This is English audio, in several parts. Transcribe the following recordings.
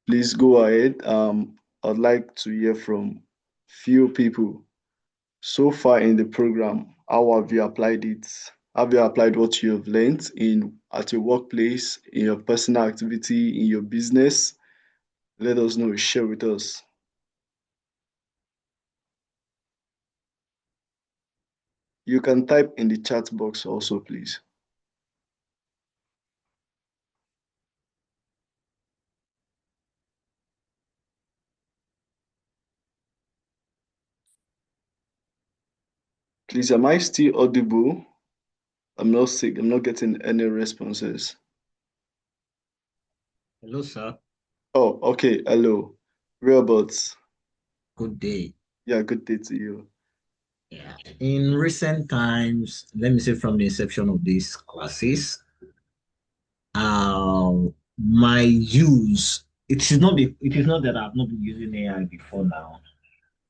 Please go ahead. I'd like to hear from few people. So far in the program, how have you applied it? Have you applied what you have learned in at your workplace, in your personal activity, in your business? Let us know. Share with us. You can type in the chat box also, please. Please, am I still audible? I'm not sick. I'm not getting any responses. Hello, sir. Oh, okay. Hello. Robots. Good day. Yeah, good day to you. Yeah. In recent times, let me say from the inception of these classes, my use, it is not that I've not been using AI before now,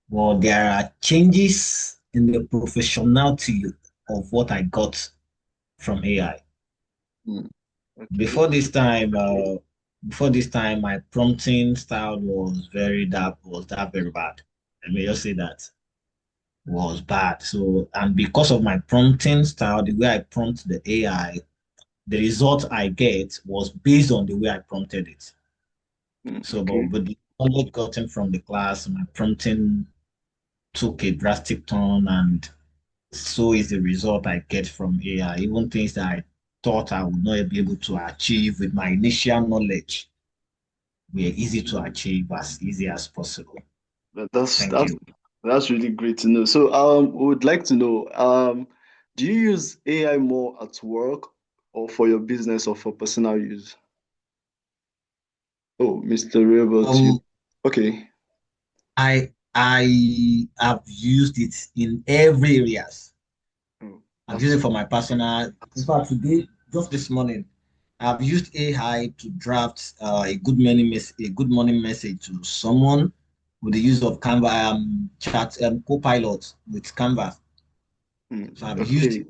but there are changes in the professionality of what I got from AI. Hmm, okay. Before this time, my prompting style was that very bad. Let me just say that was bad. So, and because of my prompting style, the way I prompt the AI, the result I get was based on the way I prompted it. Hmm, So, but okay. with the knowledge gotten from the class, my prompting took a drastic turn, and so is the result I get from AI. Even things that I thought I would not be able to achieve with my initial knowledge were easy to achieve as easy as possible. That- That's Thank that's you. that's really great to know. So, we would like to know, do you use AI more at work or for your business or for personal use? Oh, Mr. Robot, you Um, okay? I have used it in every areas. Oh, I've used that's it for my personal. In fact, today, just this morning, I've used AI to draft a good morning message to someone with the use of Canva chat Copilot with Canva. So okay.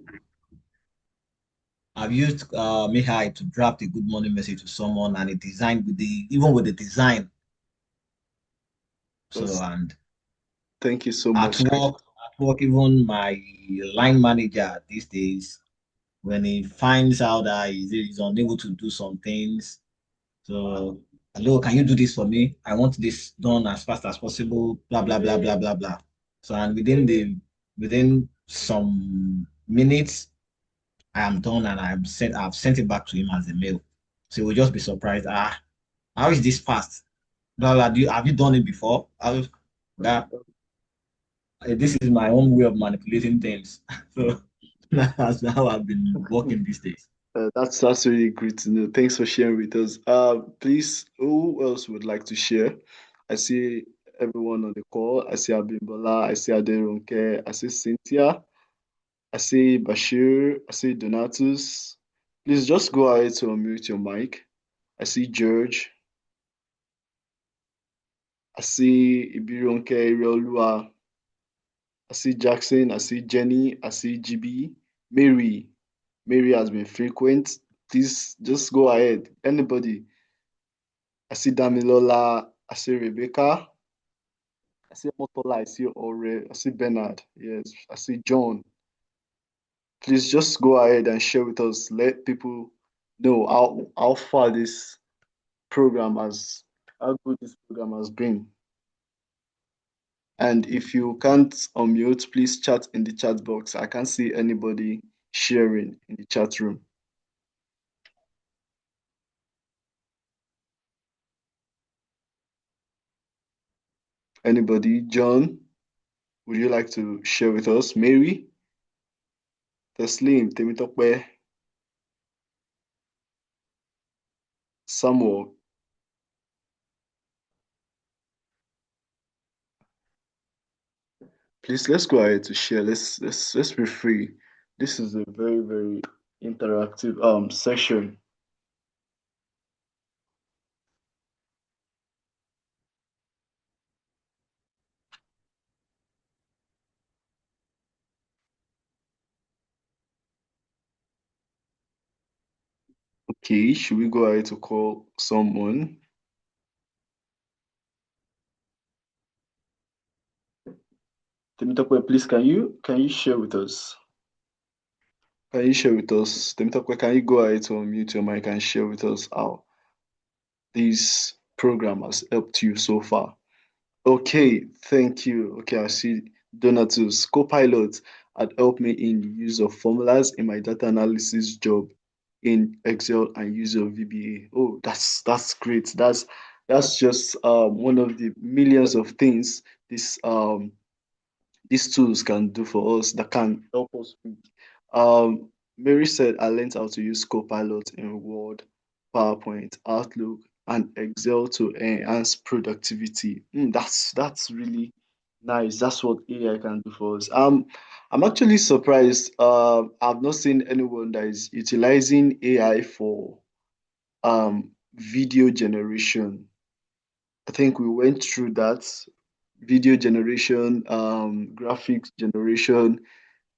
I've used AI to draft a good morning message to someone, and it designed with the even with the design. So That's and Thank you so at much. work, even my line manager these days, when he finds out that he's unable to do some things. So, hello, can you do this for me? I want this done as fast as possible, blah, blah, blah, blah, blah, blah. So, and within some minutes, I am done and I've sent it back to him as a mail. So he will just be surprised. How is this fast? Blah, blah, have you done it before? That this is my own way of manipulating things. So that's how I've been working these days. That's really great to know. Thanks for sharing with us. Please, who else would like to share? I see everyone on the call. I see Abimbola. I see Aderonke. I see Cynthia. I see Bashir. I see Donatus. Please just go ahead to unmute your mic. I see George. I see Ibironke Iriolua. I see Jackson. I see Jenny. I see GB. Mary. Mary has been frequent. Please just go ahead. Anybody. I see Damilola. I see Rebecca. I see Motola. I see Ore. I see Bernard. Yes. I see John. Please just go ahead and share with us. Let people know how far this program has, how good this program has been. And if you can't unmute, please chat in the chat box. I can't see anybody sharing in the chat room. Anybody? John, would you like to share with us? Mary, Teslim, Temitope, Samuel. Please let's go ahead to share. Let's be free. This is a very interactive session. Okay, should we go ahead to call someone? Temitope, please can you share with us? Can you share with us? Temitope, can you go ahead to unmute your mic and share with us how this program has helped you so far? Okay, thank you. Okay, I see Donatus. Copilot had helped me in the use of formulas in my data analysis job in Excel and use of VBA. Oh, that's great. That's just one of the millions of things these tools can do for us that can help us with. Mary said, I learned how to use Copilot in Word, PowerPoint, Outlook, and Excel to enhance productivity. That's really nice. That's what AI can do for us. I'm actually surprised. I've not seen anyone that is utilizing AI for video generation. I think we went through that video generation, graphics generation.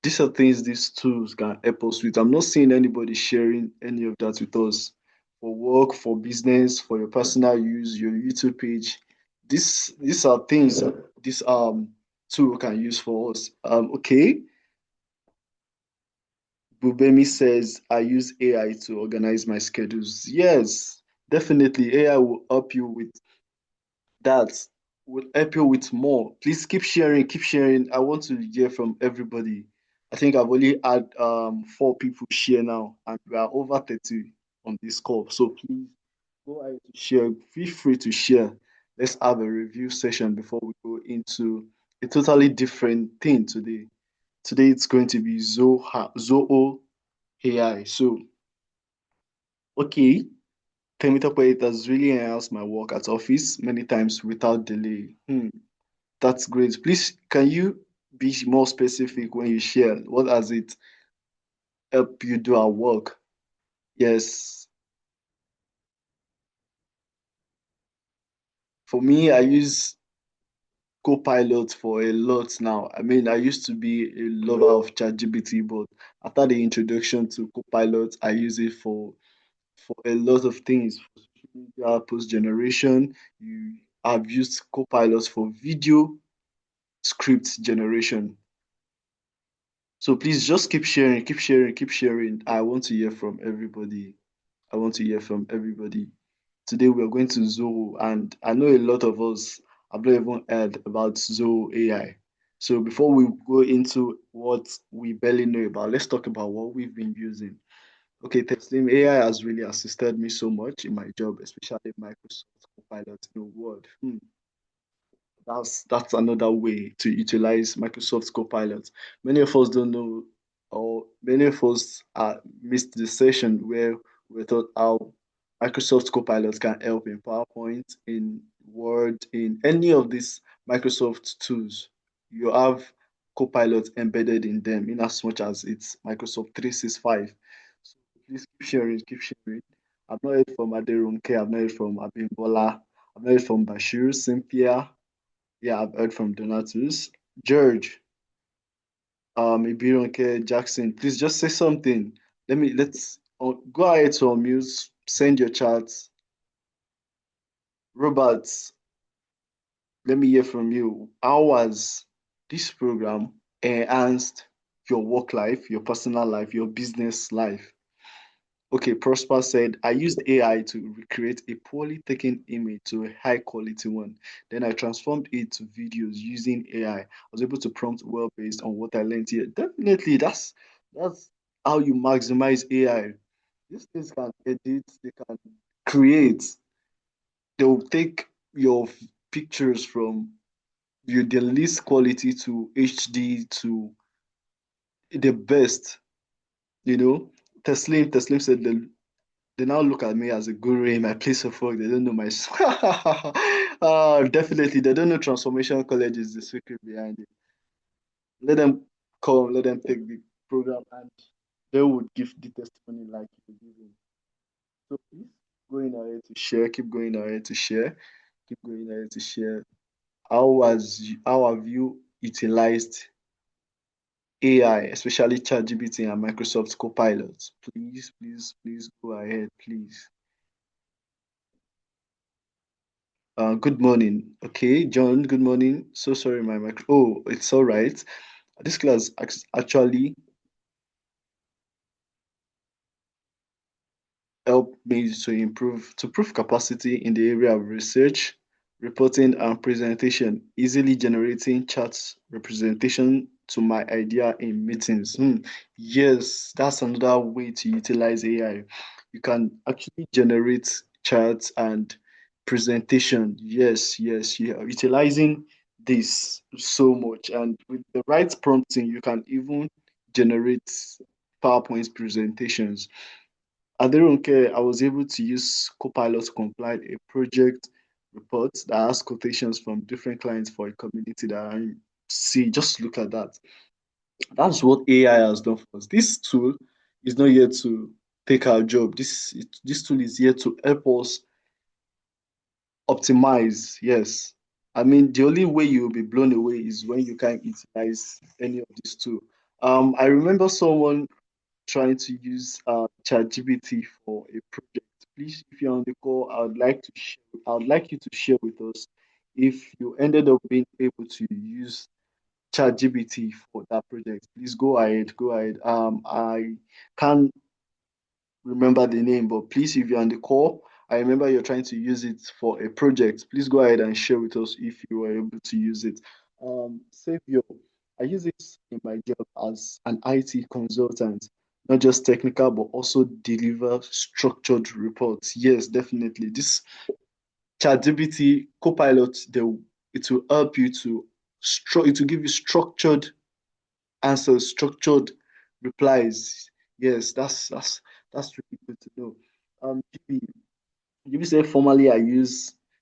These are things these tools can help us with. I'm not seeing anybody sharing any of that with us for work, for business, for your personal use, your YouTube page. These are things this tool can use for us. Okay. Bubemi says I use AI to organize my schedules. Yes, definitely AI will help you with that, will help you with more. Please keep sharing, keep sharing. I want to hear from everybody. I think I've only had 4 people share now, and we are over 30 on this call. So please go ahead to share. Feel free to share. Let's have a review session before we go into a totally different thing today. Today it's going to be Zoho AI. So, okay, Temitope, it has really enhanced my work at office many times without delay. That's great. Please, can you be more specific when you share? What has it helped you do at work? Yes. For me, I use Copilot for a lot now. I mean, I used to be a lover of ChatGPT, but after the introduction to Copilot, I use it for a lot of things. For social media, post generation, I've used Copilot for video script generation. So please just keep sharing, keep sharing, keep sharing. I want to hear from everybody. I want to hear from everybody. Today we are going to Zoho, and I know a lot of us have not even heard about Zoho AI. So before we go into what we barely know about, let's talk about what we've been using. Okay, Teslim AI has really assisted me so much in my job, especially Microsoft Copilot in Word. That's another way to utilize Microsoft Copilot. Many of us don't know, or many of us missed the session where we taught how Microsoft Copilot can help in PowerPoint, in Word, in any of these Microsoft tools. You have Copilot embedded in them in as much as it's Microsoft 365. So please keep sharing, keep sharing. I've not heard from Aderunke, I've not heard from Abimbola, I've not heard from Bashir, Cynthia. Yeah, I've heard from Donatus. George, Ibironke, Jackson, please just say something. Let's go ahead to unmute, send your chats. Robert, let me hear from you. How has this program enhanced your work life, your personal life, your business life? Okay, Prosper said, I used AI to recreate a poorly taken image to a high quality one. Then I transformed it to videos using AI. I was able to prompt well based on what I learned here. Definitely, that's how you maximize AI. These things can edit, they can create, they'll take your pictures from the least quality to HD to the best, you know. Teslim said they now look at me as a guru in my place of work. They don't know my definitely they don't know transformation college is the secret behind it. Let them come, let them take the program and they would give the testimony like you're giving. So please going ahead to share, keep going ahead to share, keep going ahead to share. How have you utilized AI, especially ChatGPT and Microsoft Copilot? Please, please, please go ahead, please. Good morning. Okay, John, good morning. So sorry, my mic. Oh, it's all right. This class actually help me to improve capacity in the area of research, reporting, and presentation, easily generating charts representation to my idea in meetings. Yes, that's another way to utilize AI. You can actually generate charts and presentation. Yes, yes, you are utilizing this so much. And with the right prompting, you can even generate PowerPoint presentations. Aderonke, I was able to use Copilot to compile a project report that has quotations from different clients for a community that I see. Just look at that. That's what AI has done for us. This tool is not here to take our job. This tool is here to help us optimize. Yes. I mean, the only way you'll be blown away is when you can utilize any of these tools. I remember someone trying to use ChatGPT for a project. Please, if you're on the call, I would like you to share with us if you ended up being able to use ChatGPT for that project. Please go ahead, go ahead. I can't remember the name, but please, if you're on the call, I remember you're trying to use it for a project. Please go ahead and share with us if you were able to use it. Savior, I use it in my job as an IT consultant, not just technical, but also deliver structured reports. Yes, definitely. This ChatGPT Copilot, it will help you it will give you structured answers, structured replies. Yes, that's really good to know. GB, you said formerly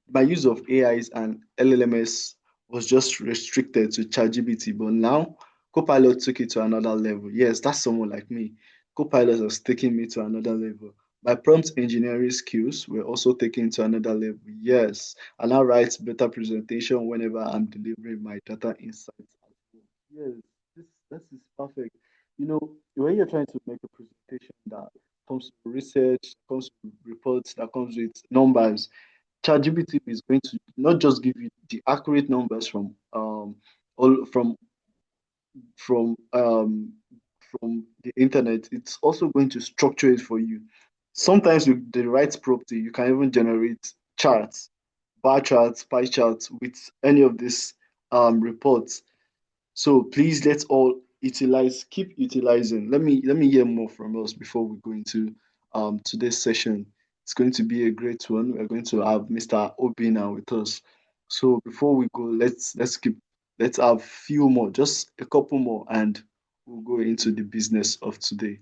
my use of AIs and LLMS was just restricted to ChatGPT, but now Copilot took it to another level. Yes, that's someone like me. Copilot has taken me to another level. My prompt engineering skills were also taken to another level. Yes, I now write better presentation whenever I'm delivering my data insights. Yes, this is perfect. You know, when you're trying to make a presentation that comes to research, comes to reports, that comes with numbers, ChatGPT is going to not just give you the accurate numbers all from the internet, it's also going to structure it for you. Sometimes with the right property, you can even generate charts, bar charts, pie charts with any of these reports. So please let's all keep utilizing. Let me hear more from us before we go into today's session. It's going to be a great one. We're going to have Mr. Obi now with us. So before we go, let's have few more, just a couple more, and we'll go into the business of today.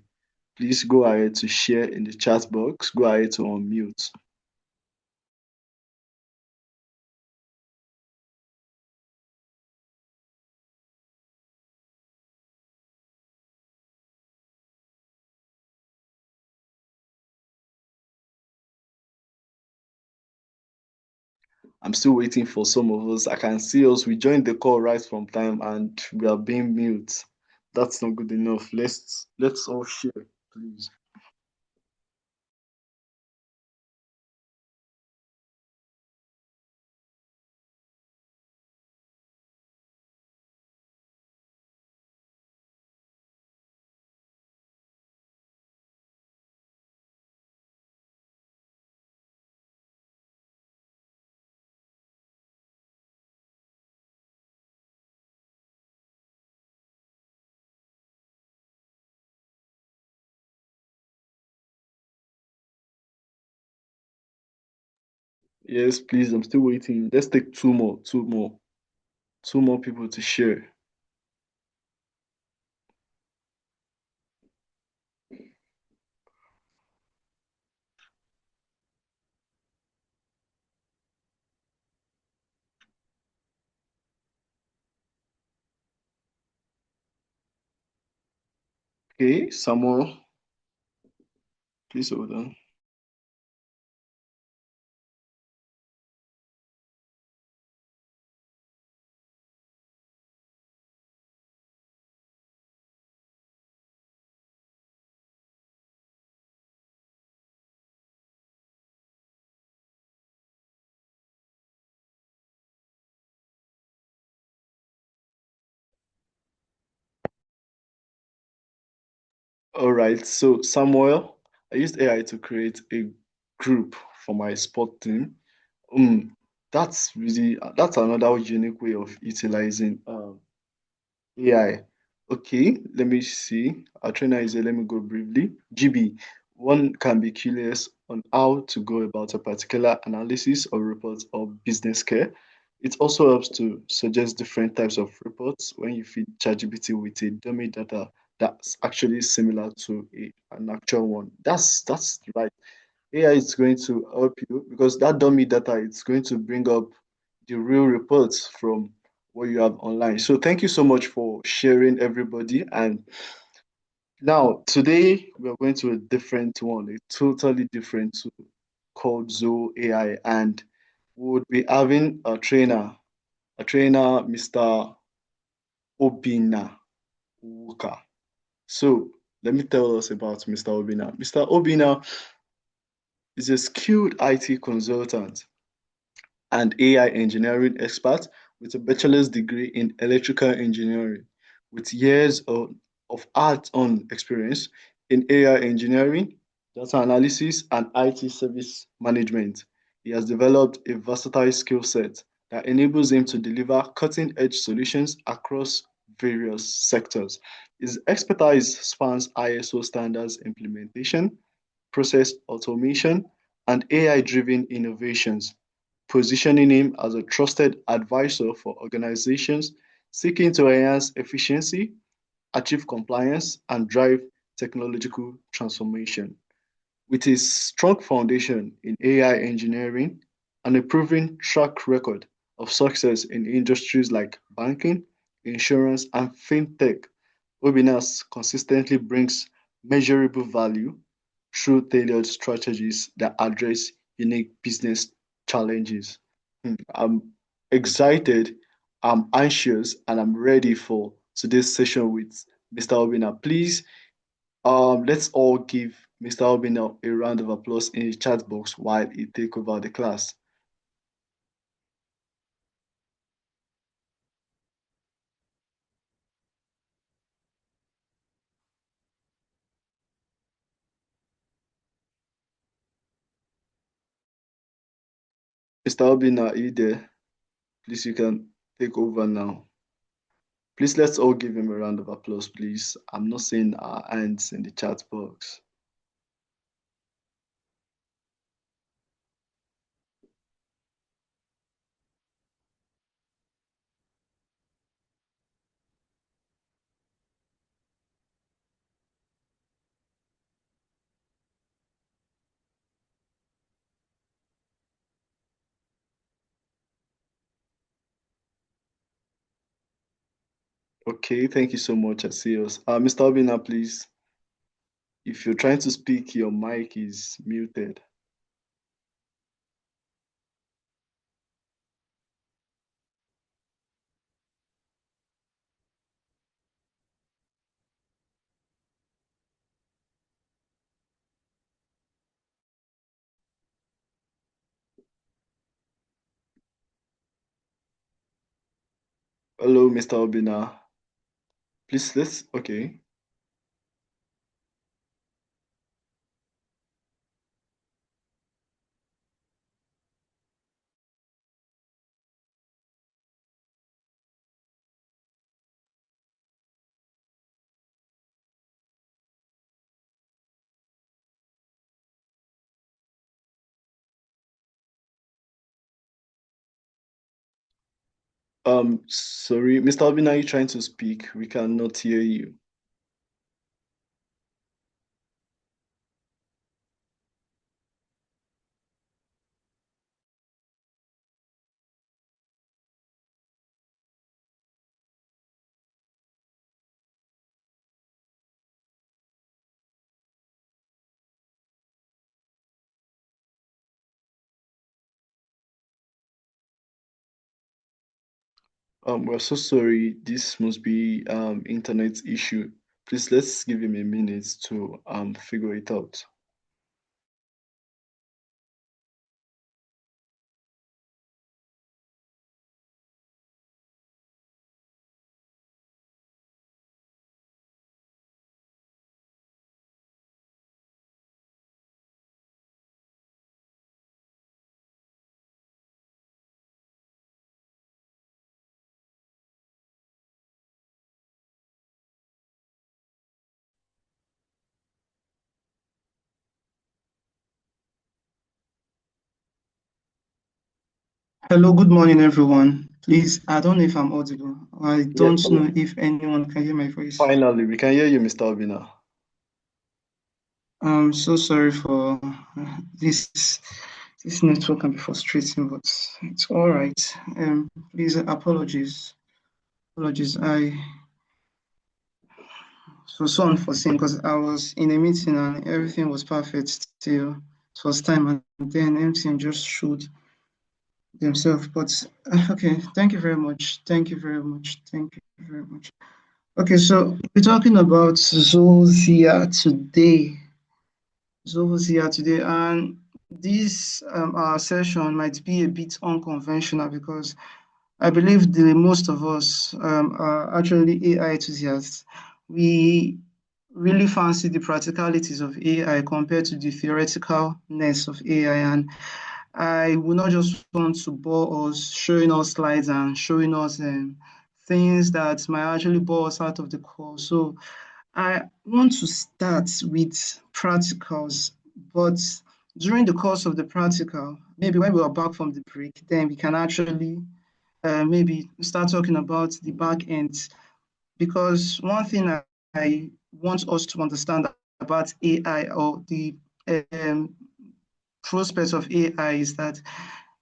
Please go ahead to share in the chat box. Go ahead to unmute. I'm still waiting for some of us. I can see us. We joined the call right from time and we are being mute. That's not good enough. Let's all share, please. Yes, please. I'm still waiting. Let's take two more people to share. Okay, Samuel, please hold on. All right. So Samuel, I used AI to create a group for my sport team. Um, that's another unique way of utilizing AI. Okay, let me see. Our trainer is here. Let me go briefly. GB, one can be curious on how to go about a particular analysis or report or business care. It also helps to suggest different types of reports when you feed ChatGPT with a dummy data that's actually similar to an actual one. That's right. AI is going to help you because that dummy data it's going to bring up the real reports from what you have online. So thank you so much for sharing, everybody. And now today we're going to a different one, a totally different tool called Zoho AI, and we would be having a trainer, Mr. Obina Wuka. So let me tell us about Mr. Obina. Mr. Obina is a skilled IT consultant and AI engineering expert with a bachelor's degree in electrical engineering, with years of hands-on experience in AI engineering, data analysis, and IT service management. He has developed a versatile skill set that enables him to deliver cutting-edge solutions across various sectors. His expertise spans ISO standards implementation, process automation, and AI-driven innovations, positioning him as a trusted advisor for organizations seeking to enhance efficiency, achieve compliance, and drive technological transformation. With his strong foundation in AI engineering and a proven track record of success in industries like banking, insurance, and fintech, Webinas consistently brings measurable value through tailored strategies that address unique business challenges. I'm excited, I'm anxious, and I'm ready for today's session with Mr. Obina. Please, let's all give Mr. Obina a round of applause in the chat box while he take over the class. Mr. Obina, are you there? Please, you can take over now. Please let's all give him a round of applause, please. I'm not seeing our hands in the chat box. Okay, thank you so much. I see us. Mr. Obina, please, if you're trying to speak, your mic is muted. Hello, Mr. Obina. Please, okay. Sorry, Mr. Obina, are you trying to speak? We cannot hear you. We're so sorry. This must be internet issue. Please let's give him a minute to figure it out. Hello, good morning, everyone. Please, I don't know if I'm audible. I Yes, don't know hello. if anyone can hear my voice. Finally, we can hear you, Mr. Obina. I'm so sorry for this. This network can be frustrating, but it's all right. Please, apologies. I was so unforeseen because I was in a meeting and everything was perfect till it was time, and then MTN just showed themselves. But okay, thank you very much. Thank you very much. Thank you very much. Okay, so we're talking about Zoho Zia today. Zoho Zia today, and this our session might be a bit unconventional because I believe the most of us are actually AI enthusiasts. We really fancy the practicalities of AI compared to the theoreticalness of AI, and I will not just want to bore us showing us slides and showing us things that might actually bore us out of the course. So I want to start with practicals, but during the course of the practical, maybe when we are back from the break, then we can actually maybe start talking about the back end. Because one thing I want us to understand about AI or the um, prospects of AI is that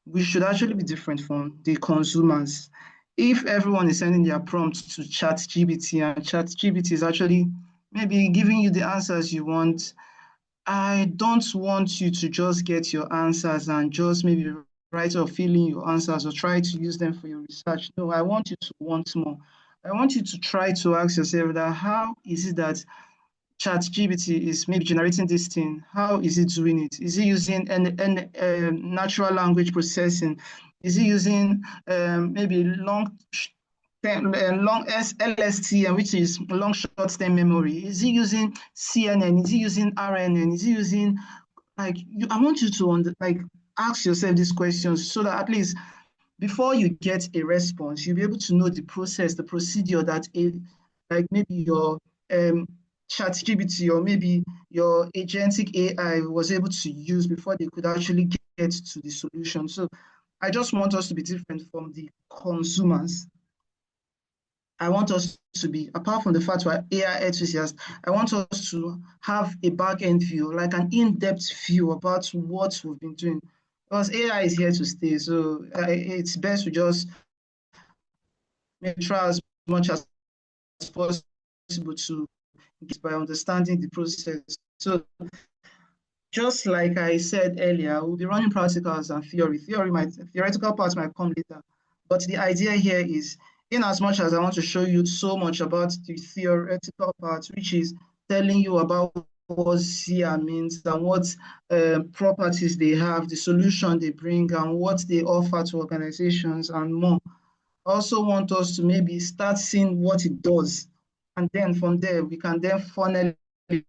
we should actually be different from the consumers. If everyone is sending their prompts to ChatGPT and ChatGPT is actually maybe giving you the answers you want, I don't want you to just get your answers and just maybe write or fill in your answers or try to use them for your research. No, I want you to want more. I want you to try to ask yourself that how is it that ChatGPT is maybe generating this thing? How is it doing it? Is it using natural language processing? Is it using maybe long LSTM, which is long short term memory? Is it using CNN? Is it using RNN? Is it using I want you to ask yourself these questions so that at least before you get a response, you'll be able to know the process, the procedure that maybe your um, chat GBT or maybe your agentic AI was able to use before they could actually get to the solution. So I just want us to be different from the consumers. I want us to be, apart from the fact we're AI enthusiasts, I want us to have a back end view, like an in depth view about what we've been doing. Because AI is here to stay. So it's best to just maybe try as much as possible to get by understanding the process. So just like I said earlier, we'll be running practicals and theory. Theoretical parts might come later. But the idea here is, in as much as I want to show you so much about the theoretical part, which is telling you about what Zia means and what properties they have, the solution they bring, and what they offer to organizations and more. I also want us to maybe start seeing what it does. And then from there, we can then funnel it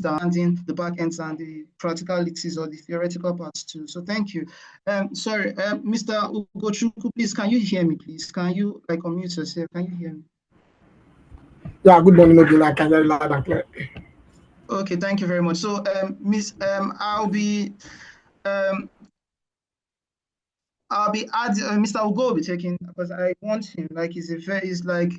down in the back ends and the practicalities or the theoretical parts too. So thank you. Sorry, Mr. Ugochukwu, please, can you hear me, please? Can you unmute yourself? Can you hear me? Yeah, good morning, Obila. I can hear you loud and clear. Okay, thank you very much. So, um, I'll be adding, Mr. Ugo will be taking because I want him like he's like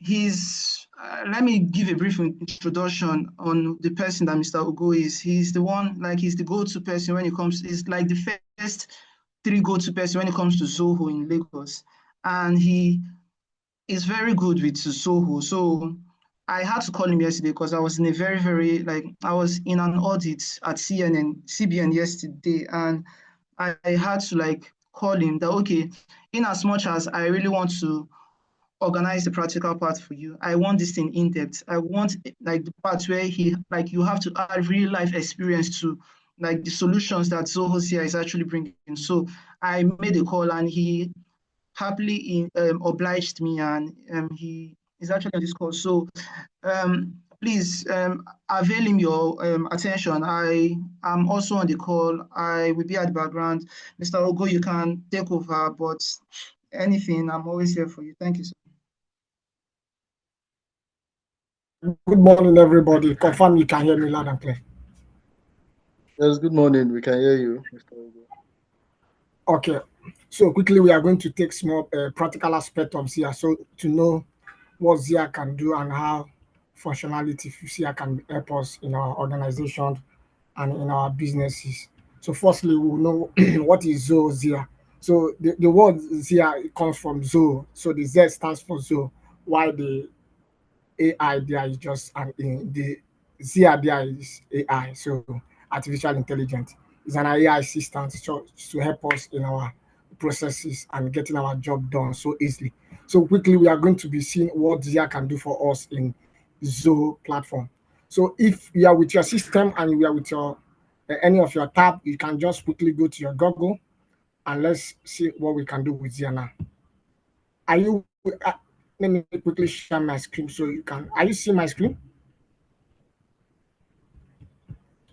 he's let me give a brief introduction on the person that Mr. Ugo is. He's the one, like he's the go-to person when it comes, he's like the first three go-to person when it comes to Zoho in Lagos. And he is very good with Zoho. So I had to call him yesterday because I was in a I was in an audit at CBN yesterday, and I had to call him that, okay, in as much as I really want to organize the practical part for you. I want this thing in depth. I want like the part where you have to add real life experience to like the solutions that Zoho Zia is actually bringing. So I made a call and he happily obliged me, and he is actually on this call. So please avail him your attention. I am also on the call. I will be at the background. Mr. Ogo, you can take over, but anything, I'm always here for you. Thank you so Good morning, everybody. Confirm you can hear me loud and clear. Yes, good morning. We can hear you, Mr. Ugo. Okay, so quickly we are going to take small practical aspect of Zia, so to know what Zia can do and how functionality Zia can help us in our organization and in our businesses. So firstly, we will know what is Zoho Zia. So the word Zia, it comes from Zoho. So the Z stands for Zoho, while the AI there is just the Zia there is AI. So artificial intelligence is an AI assistant to help us in our processes and getting our job done so easily. So quickly, we are going to be seeing what Zia can do for us in Zoho platform. So if you are with your system and you are with your any of your tab, you can just quickly go to your Google and let's see what we can do with Zia now. Are you? Let me quickly share my screen so you can. Are you seeing my screen?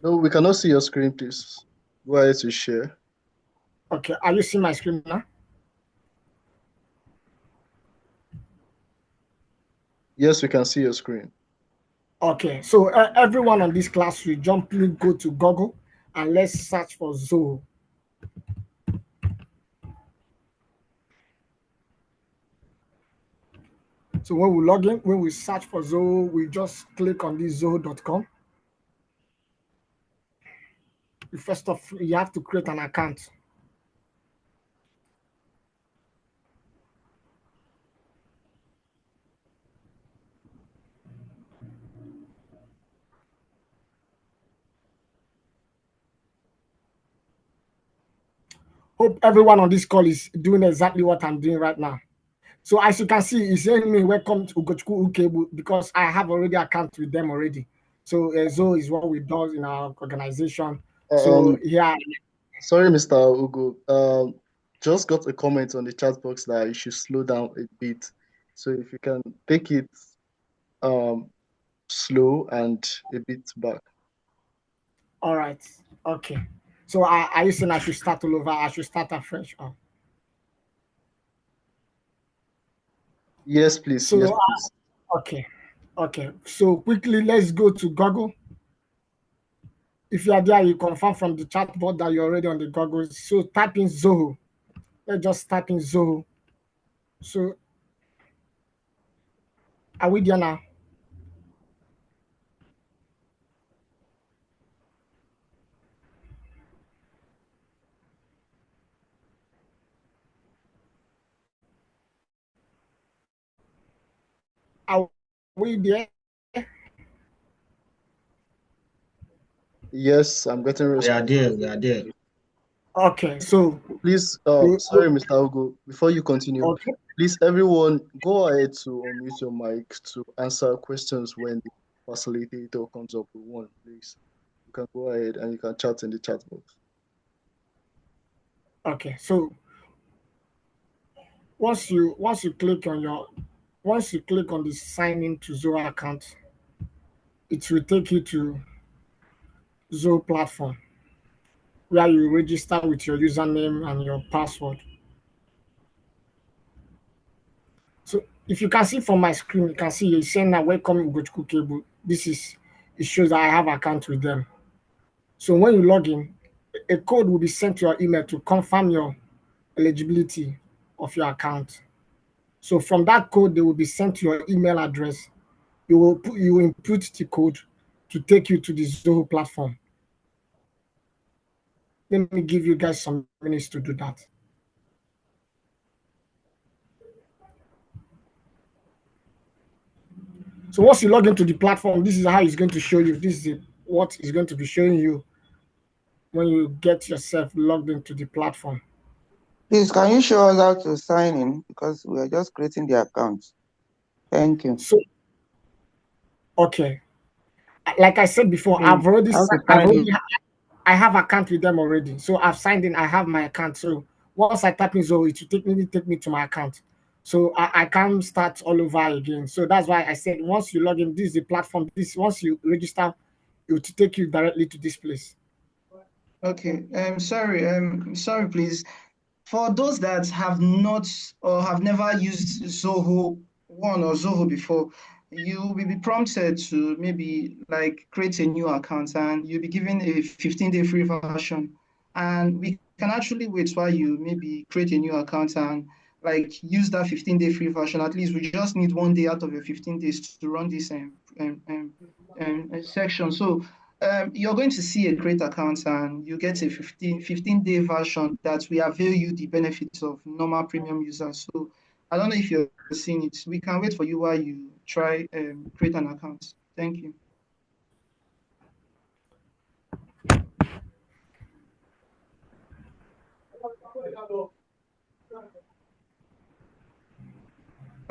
No, we cannot see your screen, please. Go ahead to share. Okay. Are you seeing my screen now? Yes, we can see your screen. Okay. So everyone on this class will jump in, go to Google, and let's search for Zoho. So when we log in, when we search for Zoho, we just click on this zoho.com. First off, you have to create an account. Hope everyone on this call is doing exactly what I'm doing right now. So as you can see, it's saying me welcome to Ugochukwu Ukebu because I have already account with them already. So Zoho is what we do in our organization. So Um, yeah, Sorry, Mr. Ugo. Just got a comment on the chat box that you should slow down a bit. So if you can take it um slow and a bit back. all right, okay. So are you saying I should start all over? I should start afresh. Oh. Yes, please. Yes, So please. okay, okay. So quickly, let's go to Google. If you are there, you confirm from the chat board that you're already on the Google. So type in Zoho. Let's just type in Zoho. So are we there now? Are we there? Yes, I'm getting We are response. there. We are there. Okay, so Please, we, sorry, Mr. Ugo. Before you continue, okay. please, everyone, go ahead to unmute your mic to answer questions when the facilitator comes up with one, please. You can go ahead and you can chat in the chat box. Okay, so once you click on the sign in to Zoho account, it will take you to Zoho platform where you register with your username and your password. So if you can see from my screen, you can see it's saying that welcome Ugochukwu Cable. It shows that I have account with them. So when you log in, a code will be sent to your email to confirm your eligibility of your account. So from that code, they will be sent to your email address. You will input the code to take you to the Zoho platform. Let me give you guys some minutes to do that. So once you log into the platform, this is how it's going to show you. This is what is going to be showing you when you get yourself logged into the platform. Please, can you show us how to sign in? Because we are just creating the account. Thank you. So, okay, like I said before, Please, how to sign in? I have account with them already. So I've signed in. I have my account. So once I tap in Zoho, it will take me to my account. So I can't start all over again. So that's why I said once you log in, this is the platform. This once you register, it will take you directly to this place. Okay. Sorry, please. For those that have not or have never used Zoho One or Zoho before, you will be prompted to maybe like create a new account, and you'll be given a 15-day free version. And we can actually wait while you maybe create a new account and like use that 15-day free version. At least we just need 1 day out of your 15 days to run this section. So you're going to see a create account and you get a 15-day version that will avail you the benefits of normal premium users. So I don't know if you're seeing it. We can wait for you while you try create an account. Thank you.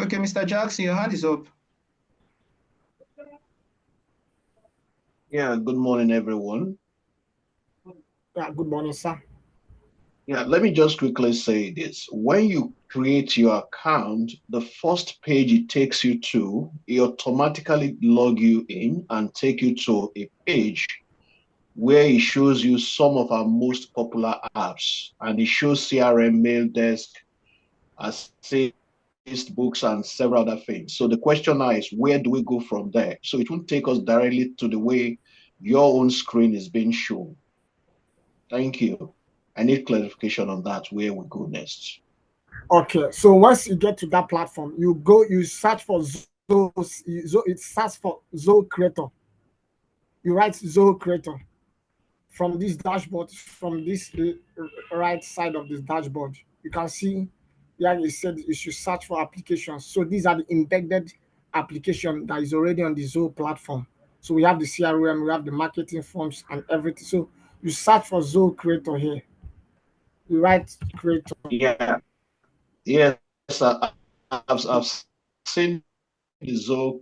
Okay, Mr. Jackson, your hand is up. Yeah, good morning, everyone. Yeah, good morning, sir. Yeah, let me just quickly say this. When you create your account, the first page it takes you to, it automatically log you in and take you to a page where it shows you some of our most popular apps. And it shows CRM, mail desk, assist books, and several other things. So the question now is, where do we go from there? So it won't take us directly to the way your own screen is being shown. Thank you. I need clarification on that, where we go next. Okay, so once you get to that platform, you search for Zoho, it search for Zoho Creator. You write Zoho Creator from this dashboard, from this right side of this dashboard. You can see here it said you should search for applications. So these are the embedded application that is already on the Zoho platform. So we have the CRM, we have the marketing forms and everything. So you search for Zoho Creator here. You write Creator. Yeah, yes, I've seen the Zoho.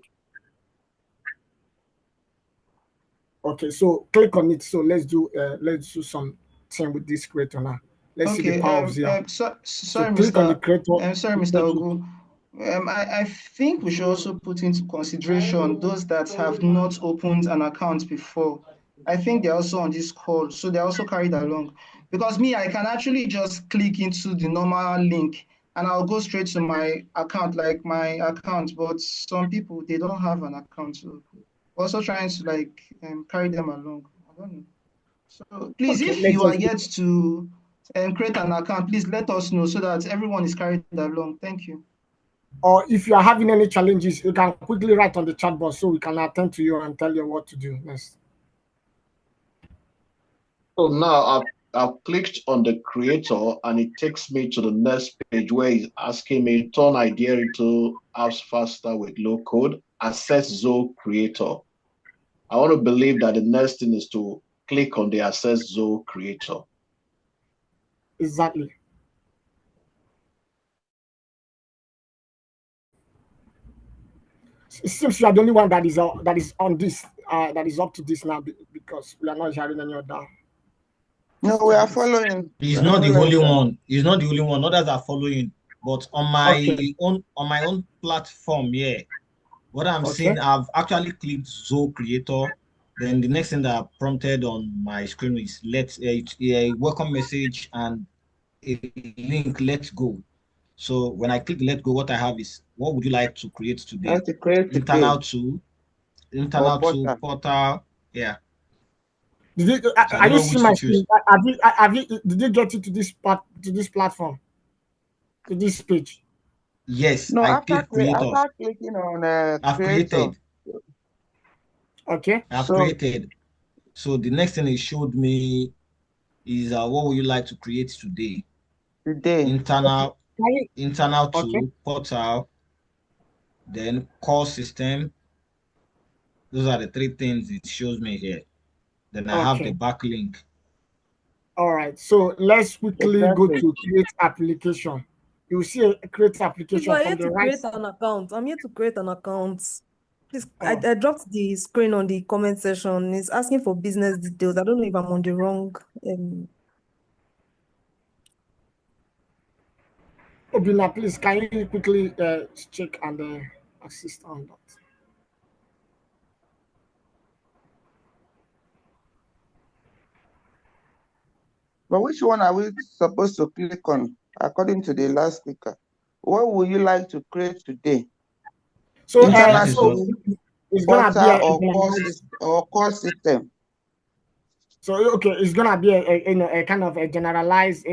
Okay, so click on it. So let's do something with this creator now. Let's see the Okay. power of Zia. So Sorry, click on the Mr. creator. Sorry, Mr. Ogu. I think we should also put into consideration those that have not opened an account before. I think they're also on this call, so they're also carried along. Because me, I can actually just click into the normal link and I'll go straight to my account, like my account. But some people, they don't have an account. So also trying to like carry them along. I don't know. So please, Okay, if let's you are just yet to create an account, please let us know so that everyone is carried along. Thank you. or if you are having any challenges, you can quickly write on the chat box so we can attend to you and tell you what to do next. So now I've clicked on the creator and it takes me to the next page where it's asking me turn idea into apps faster with low code, access Zoho creator. I want to believe that the next thing is to click on the access Zoho creator. Exactly. It seems you are the only one that is on this that is up to this now because we are not hearing any other. No, we are following. He's We are not the following, only sir. one. He's not the only one. Others are following. But on Okay. my own platform, yeah. What I'm Okay. seeing, I've actually clicked Zoho Creator. Then the next thing that prompted on my screen is a welcome message and a link. Let's go. So when I click Let's go, what I have is what would you like to create You have today? to create today Internal to or internal to portal. portal. Yeah. So I Are don't you know seeing which to my choose. screen? Did you get it to this part, to this platform, to this page? Yes, No, I click creator. after clicking on I've creator, created. Okay. I've so created. So the next thing it showed me is what would you like to create today? today, Okay. Internal, Can you, internal okay. to portal, then core system. Those are the three things it shows me here. Then I have the Okay. backlink. All right. So let's quickly go exactly. to create application. You will see a create Please, application we're from here the to right create side. an account. I'm here to create an account. Please, Oh, I dropped the screen on the comment section. It's asking for business details. I don't know if I'm on the wrong. Obina, please, can you quickly check and assist on that? But which one are we supposed to click on according to the last speaker? What would you like to create today? So, Internal is so what. tool, it's gonna be portal, a or generalized. core system. So okay, it's gonna be a kind of a generalized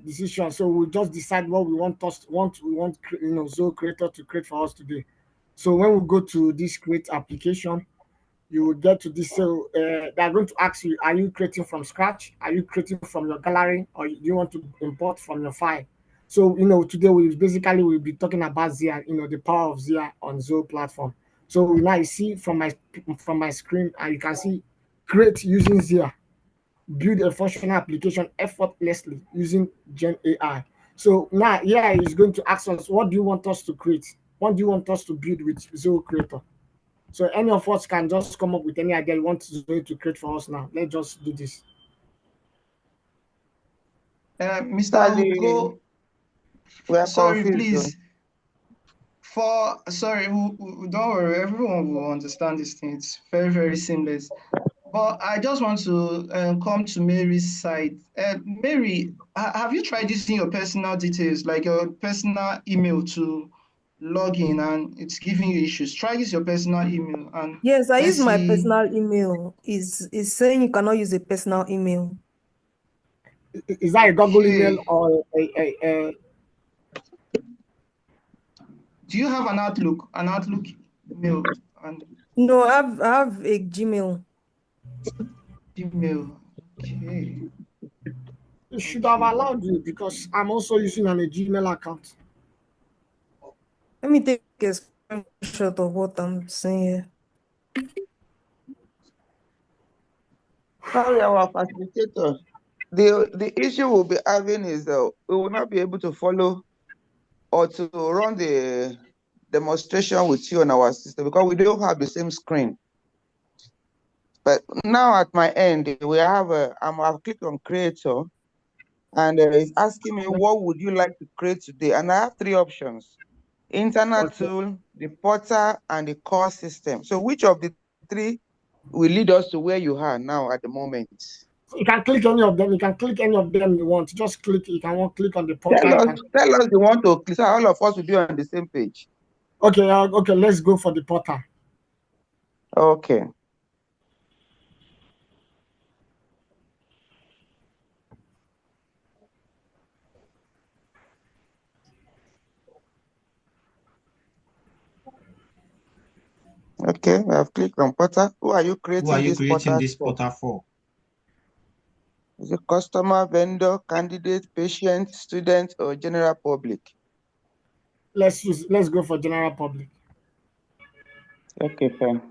decision. So we'll just decide what we want Zoho creator to create for us today. So when we go to this create application, you will get to this. So they're going to ask you, are you creating from scratch? Are you creating from your gallery, or do you want to import from your file? So today we'll be talking about Zia, the power of Zia on Zoho platform. So now you see from my screen, and you can see create using Zia, build a functional application effortlessly using Gen AI. So now AI is going to ask us, what do you want us to create? What do you want us to build with Zoho Creator? So any of us can just come up with any idea you want Zoho to create for us now. Let's just do this. Mr. Totally, Ugo, we are sorry, confused though. please. Sorry, don't worry, everyone will understand this thing. It's very, very seamless. But I just want to come to Mary's side. Mary, have you tried using your personal details, like your personal email, to log in and it's giving you issues? Try use your personal email and Yes, I use let's my see. personal email. Is saying you cannot use a personal email. Is that a Google email Okay. or Do you have an Outlook? An Outlook email and No, I have a Gmail. Gmail. Okay. it should have Okay. allowed you, because I'm also using a Gmail account. Let me take a screenshot of what I'm saying here. Sorry, our facilitator. The issue we'll be having is we will not be able to follow or to run the demonstration with you on our system because we don't have the same screen. But now at my end, we have I've clicked on creator, and it's asking me what would you like to create today, and I have three options: internal Okay. tool, the portal, and the core system. So which of the three will lead us to where you are now at the moment? You can click any of them. You can click any of them you want. Just click. You can click on the Tell portal. You us, can. tell us you want to click, so all of us will be on the same page. Okay. Okay. Let's go for the portal. Okay. Okay, we have clicked on portal. Who are you Who are creating you this creating portal this for? portal for? Is it customer, vendor, candidate, patient, student, or general public? Let's go for general public. Okay, fine.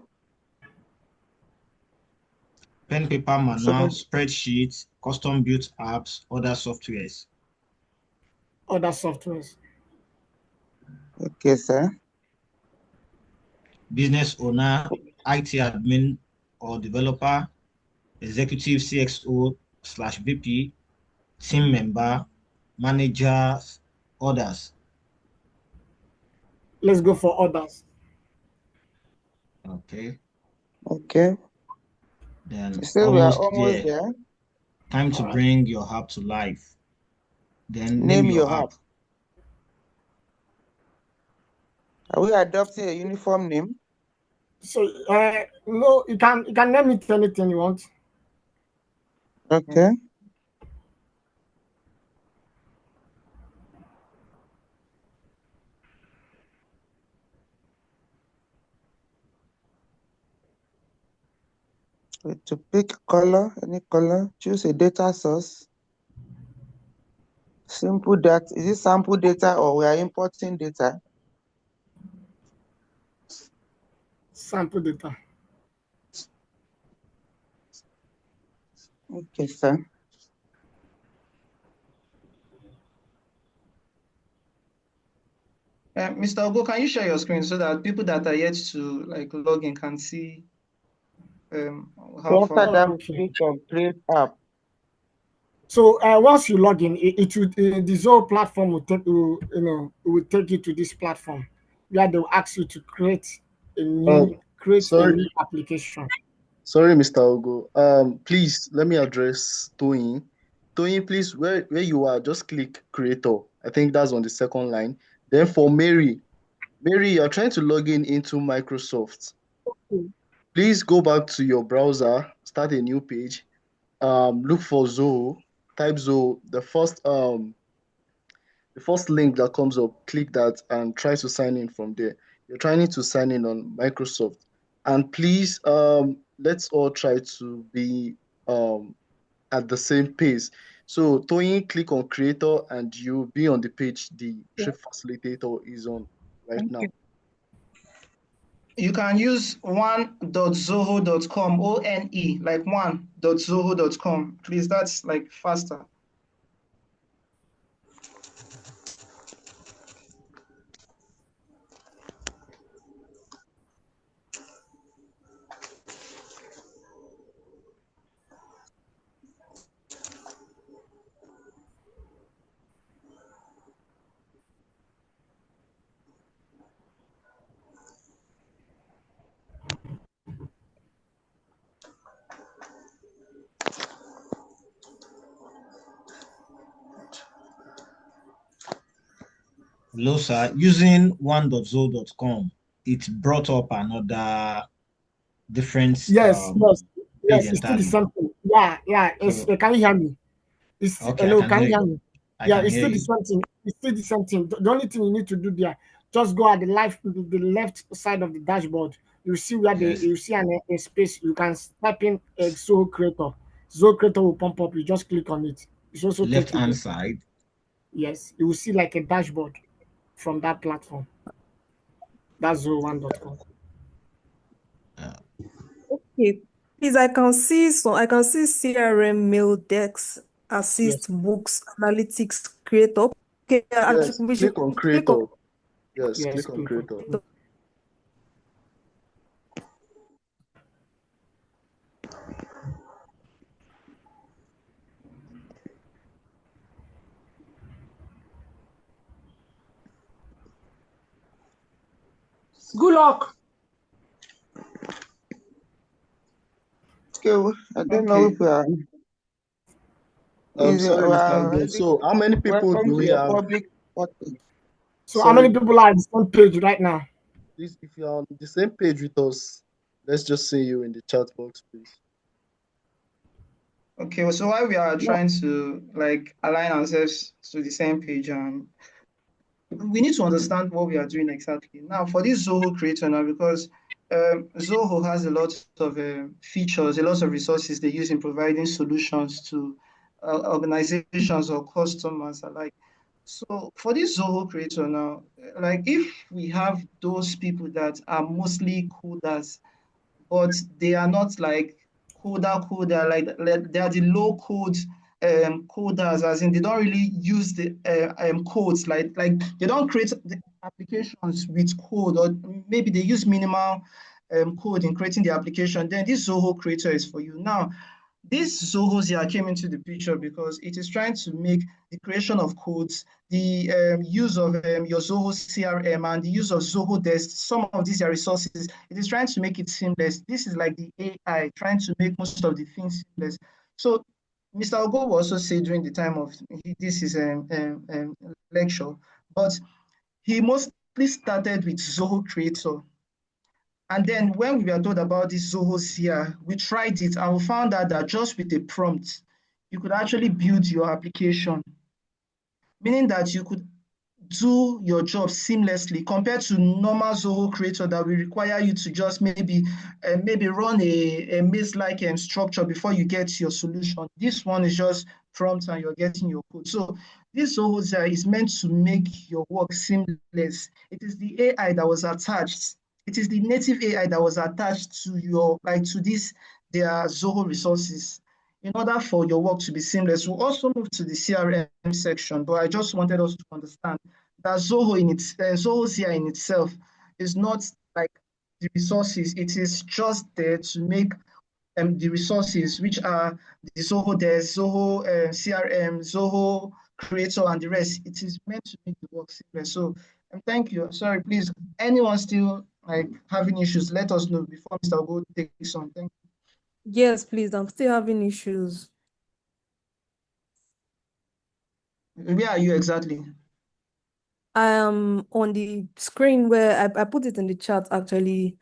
Pen, paper, manual, So, spreadsheets, custom built apps, other softwares. Other softwares. okay, sir. Business owner, IT admin or developer, executive CXO/VP, team member, managers, others. Let's go for others. Okay. Okay. Then So we are almost almost there. there. Time to All right. bring your app to life. Then name Name your your app. app. Are we adopting a uniform name? So no, you can name it anything you want. Okay. To pick color, any color, choose a data source. Simple data. Is it sample data or we are importing data? Sample data. Okay, sir. Mr. Ogo, can you share your screen so that people that are yet to log in can see how So after far? that, we Okay. click on create app. So once you log in, it will the Zoho platform will take you to this platform where they will ask you to create a Sorry, new application. sorry, Mr. Ogo. Please let me address Toyin. Toyin, please, where you are, just click creator. I think that's on the second line. Then for Mary, Mary, you're trying to log in into Microsoft. Okay. Please go back to your browser, start a new page, look for Zoho, type Zoho, the first link that comes up, click that and try to sign in from there. You're trying to sign in on Microsoft. And please, let's all try to be at the same pace. So Toyin, click on creator and you'll be on the page the trip facilitator is on right Thank now. you. You can use one.zoho.com, ONE, like one.zoho.com. Please, that's like faster. Hello, sir. Using one.zoho.com, it brought up another different Yes, yes, page yes. It's still the entirely. same thing. Yeah, yeah. It's, So, can you hear me? It's okay, I hello. can Can hear you hear you. me? I Yeah, can it's hear still the you. same thing. It's still the same thing. The only thing you need to do there, just go at the left side of the dashboard. You see where Yes. you see a space. You can type in a Zoho Creator. Zoho Creator will pump up. You just click on it. It's also Left take you hand there. side. Yes, you will see like a dashboard from that platform. That's Zoho1.com. Uh, Okay, please, I can see CRM, mail decks, Yes. assist, books, analytics, creator. Okay, Yes, we should click on click on creator. Yes, Yes. click on Click on. creator. Good luck. Okay, I don't know Okay. if we are, Sorry, we Mr. are Ogo. ready. So how many people Welcome do to we your have? public. So how Sorry, many people are on the same page right now? please, if you're on the same page with us, let's just say you in the chat box, please. Okay, so while we are No, trying to like align ourselves to the same page, and we need to understand what we are doing exactly. Now, for this Zoho creator now, because Zoho has a lot of features, a lot of resources they use in providing solutions to organizations or customers alike. So for this Zoho creator now, like if we have those people that are mostly coders, but they are not like coder, like they are the low code coders, as in they don't really use the codes, like they don't create the applications with code, or maybe they use minimal code in creating the application. Then this Zoho creator is for you. Now, this Zoho Zia came into the picture because it is trying to make the creation of codes, the use of your Zoho CRM, and the use of Zoho Desk. Some of these are resources. It is trying to make it seamless. This is like the AI trying to make most of the things seamless. So Mr. Ogo will also say during the time of this is lecture, but he mostly started with Zoho Creator. And then when we were told about this Zoho Zia, we tried it and we found out that just with a prompt, you could actually build your application, meaning that you could do your job seamlessly compared to normal Zoho creator that will require you to just maybe run a maze-like structure before you get your solution. This one is just prompt and you're getting your code. So this Zoho Zia is meant to make your work seamless. It is the AI that was attached. It is the native AI that was attached to their Zoho resources in order for your work to be seamless. We'll also move to the CRM section, but I just wanted us to understand that Zoho Zia in itself is not like the resources. It is just there to make the resources, which are the Zoho Desk, Zoho CRM, Zoho Creator, and the rest. It is meant to make the work seamless. So, thank you. Sorry, please. Anyone still like having issues? Let us know before Mr. Ogo takes on. Thank you. Yes, please. I'm still having issues. Where are you exactly? On the screen where I put it in the chat actually.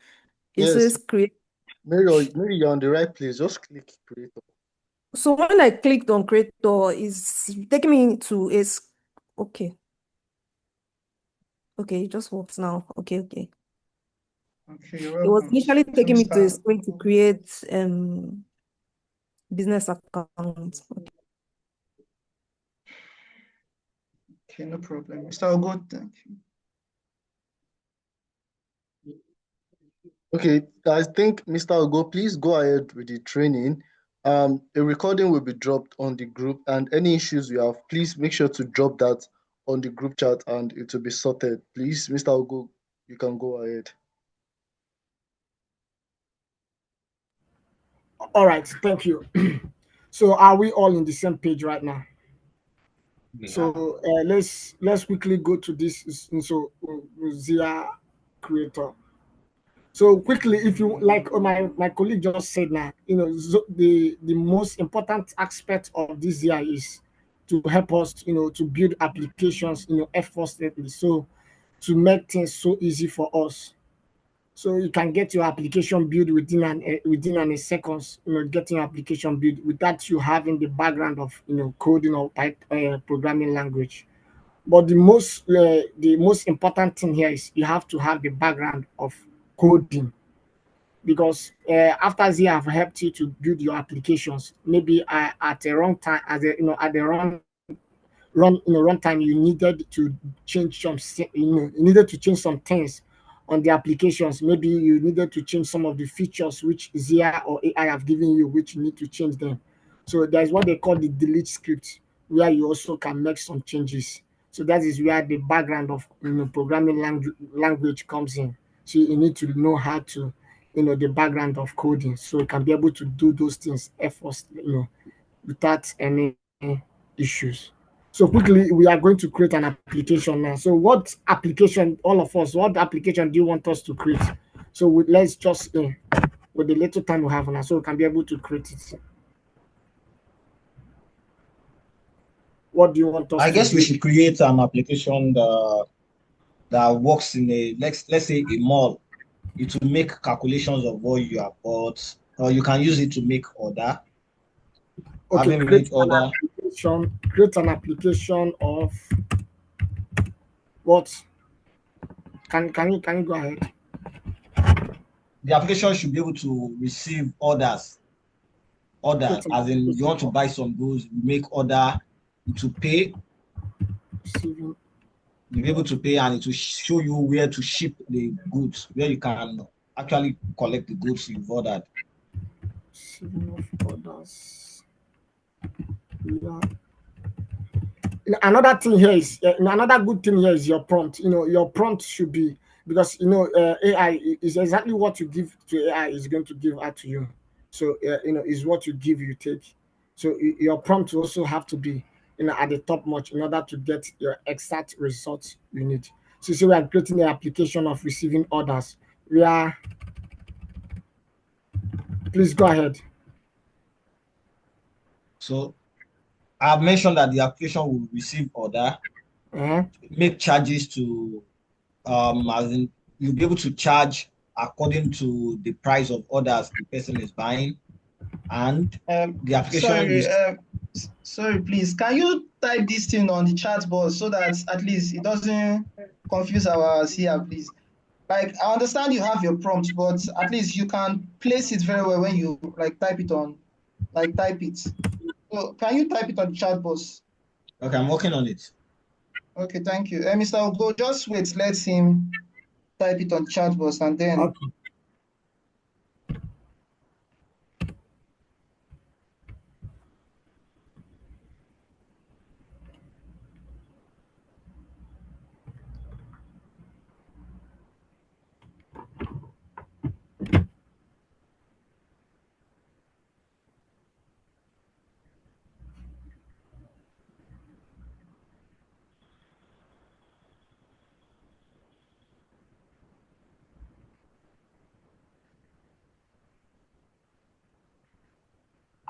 It Yes, says create. Mary, you're on the right place. Just click creator. So when I clicked on creator, it's taking me to okay. Okay, it just works now. Okay. Okay, you're It was welcome. initially So, taking me to a Mr. screen to create business account. Okay, no problem. Mr. Ogo, thank you. Okay, I think Mr. Ogo, please go ahead with the training. A recording will be dropped on the group, and any issues you have, please make sure to drop that on the group chat and it will be sorted. Please, Mr. Ogo, you can go ahead. All right, thank you. So are we all in the same page right now? So let's quickly go to this. So Zia creator. So quickly, if you like, my colleague just said now, the most important aspect of this Zia is to help us, to build applications, effortlessly. So to make things so easy for us. So you can get your application built within seconds. Getting your application built without you having the background of coding or programming language. But the most important thing here is you have to have the background of coding, because after they have helped you to build your applications, maybe at the wrong time, at the runtime, you needed to change you needed to change some things on the applications. Maybe you needed to change some of the features which Zia or AI have given you, which you need to change them. So there's what they call the delete script, where you also can make some changes. So that is where the background of programming language comes in. So you need to know how to the background of coding, so you can be able to do those things effortlessly, without any issues. So quickly, we are going to create an application now. So what application, all of us, what application do you want us to create? So let's just, with the little time we have now, so we can be able to create it. What do you want us I to guess do? we should create an application that works in let's say a mall. It will make calculations of what you have bought, or you can use it to make order. Okay, Having made order, create an application of what? Can you go ahead? the application should be able to receive orders, Create an as in you application want to of buy some goods, you make order, to pay, receiving you'll be able to pay, and it will show you where to ship the goods, where you can actually collect the goods you've ordered. receiving of orders. Yeah. Another thing here is another good thing here is your prompt. Your prompt should be, because AI is exactly what you give to AI is going to give out to you. So is what you give, you take. So your prompt also have to be at the top notch in order to get your exact results you need. So we are creating an application of receiving orders. Please go ahead. So I've mentioned that the application will receive order, Uh-huh. make charges to, as in you'll be able to charge according to the price of orders the person is buying, and the application Sorry, is. sorry, please. Can you type this thing on the chat box so that at least it doesn't confuse our here, please? Like, I understand you have your prompt, but at least you can place it very well when you type it on, type it. So can you type it on the chat box? Okay, I'm working on it. Okay, thank you. Mr. Ogo, just wait. Let him type it on chat box and then. Okay.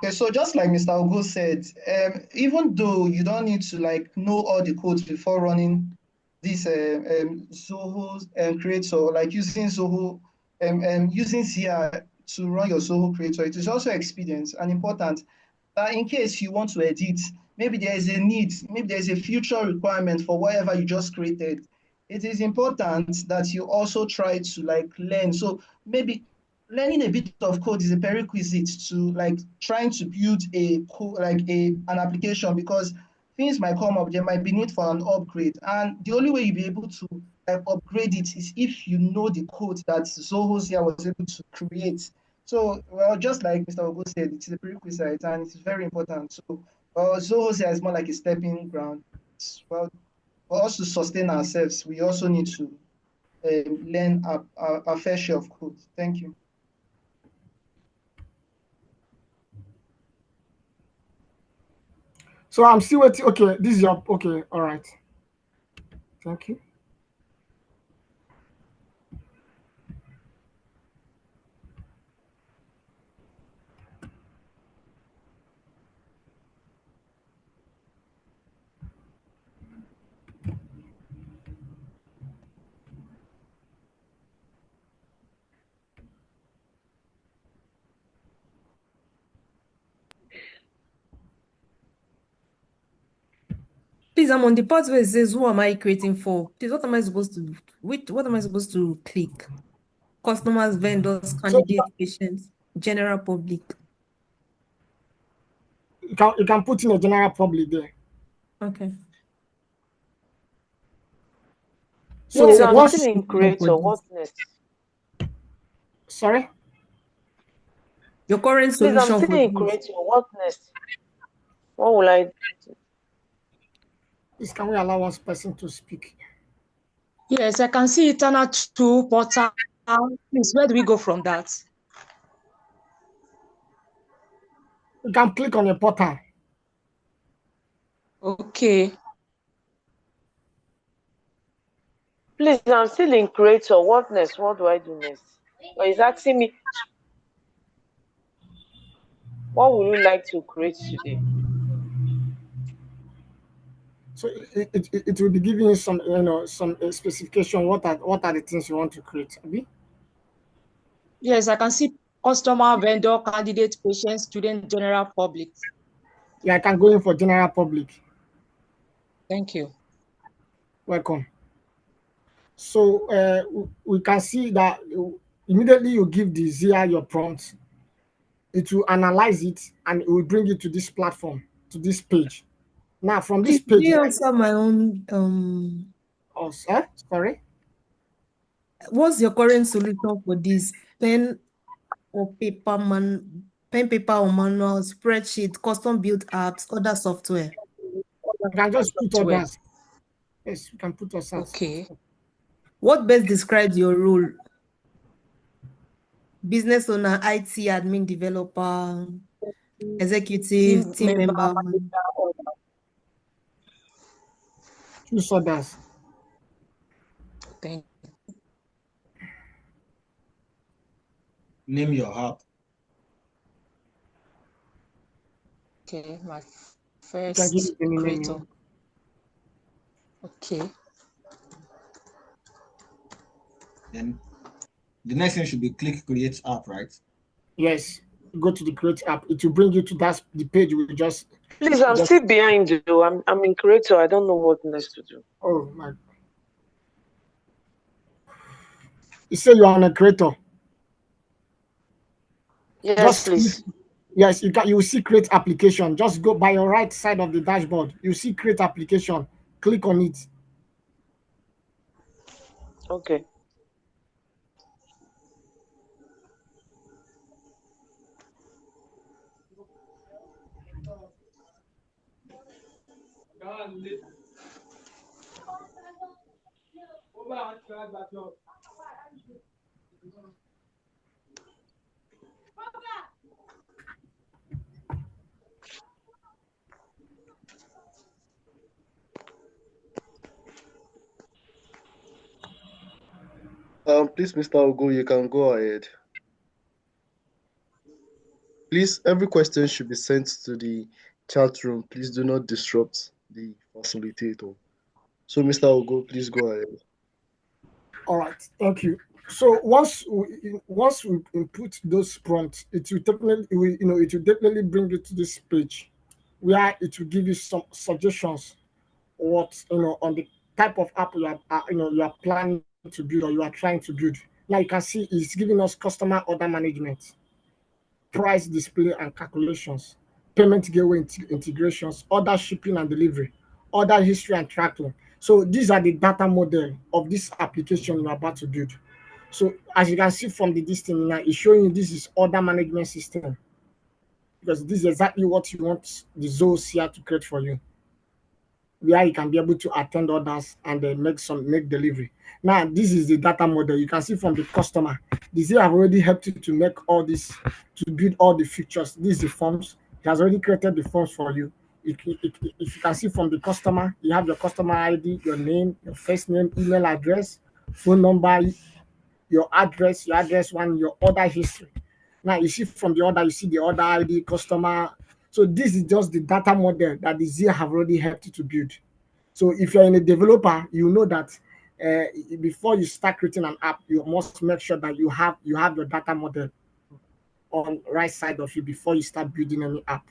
Okay, so just like Mr. Ogo said, even though you don't need to know all the codes before running this Zoho creator, like using Zoho, using Zia to run your Zoho creator. It is also expedient and important that in case you want to edit, maybe there is a need, maybe there is a future requirement for whatever you just created. It is important that you also try to like learn. So maybe learning a bit of code is a prerequisite to like trying to build an application, because things might come up, there might be need for an upgrade, and the only way you'll be able to upgrade it is if you know the code that Zoho Zia was able to create. So, well, just like Mr. Ogo said, it's a prerequisite and it's very important. So, Zoho Zia is more like a stepping ground. Well, for us to sustain ourselves, we also need to learn our fair share of code. Thank you. So I'm still waiting. Okay, this is your okay. All right. Thank you. Please, I'm on the part where it says, who am I creating for? Please, what am I supposed to do? What am I supposed to click? Customers, vendors, So candidates, patients, general public. you can put in a general public there. Okay. So What's Please, your I'm current still in solution for creator. this? What next? Sorry. Your current Please, I'm solution still for in this? creator. What next? What will I do? Please, can we allow one person to speak? Yes, I can see internal tool portal. Please, where do we go from that? You can click on a portal. Okay. Please, I'm still in creator. What next? What do I do next? Or he's asking me, what would you like to create today? So it will be giving you some some specification. What are the things you want to create? Abi? Yes, I can see customer, vendor, candidate, patient, student, general public. Yeah, I can go in for general public. Thank you. Welcome. So we can see that immediately you give the Zia your prompt, it will analyze it and it will bring it to this platform, to this page. Now from this Please, page, do you answer my own oh, sorry. what's your current solution for this? Pen, paper or manual, spreadsheet, custom built apps, other software? You can just put Software. others. Yes, you can put others. Okay. What best describes your role? Business owner, IT admin, developer, executive, team member. Choose others. Thank Name your app. Okay, my You can give first it any creator. name. Okay. Then the next thing should be click create app, right? Yes, go to the create app. It will bring you to the page we just. Please, I'm still behind you. I'm in creator. I don't know what next to do. Oh my. You say you are on a creator. Yes, Just please. yes, you will see create application. Just go by your right side of the dashboard. You see create application. Click on it. Okay. Please, Mr. Ogo, you can go ahead. Please, every question should be sent to the chat room. Please do not disrupt the facilitator. So, Mr. Ogo, please go ahead. All right, thank you. So once we input those prompts, it will definitely bring you to this page where it will give you some suggestions what on the type of app you are planning to build or you are trying to build. Now you can see it's giving us customer order management, price display and calculations, payment gateway integrations, order shipping and delivery, order history and tracking. So these are the data model of this application you're about to build. So as you can see from the distance now, it's showing you this is order management system because this is exactly what you want the Zoho Zia to create for you, where you can be able to attend orders and then make delivery. Now, this is the data model. You can see from the customer. This here have already helped you to make all this, to build all the features. This is the forms. It has already created the forms for you. If you can see from the customer, you have your customer ID, your name, your first name, email address, phone number, your address one, your order history. Now you see from the order, you see the order ID, customer. So this is just the data model that the Zia have already helped you to build. So if you're in a developer, you know that before you start creating an app, you must make sure that you have your data model on right side of you before you start building any app.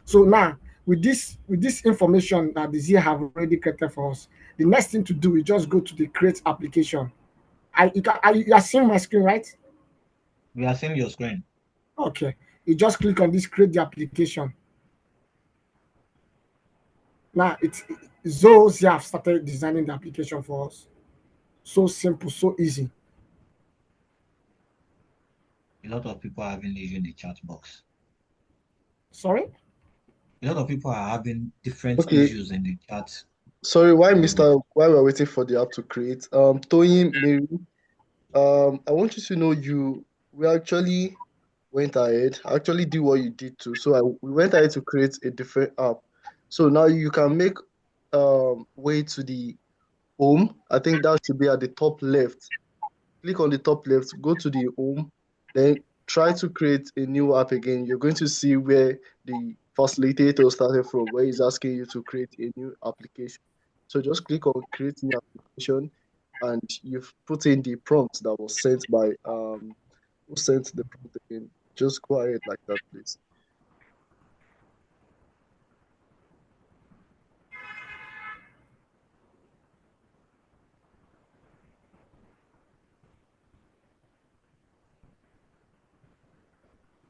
So now with this information that the Zia have already created for us, the next thing to do is just go to the create application. You are seeing my screen, right? We are seeing your screen. Okay. You just click on this create the application. Now it's Zoho Zia have started designing the application for us. So simple, so easy. A lot of people are having issue in the chat box. Sorry? A lot of people are having different Okay. issues in the chat. Sorry, while we're waiting for the app to create, Toyin, Mary, I want you to know we actually went ahead, actually did what you did too. So we went ahead to create a different app. So now you can make way to the home. I think that should be at the top left. Click on the top left, go to the home, then try to create a new app again. You're going to see where the facilitator started from, where he's asking you to create a new application. So just click on create new application and you've put in the prompt that was sent by who sent the prompt again. Just go ahead like that, please.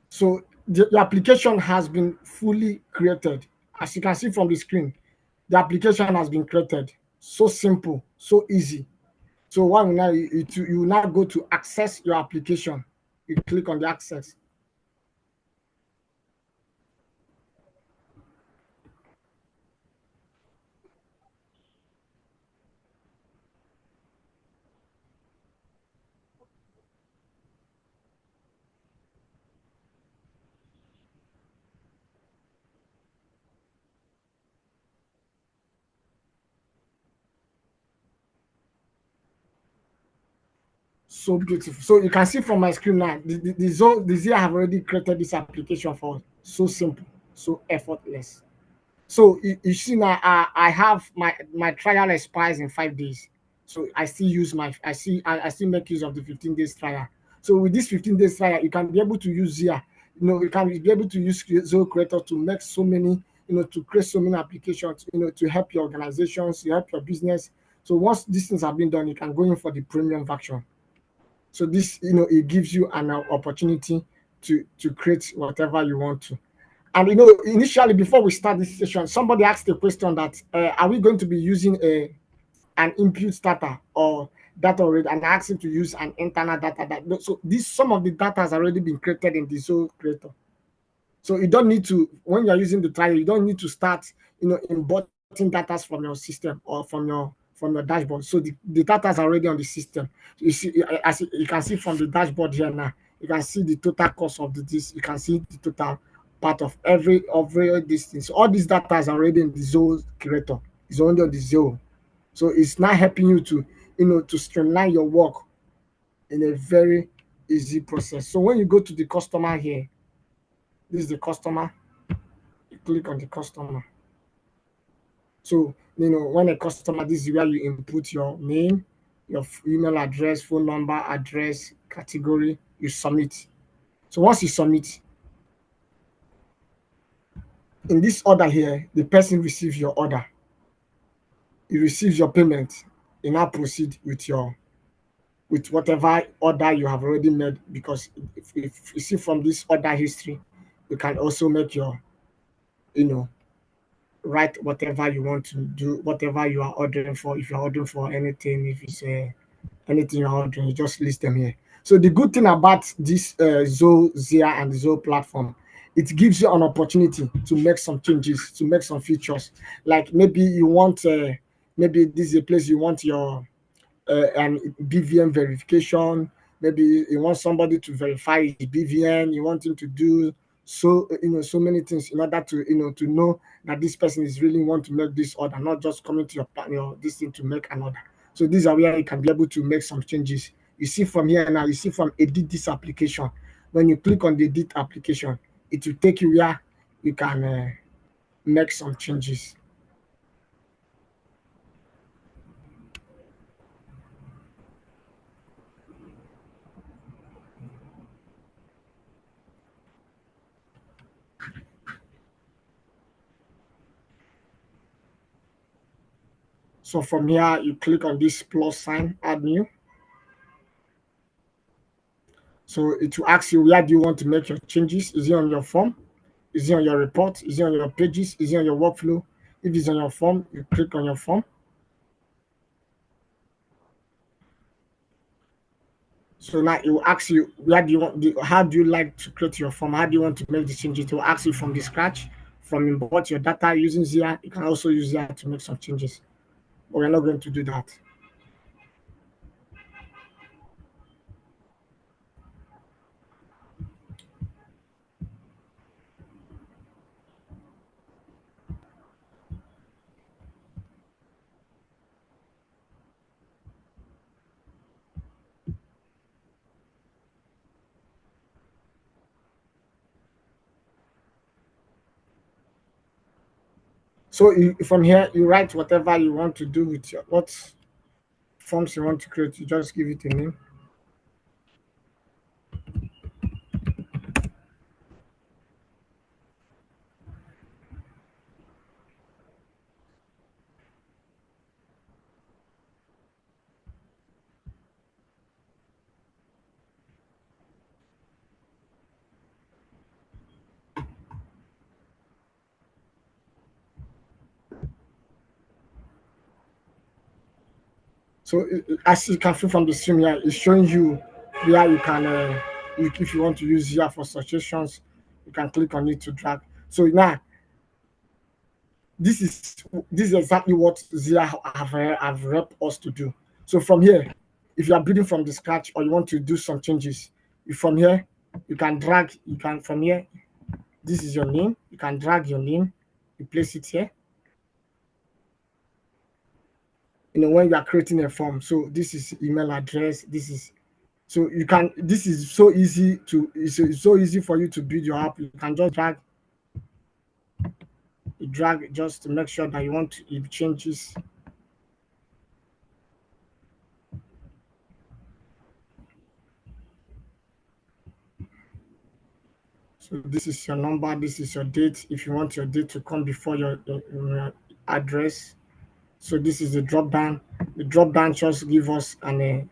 So the application has been fully created. As you can see from the screen, the application has been created. So simple, so easy. So one now you will now go to access your application. You click on the access. So beautiful. So you can see from my screen now, the Zia have already created this application for us. So simple, so effortless. So you see now, I have my trial expires in 5 days. So I still use I still make use of the 15 days trial. So with this 15 days trial, you can be able to use Zia. You can be able to use Zoho Creator to make so many, to create so many applications, to help your organizations, to help your business. So once these things have been done, you can go in for the premium version. So this, it gives you an opportunity to create whatever you want to. And initially, before we start this session, somebody asked a question that are we going to be using an input data or data already? And I asked him to use an internal data. So some of the data has already been created in the Zoho Creator. So you don't need to, when you're using the trial, you don't need to start, importing data from your system or from your dashboard. So the data is already on the system. You see, as you can see from the dashboard here now, you can see the total cost of this. You can see the total part of every distance. So all these data is already in the Zoho Creator. It's only on the Zoho. So it's not helping you to streamline your work in a very easy process. So when you go to the customer here, this is the customer. You click on the customer. So, when a customer, this is where you input your name, your email address, phone number, address, category, you submit. So once you submit, in this order here, the person receives your order. He receives your payment. He now proceed with whatever order you have already made, because if you see from this order history, you can also make your, write whatever you want to do, whatever you are ordering for. If you're ordering for anything, if it's anything you're ordering, you just list them here. So the good thing about this Zoho Zia and the Zoho platform, it gives you an opportunity to make some changes, to make some features. Like maybe you want, maybe this is a place you want your and BVN verification. Maybe you want somebody to verify his BVN. You want him to do so many things in order to to know that this person is really want to make this order, not just coming to your this thing to make an order. So these are where you can be able to make some changes. You see from here now, you see from edit this application. When you click on the edit application, it will take you where you can make some changes. So from here, you click on this plus sign, add new. So it will ask you, where do you want to make your changes? Is it on your form? Is it on your report? Is it on your pages? Is it on your workflow? If it's on your form, you click on your form. So now it will ask you, where do you want, how do you like to create your form? How do you want to make the changes? It will ask you from the scratch, from import your data using Zia. You can also use Zia to make some changes, but we're not going to do that. So from here, you write whatever you want to do with what forms you want to create. You just give it a name. So as you can see from the stream here, it's showing you where you can, if you want to use here for suggestions, you can click on it to drag. So now, this is exactly what Zia have rep us to do. So from here, if you are building from the scratch or you want to do some changes, from here, you can drag, from here, this is your name, you can drag your name, you place it here. When you are creating a form, so this is email address, this is, so you can, this is so easy to, it's so easy for you to build your app. You can just drag just to make sure that you want it changes. So this is your number, this is your date. If you want your date to come before your address, so this is the drop down. The drop down just give us a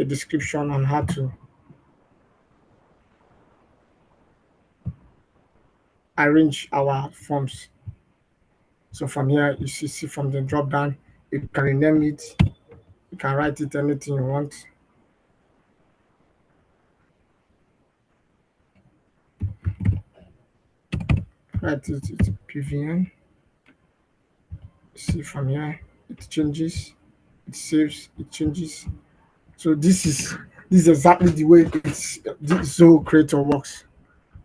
description on how to arrange our forms. So from here, you see from the drop down, you can rename it, you can write it anything you want. Write it, it's PVN. See from here, it changes, it saves, it changes. So this is exactly the way this Zoho Creator works.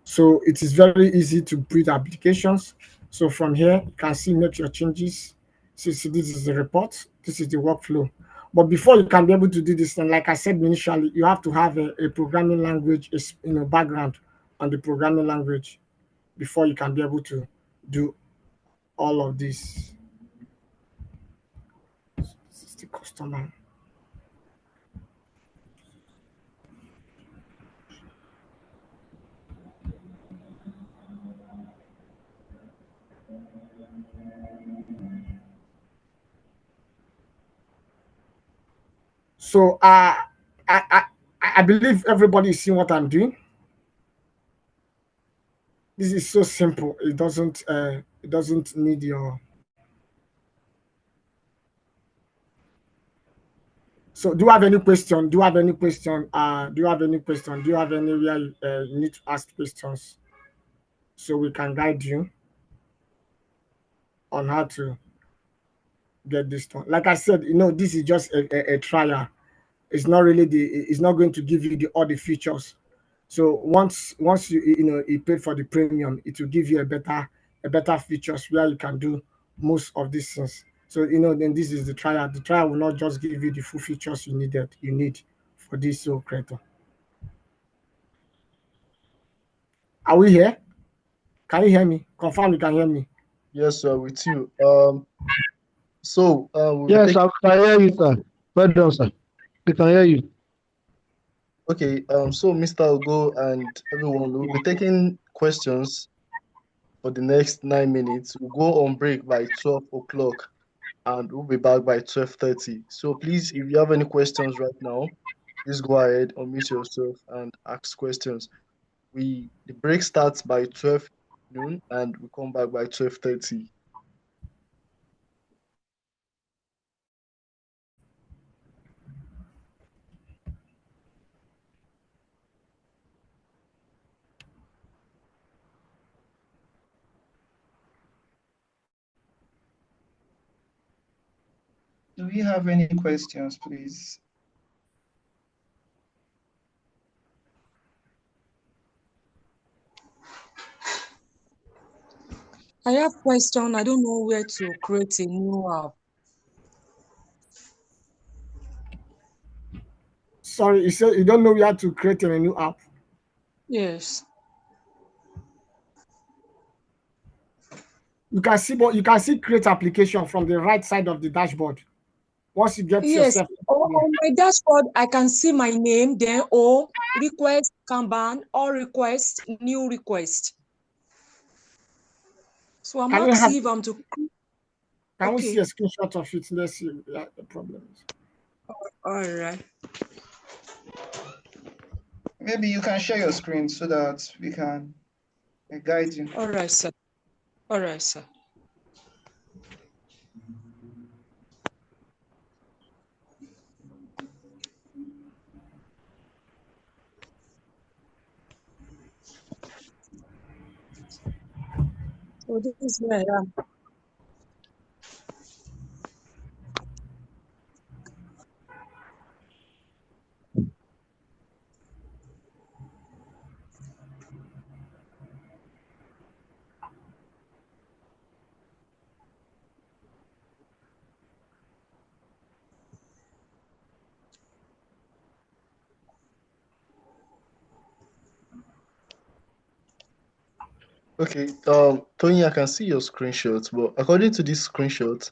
So it is very easy to build applications. So from here, you can see, make your changes. See, this is the report, this is the workflow. But before you can be able to do this, and like I said initially, you have to have a programming language, background on the programming language before you can be able to do all of this. the customer. So I believe everybody is seeing what I'm doing. This is so simple. It doesn't need your. So do you have any question? Do you have any question? Do you have any question? Do you have anywhere you need to ask questions so we can guide you on how to get this done? Like I said, this is just a trial. It's not really it's not going to give you all the features. So once you paid for the premium, it will give you a better features where you can do most of these things. So then this is the trial. The trial will not just give you the full features you need for this sole creator. Are we here? Can you hear me? Confirm you can hear me. Yes, sir, with you. So we'll be Yes, I taking. can hear you, sir. Well done, sir. We can hear you. Okay. So Mr. Ogo and everyone will be taking questions for the next 9 minutes. We'll go on break by 12 o'clock, and we'll be back by 12:30. So please, if you have any questions right now, please go ahead, unmute yourself and ask questions. The break starts by 12 noon and we come back by 12:30. Do we have any questions, please? I have question. I don't know where to create a new app. Sorry, you said you don't know where to create a new app. Yes. You can see create application from the right side of the dashboard. Once you get Yes. yourself. On my dashboard, I can see my name, then request, Kanban, all request, new request. So I'm asking if I'm to. Can we see a Okay. screenshot of it? Let's see what the problem is. All right. Maybe you can share your screen so that we can guide you. All right, sir. All right, sir. So this is where I am. Okay, Tony, I can see your screenshot, but according to this screenshot,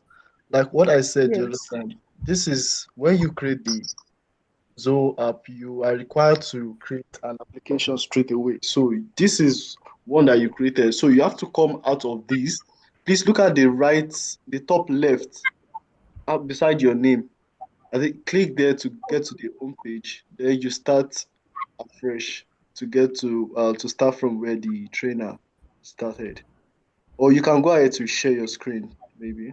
like what I said the other Yes. time, this is when you create the Zoho app, you are required to create an application straight away. So this is one that you created. So you have to come out of this. Please look at the top left, up beside your name. I think click there to get to the home page. Then you start afresh to start from where the trainer started. Or you can go ahead to share your screen, maybe.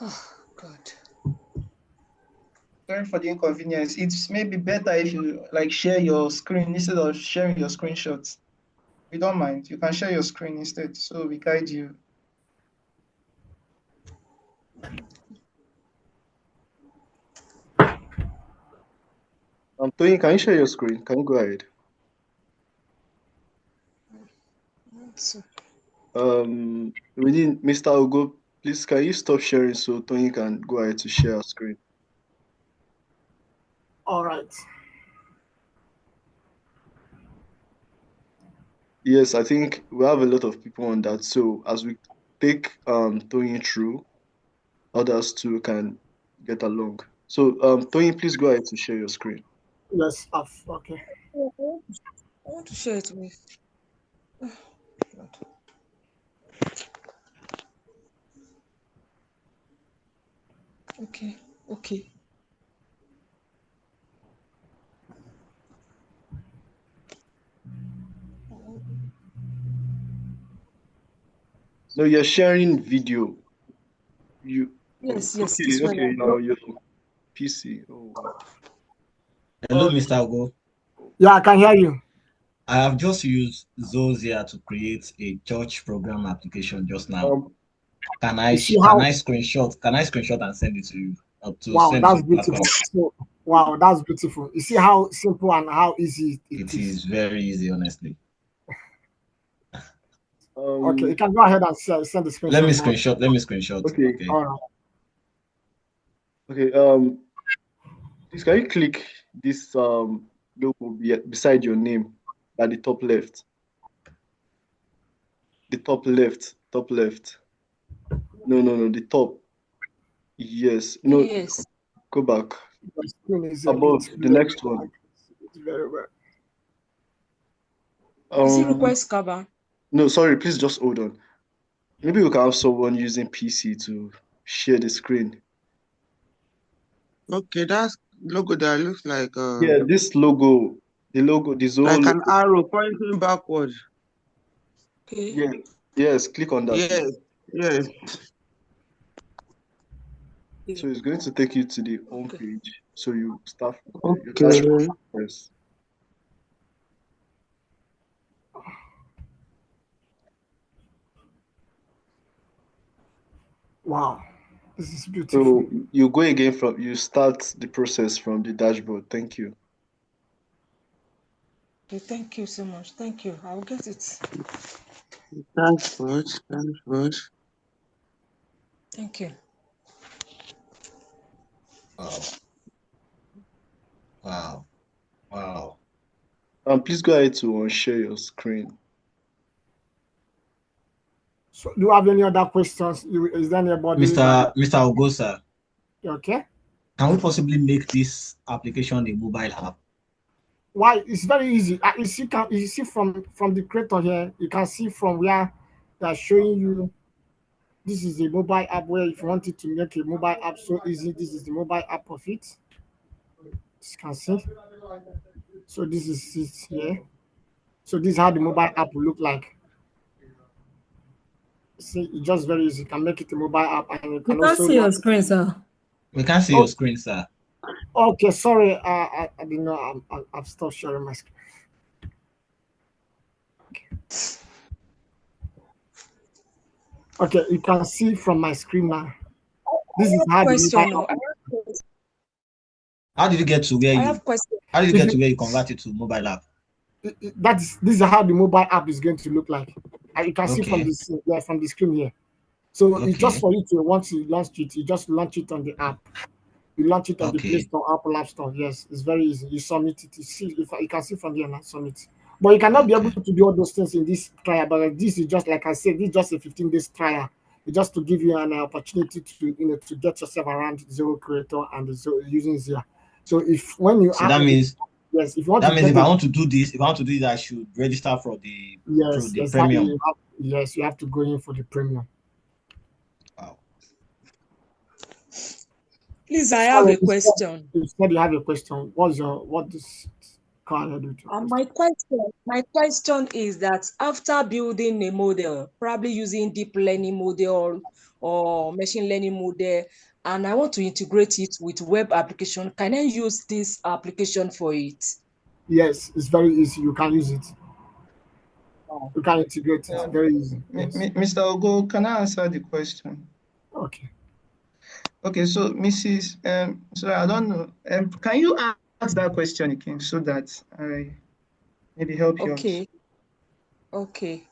Oh, God. Sorry for the inconvenience. It's maybe better if you share your screen instead of sharing your screenshots. We don't mind. You can share your screen instead, so we guide you. Tony, can you share your screen? Can you go ahead? Within Mr. Ogo, please can you stop sharing so Tony can go ahead to share our screen? All right. Yes, I think we have a lot of people on that. So as we take Tony through, others too can get along. So, Tony, please go ahead to share your screen. Yes, okay. I want to share it with. Okay, okay. No, you're sharing video. Yes, Oh, yes, this way. okay, your PC. Oh wow. Hello, Mr. Ogo. Yeah, I can hear you. I have just used Zoho Zia to create a church program application just now. Um, Can You I see how? screenshot and send it to you to Wow, send to that's the platform? beautiful. So, wow, that's beautiful. You see how simple and how easy it It is. is very easy, honestly. Okay, you can go ahead and send the Let me screenshot. screenshot. Okay. Okay. All right. Okay. Please can you click this logo beside your name at the top left? The top left. Top left. No, the top. Yes. No, Yes. go back. The screen is a Above bit the blurry. next I one. can see it very well. Is it Um, request cover? no, sorry, please just hold on. Maybe we can have someone using PC to share the screen. Okay, that logo there looks like Yeah, this logo, the Zoho like an logo. arrow pointing backward. Okay. Yeah, yes, click on that, Yes, please. yes. So it's going to take you to the home Okay. page. So you start from there. Your Okay. dashboard first. Wow, this is beautiful. So you go again you start the process from the dashboard. Thank you. Okay, thank you so much. Thank you. I'll get it. Dashboard. Thank you. Wow. Please go ahead to share your screen. So, do you have any other questions? Is there anybody that? Mr. Ogosa, Okay. can we possibly make this application a mobile app? Why? It's very easy. You see from the creator here, you can see from where they are showing you. This is a mobile app where if you wanted to make a mobile app so easy, this is the mobile app of it. As you can see. So this is it here. So this is how the mobile app will look like. See, it's just very easy. You can make it a mobile app and you We can can't also see your run. screen, sir. We can't see Oh, your screen, sir. okay, sorry. I didn't know. I've stopped sharing my screen. Okay, you can see from my screen now. This is how the Question. mobile app. How did you get to where I you have question. how did you If get you, to where you convert it to mobile app? this is how the mobile app is going to look like. And you can see from Okay. this from the screen here. So it's just Okay. for you to once you launch it, you just launch it on the app. You launch it on the Play Okay. Store, Apple App Store. Yes, it's very easy. You submit it. You see, if you can see from here now, submit. But you cannot be able Okay. to do all those things in this trial. But this is just like I said, this is just a 15 days trial. It's just to give you an opportunity to to get yourself around Zero Creator and using Zia. So if when you So are yes, if you want to get if I it, want to do this, I should register for yes, the exactly. premium. Yes, you have to go in for the premium. Wow. Please, I have Sorry, a question. you said you have a question. What this card with your question? My question is that after building a model, probably using deep learning model or machine learning model, and I want to integrate it with web application, can I use this application for it? Yes, it's very easy. You can use it. Oh, You can integrate it. Very easy. Yes. Mr. Ogo, can I answer the question? Okay. Okay, so Mrs. So I don't know. Can you ask that question again so that I maybe help you out? okay.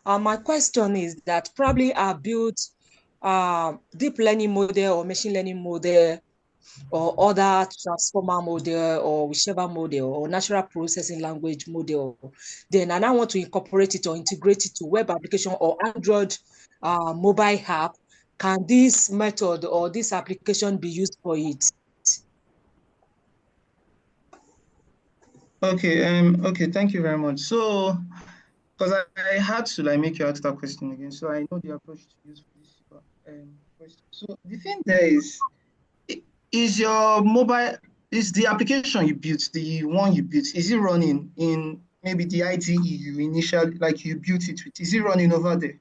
My question is that probably I built deep learning model or machine learning model or other transformer model or whichever model or natural processing language model. Then and I want to incorporate it or integrate it to web application or Android mobile app. can this method or this application be used for it? Okay, thank you very much. So, because I had to like make you ask that question again, so I know the approach to use for this question. So the thing there is your mobile, is the application you built, the one you built, is it running in maybe the IDE you initially, like you built it with, is it running over there?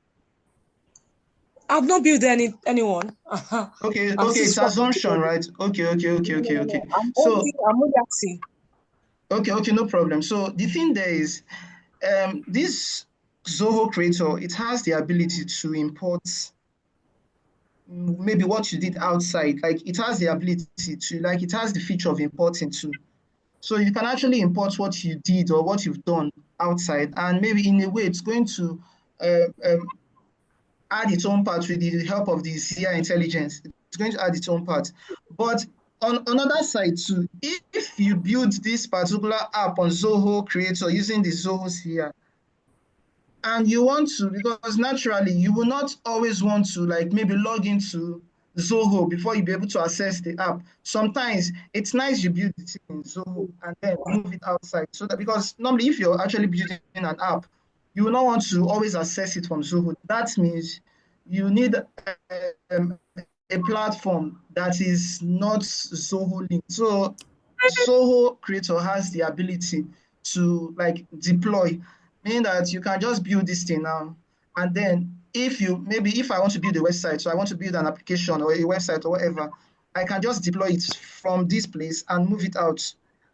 I've not built anyone. Okay, I'm still it's struggling to assumption, build it. right? Okay. No. So, I'm only asking. okay, no problem. So the thing there is, this Zoho creator, it has the ability to import maybe what you did outside. Like it has the ability to, like it has the feature of importing too. So you can actually import what you did or what you've done outside, and maybe in a way it's going to uh, um, add its own part with the help of the Zia intelligence. It's going to add its own part. But on another side too, if you build this particular app on Zoho Creator using the Zoho Zia, and you want to, because naturally you will not always want to like maybe log into Zoho before you be able to access the app. Sometimes it's nice you build it in Zoho and then move it outside, so that, because normally if you're actually building an app, you will not want to always access it from Zoho. That means you need um, a platform that is not Zoho linked. So Zoho Creator has the ability to like deploy, meaning that you can just build this thing now, and then if you, maybe if I want to build a website, so I want to build an application or a website or whatever, I can just deploy it from this place and move it out,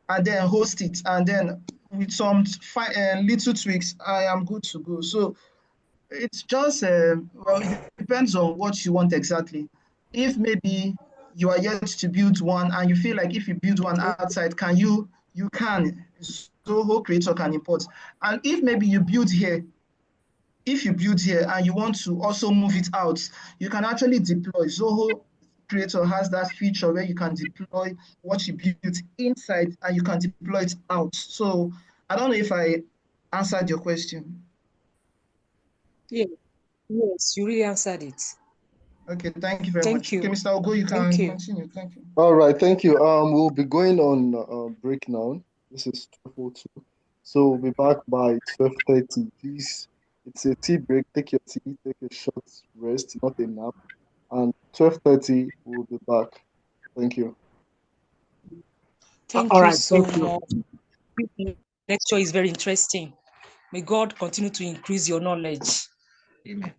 and then host it, and then with some little tweaks, I am good to go. So it's just well, it depends on what you want exactly. If maybe you are yet to build one and you feel like if you build one outside, you can, Zoho Creator can import. And if maybe you build here, if you build here and you want to also move it out, you can actually deploy. Zoho Creator has that feature where you can deploy what you built inside and you can deploy it out. So I don't know if I answered your question. Yeah. Yes, you really answered it. Okay, thank you very Thank much. Okay, you. Mr. Ogo, you Thank can you. continue. Thank you. All right, thank you. We'll be going on break now. This is 12:02. So we'll be back by 12:30. Please, it's a tea break. Take your tea, take a short rest, not a nap. And 12:30, we'll be back. Thank you. Thank All you right, so thank you. much. This lecture is very interesting. May God continue to increase your knowledge. Amen.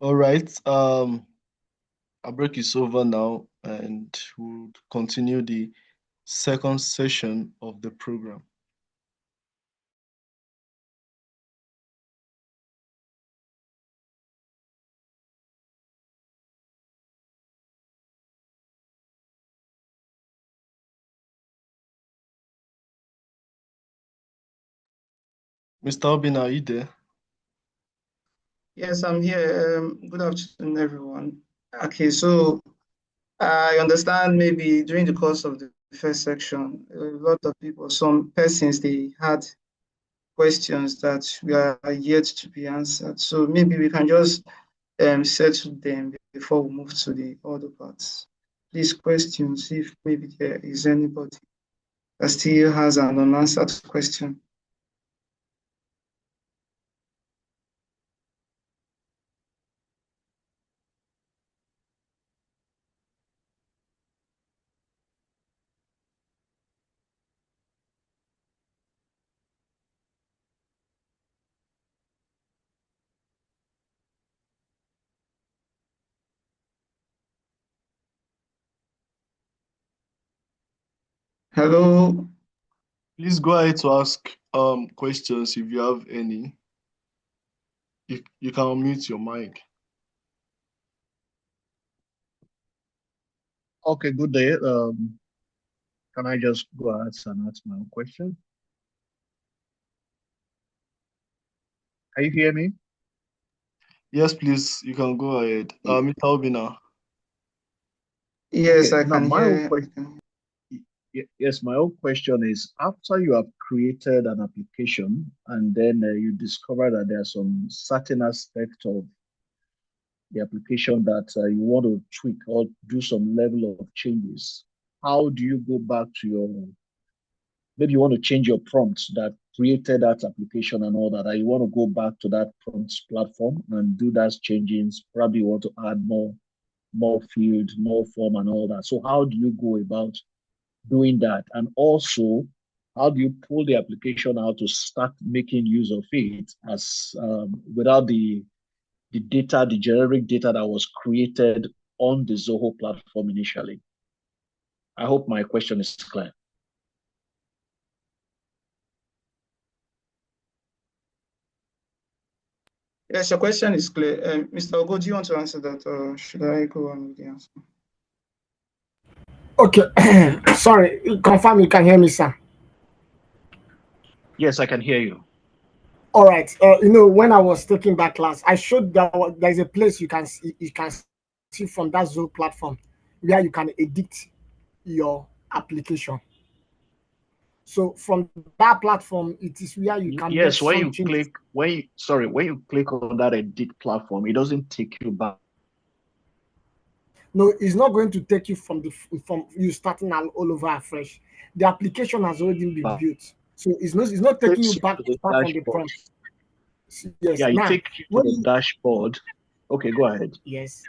All right. Our break is over now, and we'll continue the second session of the program. Mr. Obin, are you there? Yes, I'm here. Good afternoon, everyone. Okay, so I understand maybe during the course of the first section, a lot of people, some persons, they had questions that were yet to be answered. So maybe we can just settle them before we move to the other parts. These questions, if maybe there is anybody that still has an unanswered question. Hello. Please go ahead to ask questions if you have any. You can unmute your mic. Okay, good day. Can I just go ahead and ask my own question? Can you hear me? Yes, please, you can go ahead. Mr. Obina. Yes, Okay, I now can my own hear. question. Yes, my own question is, after you have created an application and then you discover that there are some certain aspect of the application that you want to tweak or do some level of changes, how do you go back to maybe you want to change your prompts that created that application and all that, and you want to go back to that prompts platform and do those changes, probably you want to add more field, more form and all that. So how do you go about doing that? And also, how do you pull the application out to start making use of it as without the data, the generic data that was created on the Zoho platform initially? I hope my question is clear. Yes, your question is clear. Mr. Ogo, do you want to answer that, or should I go on with the answer? Okay, sorry, confirm you can hear me, sir. Yes, I can hear you. All right. When I was taking that class, I showed that there's a place you can see from that Zoho platform where you can edit your application. So from that platform, it is where you can make Yes, some changes. when you click on that edit platform, it doesn't take you back. No, it's not going to take you from you starting all over afresh. The application has already been built, so it's not It taking you takes you back to to the start from the dashboard. prompt. Yes. Yeah, it Now, takes you to when the you dashboard. Okay, go ahead. yes,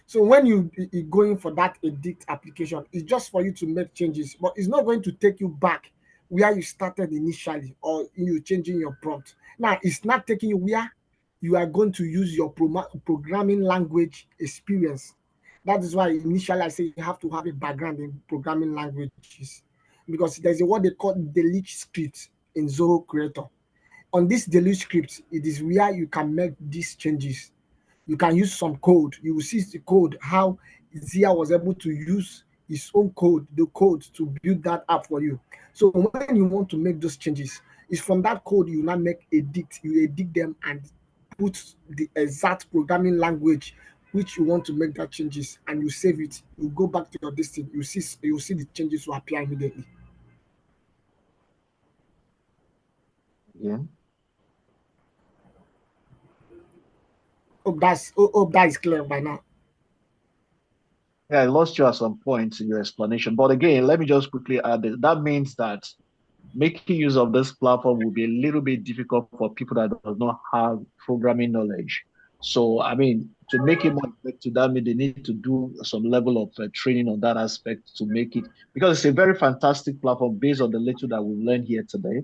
so when you going for that edit application, it's just for you to make changes, but it's not going to take you back where you started initially or you changing your prompt. Now, it's not taking you where you are going to use your programming language experience. That is why initially I say you have to have a background in programming languages, because there's a what they call delete script in Zoho Creator. On this delete script, it is where you can make these changes. You can use some code. You will see the code, how Zia was able to use his own code, the code to build that app for you. So when you want to make those changes, it's from that code you now make you edit them and put the exact programming language which you want to make that changes, and you save it. You go back to your distance. You see the changes will appear immediately. Yeah. Hope that is clear by now. Yeah, I lost you at some point in your explanation. But again, let me just quickly add this. That means that making use of this platform will be a little bit difficult for people that does not have programming knowledge. So, I mean, to make it more effective, that means they need to do some level of training on that aspect to make it, because it's a very fantastic platform based on the little that we've learned here today.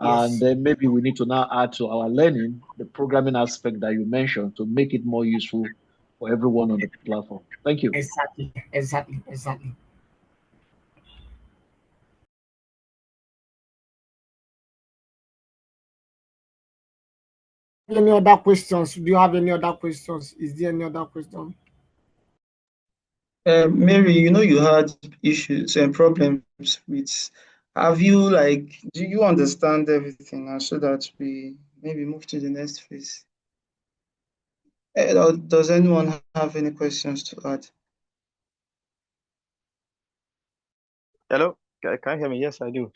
Yes. And then maybe we need to now add to our learning the programming aspect that you mentioned to make it more useful for everyone on the platform. Thank you. Exactly. Exactly. Exactly. Any other questions? Do you have any other questions? Is there any other question? Mary, you had issues and problems with. Have you do you understand everything now so that we maybe move to the next phase? Or does anyone have any questions to add? Hello, can you hear me? Yes, I do.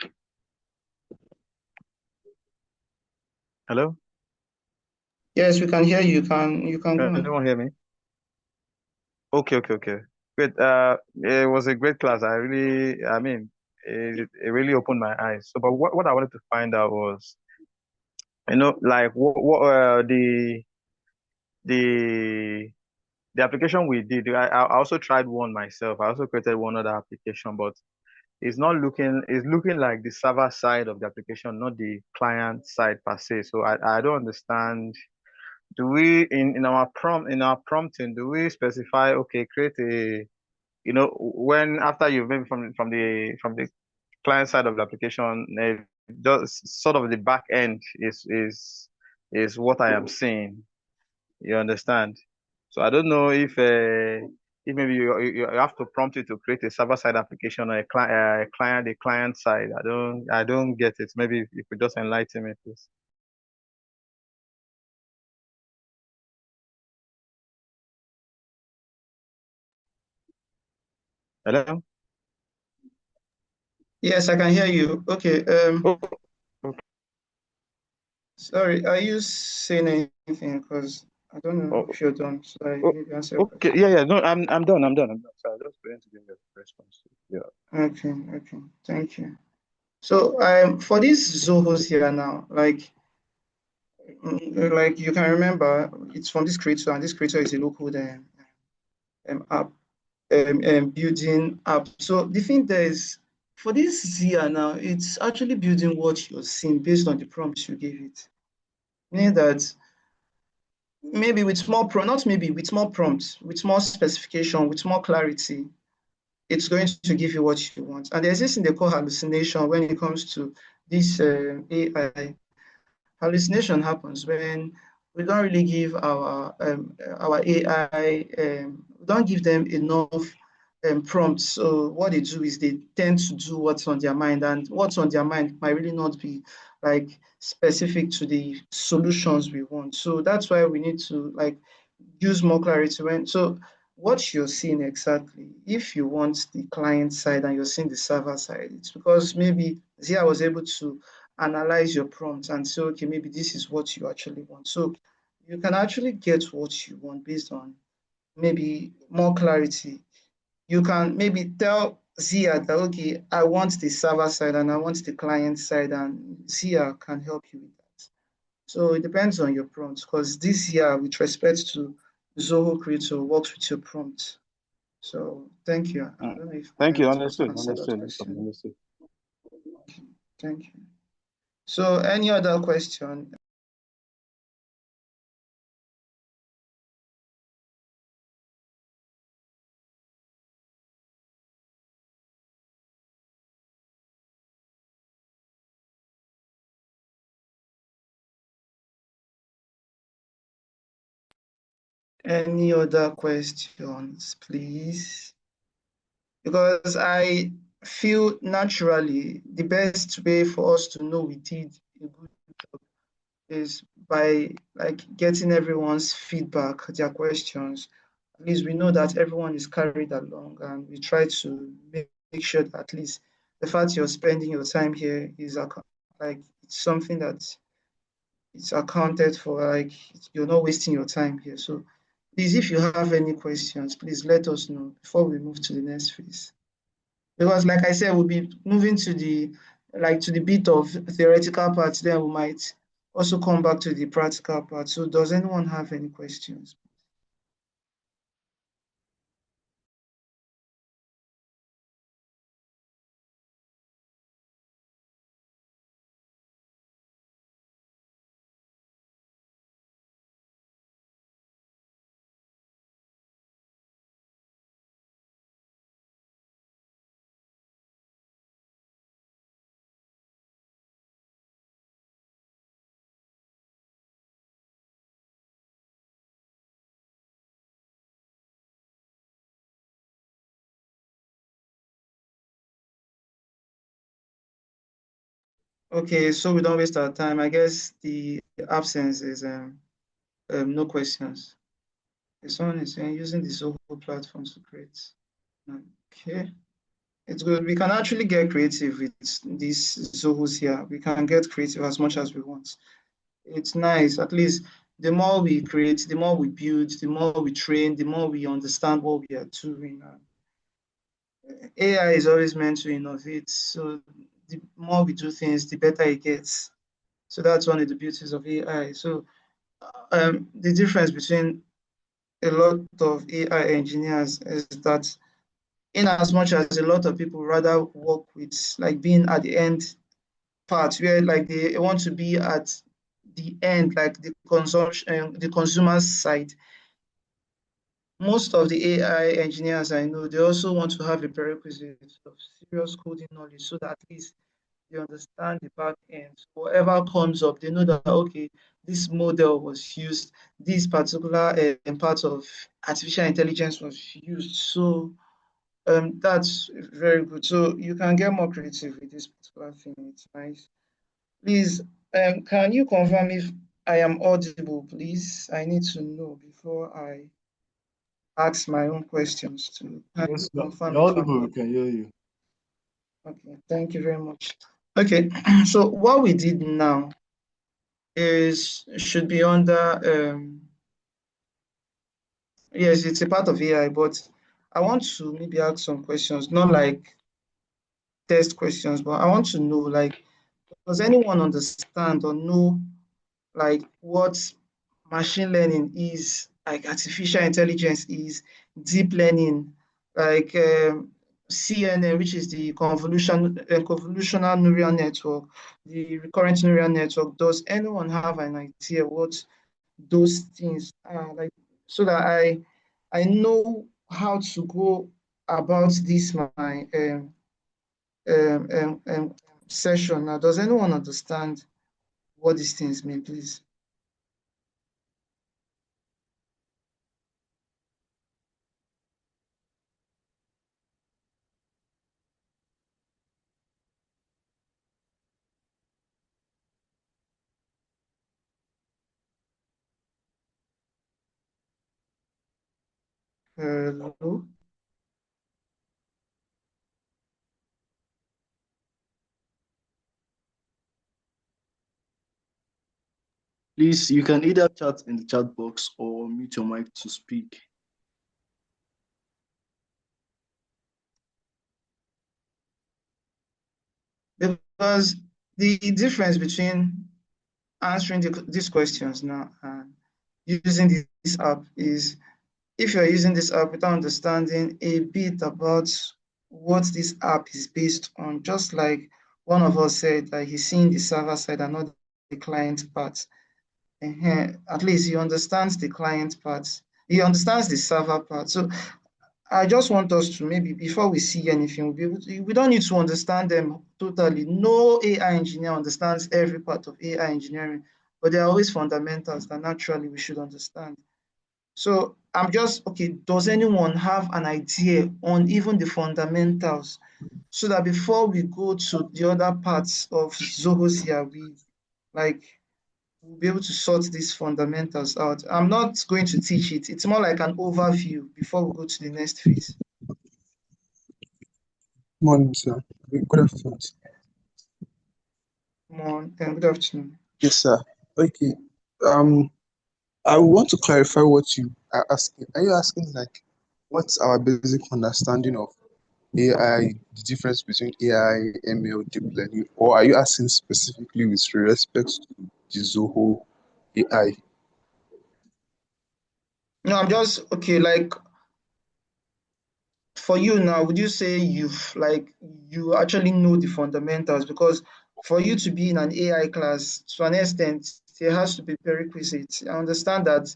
Hello, Yes, we can hear you. You can go can on. anyone hear me? Okay. Great. It was a great class. I mean, it really opened my eyes. So, but what I wanted to find out was, like the the application we did. I also tried one myself. I also created one other application, but it's looking like the server side of the application, not the client side per se. So I don't understand. Do we in our prompting, do we specify, okay, create a, when after you've maybe from the client side of the application, just sort of the back end is what I am seeing. You understand? So I don't know if maybe you have to prompt it to create a server side application or a client side. I don't get it. Maybe if you could just enlighten me, please. Hello? Yes, I can hear you. Okay. Oh, okay. Sorry, are you saying anything? Because I don't know Oh, if you're done. So I oh, maybe answer your okay. question. Yeah. No, I'm done. So I was just going to give you a response. Yeah. Okay, okay. Thank you. So for this Zoho here now, like you can remember, it's from this creator, and this creator is a local app, building app. So the thing there is, for this Zia now, it's actually building what you're seeing based on the prompts you gave it. Meaning that maybe with more not maybe with more prompts, with more specification, with more clarity, it's going to give you what you want. And there's this thing they call hallucination when it comes to this AI. Hallucination happens when we don't really give our AI, we don't give them enough prompts. So what they do is they tend to do what's on their mind, and what's on their mind might really not be like specific to the solutions we want. So that's why we need to use more clarity when so what you're seeing exactly, if you want the client side and you're seeing the server side, it's because maybe Zia was able to analyze your prompt and say, okay, maybe this is what you actually want. So you can actually get what you want based on maybe more clarity. You can maybe tell Zia that, okay, I want the server side and I want the client side, and Zia can help you with that. So it depends on your prompt, because this year, with respect to Zoho Creator, works with your prompt. So thank you. I Mm. don't know if Thank you. that has Understood. answered that Understood. No problem. question. Understood. Okay, thank you. So any other question? Any other questions, please? Because I feel naturally the best way for us to know we did a good job is by getting everyone's feedback, their questions. At least we know that everyone is carried along, and we try to make sure that at least the fact you're spending your time here is it's something that it's accounted for, you're not wasting your time here. So please, if you have any questions, please let us know before we move to the next phase. Because like I said, we'll be moving to the bit of theoretical part, then we might also come back to the practical part. So does anyone have any questions? Okay, so we don't waste our time. I guess the absence is no questions. This one is using the Zoho platforms to create. Okay, it's good. We can actually get creative with these Zohos here. We can get creative as much as we want. It's nice. At least the more we create, the more we build, the more we train, the more we understand what we are doing. AI is always meant to innovate. So the more we do things, the better it gets. So that's one of the beauties of AI. So the difference between a lot of AI engineers is that in as much as a lot of people rather work with like being at the end part where like they want to be at the end, like the consumption, the consumer's side. Most of the AI engineers I know, they also want to have a prerequisite of serious coding knowledge so that at least they understand the back end. Whatever comes up, they know that okay, this model was used, this particular part of artificial intelligence was used. So that's very good. So you can get more creative with this particular thing. It's nice. Please, can you confirm if I am audible, please? I need to know before I ask my own questions to Yes, confirm you're if I'm audible. We audible. can hear you. Okay, thank you very much. Okay, so what we did now is should be under yes, it's a part of AI, but I want to maybe ask some questions, not like test questions, but I want to know like does anyone understand or know like what machine learning is, like artificial intelligence is, deep learning, like CNN, which is the convolutional neural network, the recurrent neural network. Does anyone have an idea what those things are like, so that I know how to go about this my um, um, um, session now? Does anyone understand what these things mean, please? Hello? Please, you can either chat in the chat box or mute your mic to speak. Because the difference between answering these questions now and using this app is if you're using this app without understanding a bit about what this app is based on, just like one of us said that he's seeing the server side and not the client part. At least he understands the client part. He understands the server part. So I just want us to maybe before we see anything, we'll be able to, we don't need to understand them totally. No AI engineer understands every part of AI engineering, but there are always fundamentals that naturally we should understand. So I'm just, okay, does anyone have an idea on even the fundamentals so that before we go to the other parts of Zoho Zia, we like we'll be able to sort these fundamentals out. I'm not going to teach it. It's more like an overview before we go to the next phase. Morning, sir. Good afternoon. Good afternoon. Yes, sir. Okay. Um, I want to clarify what you are asking. Are you asking like what's our basic understanding of AI, the difference between AI, ML, deep learning, or are you asking specifically with respect to the Zoho AI? No, I'm just okay, like for you now, would you say you actually know the fundamentals? Because for you to be in an AI class, to an extent, there has to be prerequisites. I understand that,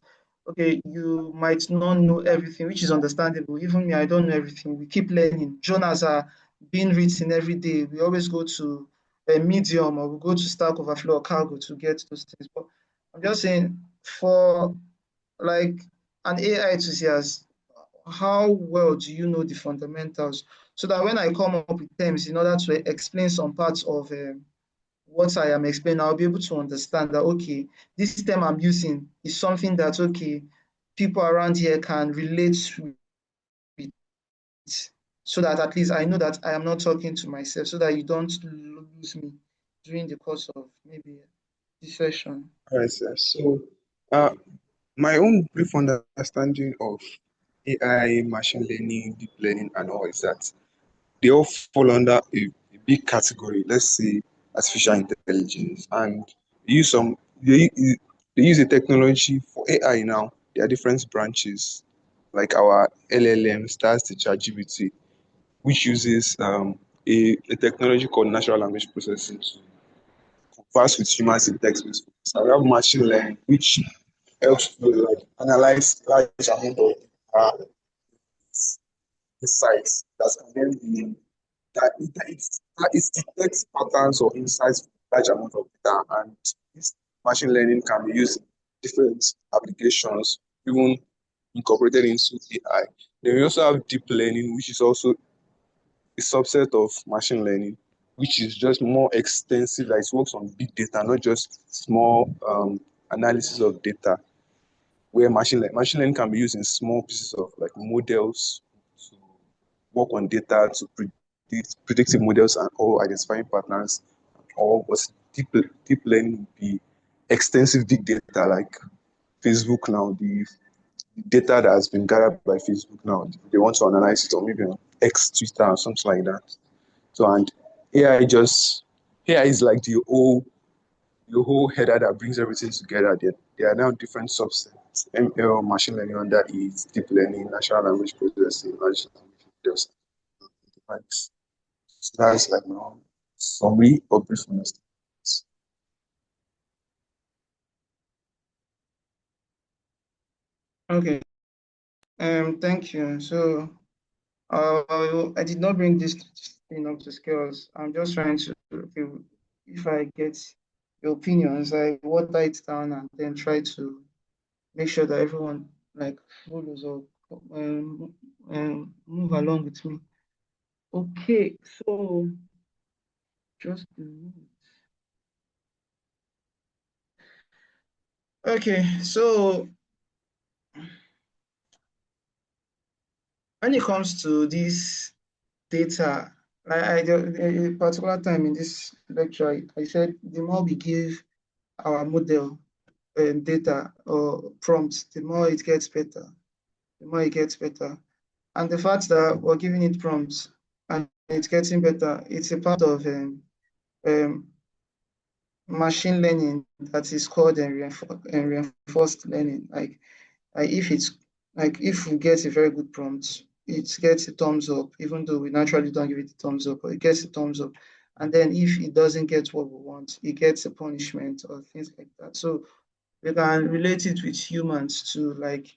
okay, you might not know everything, which is understandable. Even me, I don't know everything. We keep learning. Journals are being written every day. We always go to a Medium or we go to Stack Overflow or Cargo to get those things. But I'm just saying, for like an AI enthusiast, how well do you know the fundamentals so that when I come up with terms in order to explain some parts of what I am explaining, I'll be able to understand that, okay, this term I'm using is something that, okay, people around here can relate with, so that at least I know that I am not talking to myself, so that you don't lose me during the course of maybe this session. All right, sir. So, uh, my own brief understanding of AI, machine learning, deep learning, and all is that they all fall under a big category. Let's say artificial intelligence, and they use some they use a technology for AI now. There are different branches, like our LLMs, that's the ChatGPT, which uses a technology called natural language processing to converse with humans in text-based form. So we have machine learning, which helps to like analyze large amount of uh, insights that can then be it detects patterns or insights from large amount of data, and this machine learning can be used in different applications, even incorporated into AI. Then we also have deep learning, which is also a subset of machine learning, which is just more extensive, like it works on big data, not just small analysis of data, where machine learning can be used in small pieces of like models to work on data to predict predictive models and all identifying patterns. Or what's deep learning would be extensive big data like Facebook now, the data that has been gathered by Facebook now, they want to analyze it, or maybe on X, Twitter, or something like that. So, and AI is like the whole header that brings everything together. There are now different subsets: ML, machine learning under it, deep learning, natural language processing, large language models, device. So that's like my own summary or brief understanding. Okay. Thank you. So I did not bring this thing up to scales. I'm just trying to, okay, if I get your opinions, I water it down and then try to make sure that everyone like follows or move along with me. Okay, so just a minute. Okay, so when it comes to this data, a particular time in this lecture, I said the more we give our model data or prompts, the more it gets better. The more it gets better. And the fact that we're giving it prompts and it's getting better, it's a part of um, machine learning that is called reinforced learning. If it's like if we get a very good prompt, it gets a thumbs up, even though we naturally don't give it a thumbs up, but it gets a thumbs up. And then if it doesn't get what we want, it gets a punishment or things like that. So we can relate it with humans to like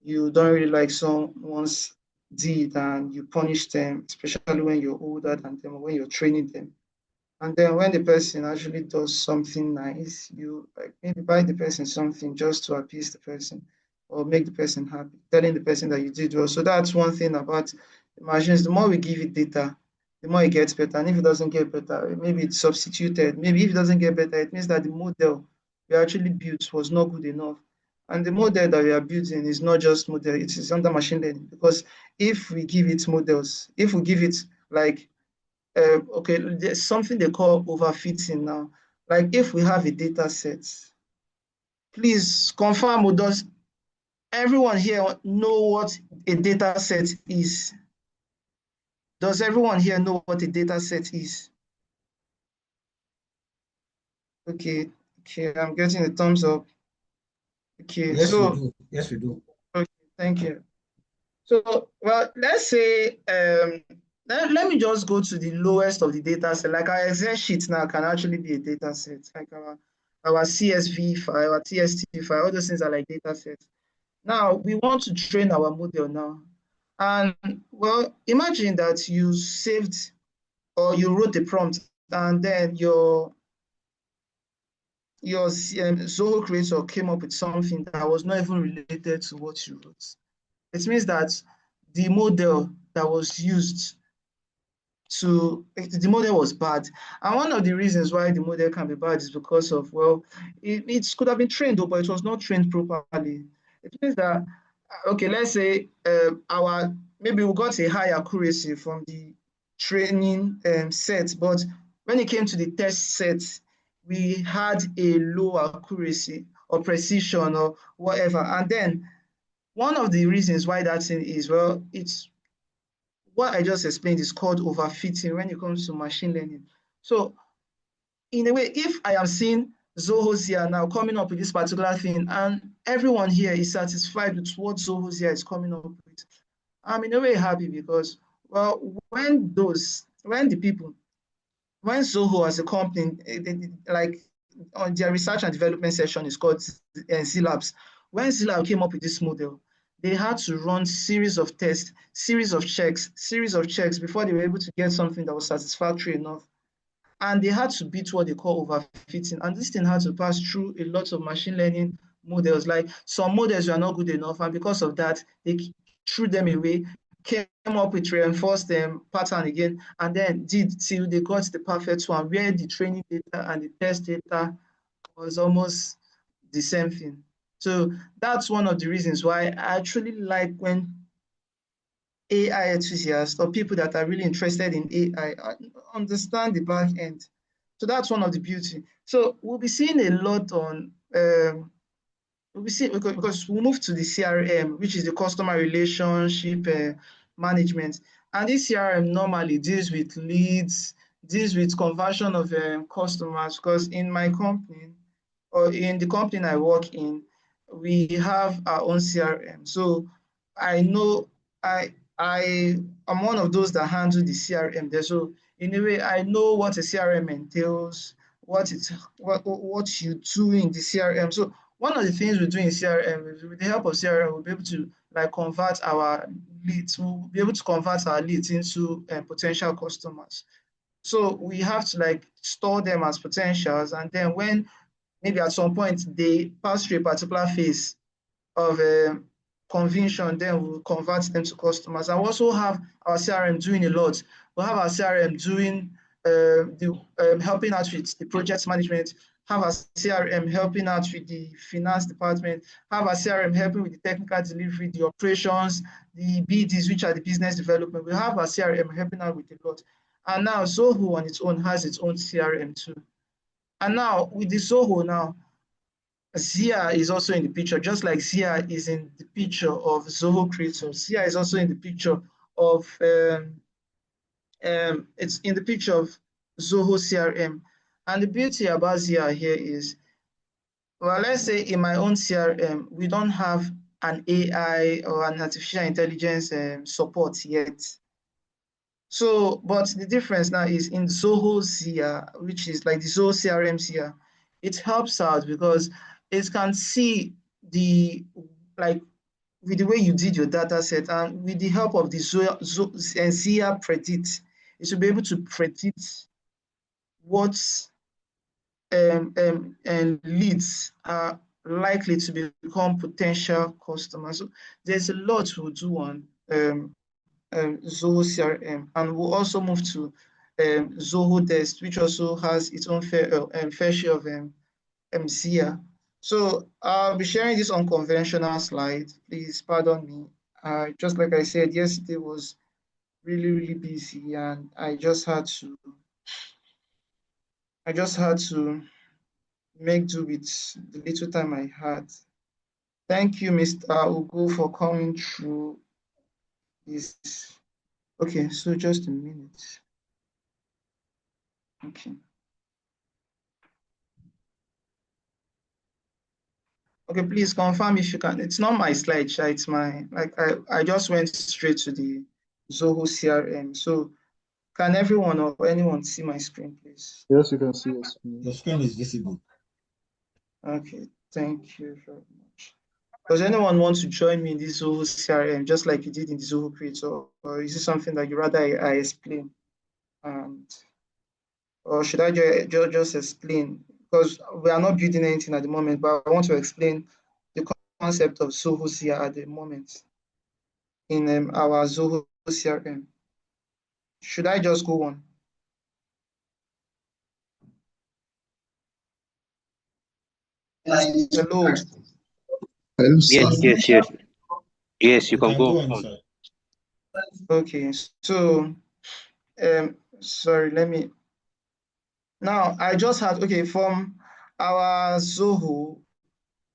you don't really like someone's deed and you punish them, especially when you're older than them or when you're training them. And then when the person actually does something nice, you like maybe buy the person something just to appease the person or make the person happy, telling the person that you did well. So that's one thing about the machines. The more we give it data, the more it gets better. And if it doesn't get better, maybe it's substituted. Maybe if it doesn't get better, it means that the model we actually built was not good enough. And the model that we are building is not just model, it is under machine learning. Because if we give it models, if we give it like okay, there's something they call overfitting now. Like if we have a data set, please confirm with us, everyone here know what a data set is? Does everyone here know what a data set is? Okay, okay, I'm getting a thumbs up. Okay, Yes, we so, do. Yes, we do. okay, thank you. So, well, let's say, let me just go to the lowest of the data set. Like our Excel sheet now can actually be a data set. Like our CSV file, our TST file, all those things are like data sets. Now, we want to train our model now. And, well, imagine that you saved or you wrote the prompt and then your Zoho creator came up with something that was not even related to what you wrote. It means that the model that was used the model was bad. And one of the reasons why the model can be bad is because of, well, it could have been trained, but it was not trained properly. It means that, okay, let's say maybe we got a high accuracy from the training set, but when it came to the test set, we had a low accuracy or precision or whatever. And then one of the reasons why that thing is, well, it's what I just explained is called overfitting when it comes to machine learning. So in a way, if I am seeing Zoho Zia now coming up with this particular thing and everyone here is satisfied with what Zoho Zia is coming up with, I'm in a way happy because, well, when Zoho as a company, like on their research and development session is called Z-Labs, when Z-Lab came up with this model, they had to run series of tests, series of checks before they were able to get something that was satisfactory enough. And they had to beat what they call overfitting. And this thing had to pass through a lot of machine learning models. Like some models were not good enough, and because of that, they threw them away, came up with reinforced pattern again, and then did till they got the perfect one, where the training data and the test data was almost the same thing. So that's one of the reasons why I actually like when AI enthusiasts or people that are really interested in AI understand the back end. So that's one of the beauty. So we'll be seeing a lot on, we'll be seeing, because we'll move to the CRM, which is the customer relationship management. And this CRM normally deals with leads, deals with conversion of customers, because in my company, or in the company I work in, we have our own CRM. So I know I am one of those that handle the CRM there. So in a way, I know what a CRM entails, what you do in the CRM. So one of the things we do in CRM is with the help of CRM, we'll be able to like convert our leads. We'll be able to convert our leads into potential customers. So we have to like store them as potentials, and then when maybe at some point they pass through a particular phase of conversion, then we'll convert them to customers. And we also have our CRM doing a lot. We'll have our CRM doing helping out with the project management, have our CRM helping out with the finance department, have our CRM helping with the technical delivery, the operations, the BDs, which are the business development. We have our CRM helping out with a lot. And now Zoho on its own has its own CRM too. And now with the Zoho now, Zia is also in the picture, just like Zia is in the picture of Zoho Creator. Zia is also in the picture of, it's in the picture of Zoho CRM. And the beauty about Zia here is, well, let's say in my own CRM, we don't have an AI or an artificial intelligence support yet. So, but the difference now is in Zoho Zia, which is like the Zoho CRM Zia, it helps out because it can see like with the way you did your data set, and with the help of the Zia Predict, it should be able to predict what and leads are likely to become potential customers. So there's a lot to do on Zoho CRM, and we'll also move to Zoho Desk, which also has its own fair share of Zia. So I'll be sharing this unconventional slide. Please pardon me. Just like I said, yesterday was really, really busy, and I just had to make do with the little time I had. Thank you, Mr. Ugo, for coming through this. Okay, so just a minute. Okay. Okay, please confirm if you can. It's not my slide, it's my, like, I just went straight to the Zoho CRM. So can everyone or anyone see my screen, please? Yes, you can see your screen. Your screen is visible. Okay, thank you very much. Does anyone want to join me in this Zoho CRM, just like you did in the Zoho Creator, or is it something that you rather I explain? Or should I just explain? Because we are not building anything at the moment, but I want to explain the concept of Zoho Zia at the moment in our Zoho CRM. Should I just go on? Hello. Hello, sir. Yes, you You can can go go on, on. sir. Okay, so sorry, let me now I just had okay from our Zoho,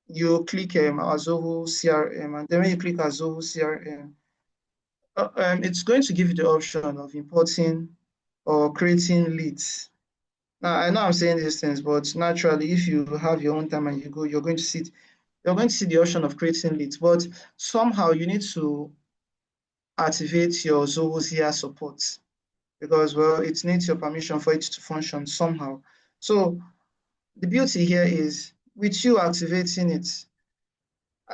you click our Zoho CRM, and then when you click our Zoho CRM, it's going to give you the option of importing or creating leads. Now I know I'm saying these things, but naturally, if you have your own time and you go, you're going to see the option of creating leads, but somehow you need to activate your Zoho Zia support because, well, it needs your permission for it to function somehow. So the beauty here is with you activating it.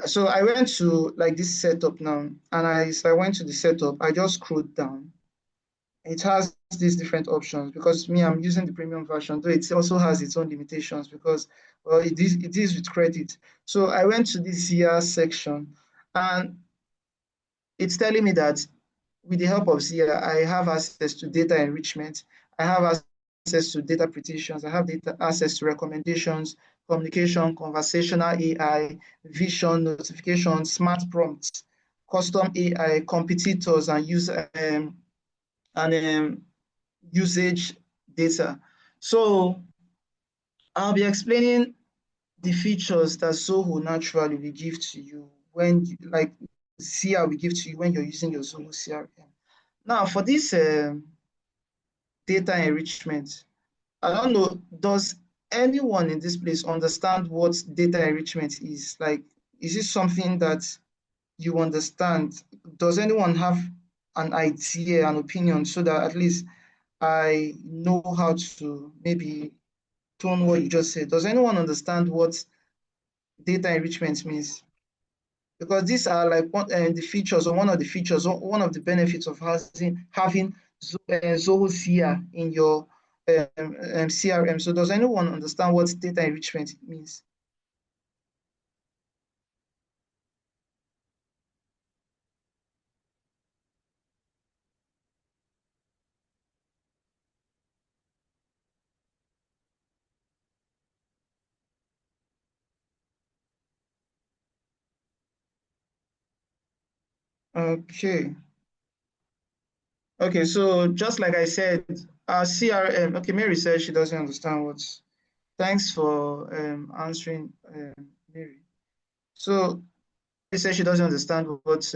So I went to like this setup now, and I went to the setup. I just scrolled down. It has these different options because me, I'm using the premium version, though it also has its own limitations because, well, it is with credit. So I went to this Zia section, and it's telling me that with the help of Zia, I have access to data enrichment. I have access to data petitions. I have access to recommendations, communication, conversational AI, vision, notification, smart prompts, custom AI, competitors, and usage data. So I'll be explaining the features that Zoho naturally will give to you when like Zia will give to you when you're using your Zoho CRM. Now, for this data enrichment, I don't know, does anyone in this place understand what data enrichment is? Like, is it something that you understand? Does anyone have an idea, an opinion, so that at least I know how to maybe tone what you just said? Does anyone understand what data enrichment means? Because these are like the features or one of the features or one of the benefits of having Zoho Zia in your CRM. So does anyone understand what data enrichment means? Okay. Okay, so just like I said, our CRM, okay, Mary says she doesn't understand what. Thanks for answering, Mary. So she says she doesn't understand what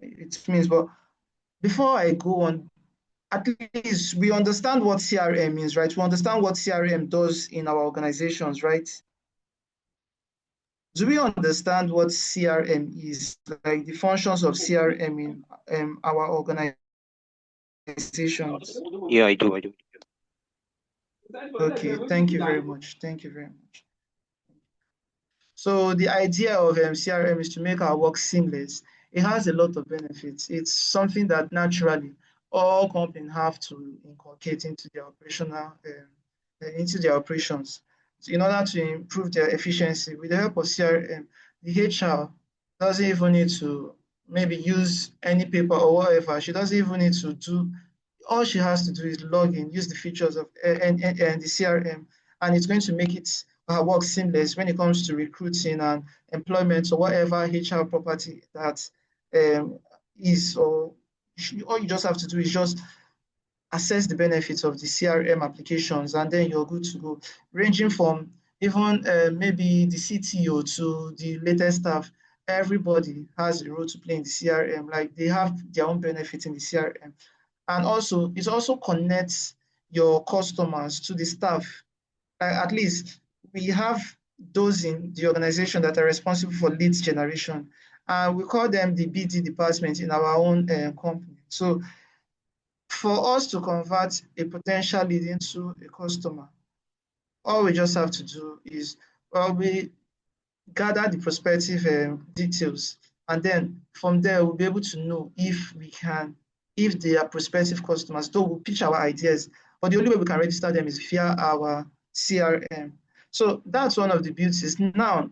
it means, but before I go on, at least we understand what CRM means, right? We understand what CRM does in our organizations, right? Do we understand what CRM is, like the functions of CRM in our organizations? Yeah, I do. Okay, thank you very much. Thank you very much. So the idea of CRM is to make our work seamless. It has a lot of benefits. It's something that naturally all companies have to inculcate into their into their operations. So in order to improve their efficiency, with the help of CRM, the HR doesn't even need to maybe use any paper or whatever. She doesn't even need to do. All she has to do is log in, use the features of and the CRM, and it's going to make it work seamless when it comes to recruiting and employment or whatever HR property that is. Or all you just have to do is just assess the benefits of the CRM applications, and then you're good to go. Ranging from even maybe the CTO to the latest staff, everybody has a role to play in the CRM. Like they have their own benefits in the CRM. And also, it also connects your customers to the staff. At least we have those in the organization that are responsible for leads generation. And we call them the BD department in our own company. So for us to convert a potential lead into a customer, all we just have to do is, well, we gather the prospective details, and then from there we'll be able to know if they are prospective customers. Though we'll pitch our ideas, but the only way we can register them is via our CRM. So that's one of the beauties. Now,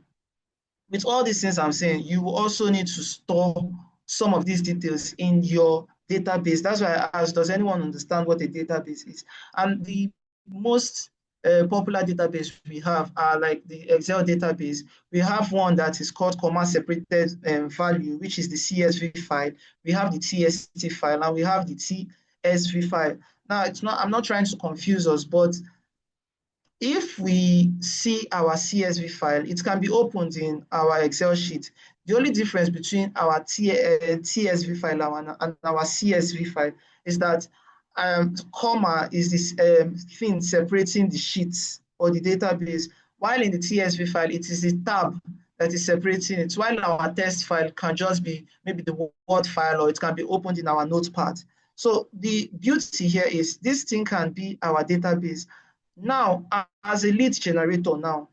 with all these things I'm saying, you will also need to store some of these details in your database. That's why I asked, does anyone understand what a database is? And the most popular database we have are like the Excel database. We have one that is called comma separated value, which is the CSV file. We have the TST file, and we have the TSV file. Now, I'm not trying to confuse us, but if we see our CSV file, it can be opened in our Excel sheet. The only difference between our TSV file and our CSV file is that comma is this thing separating the sheets or the database, while in the TSV file, it is the tab that is separating it, while our text file can just be maybe the Word file, or it can be opened in our notepad. So the beauty here is this thing can be our database. Now, as a lead generator now,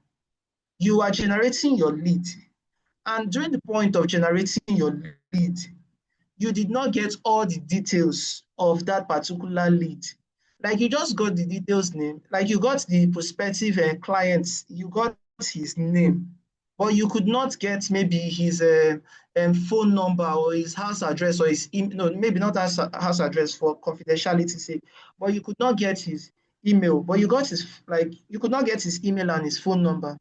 you are generating your lead. And during the point of generating your lead, you did not get all the details of that particular lead. Like you just got the details name, like you got the prospective clients, you got his name, but you could not get maybe his phone number or his house address or his no, maybe not house address for confidentiality sake, but you could not get his email, but you got his, like you could not get his email and his phone number,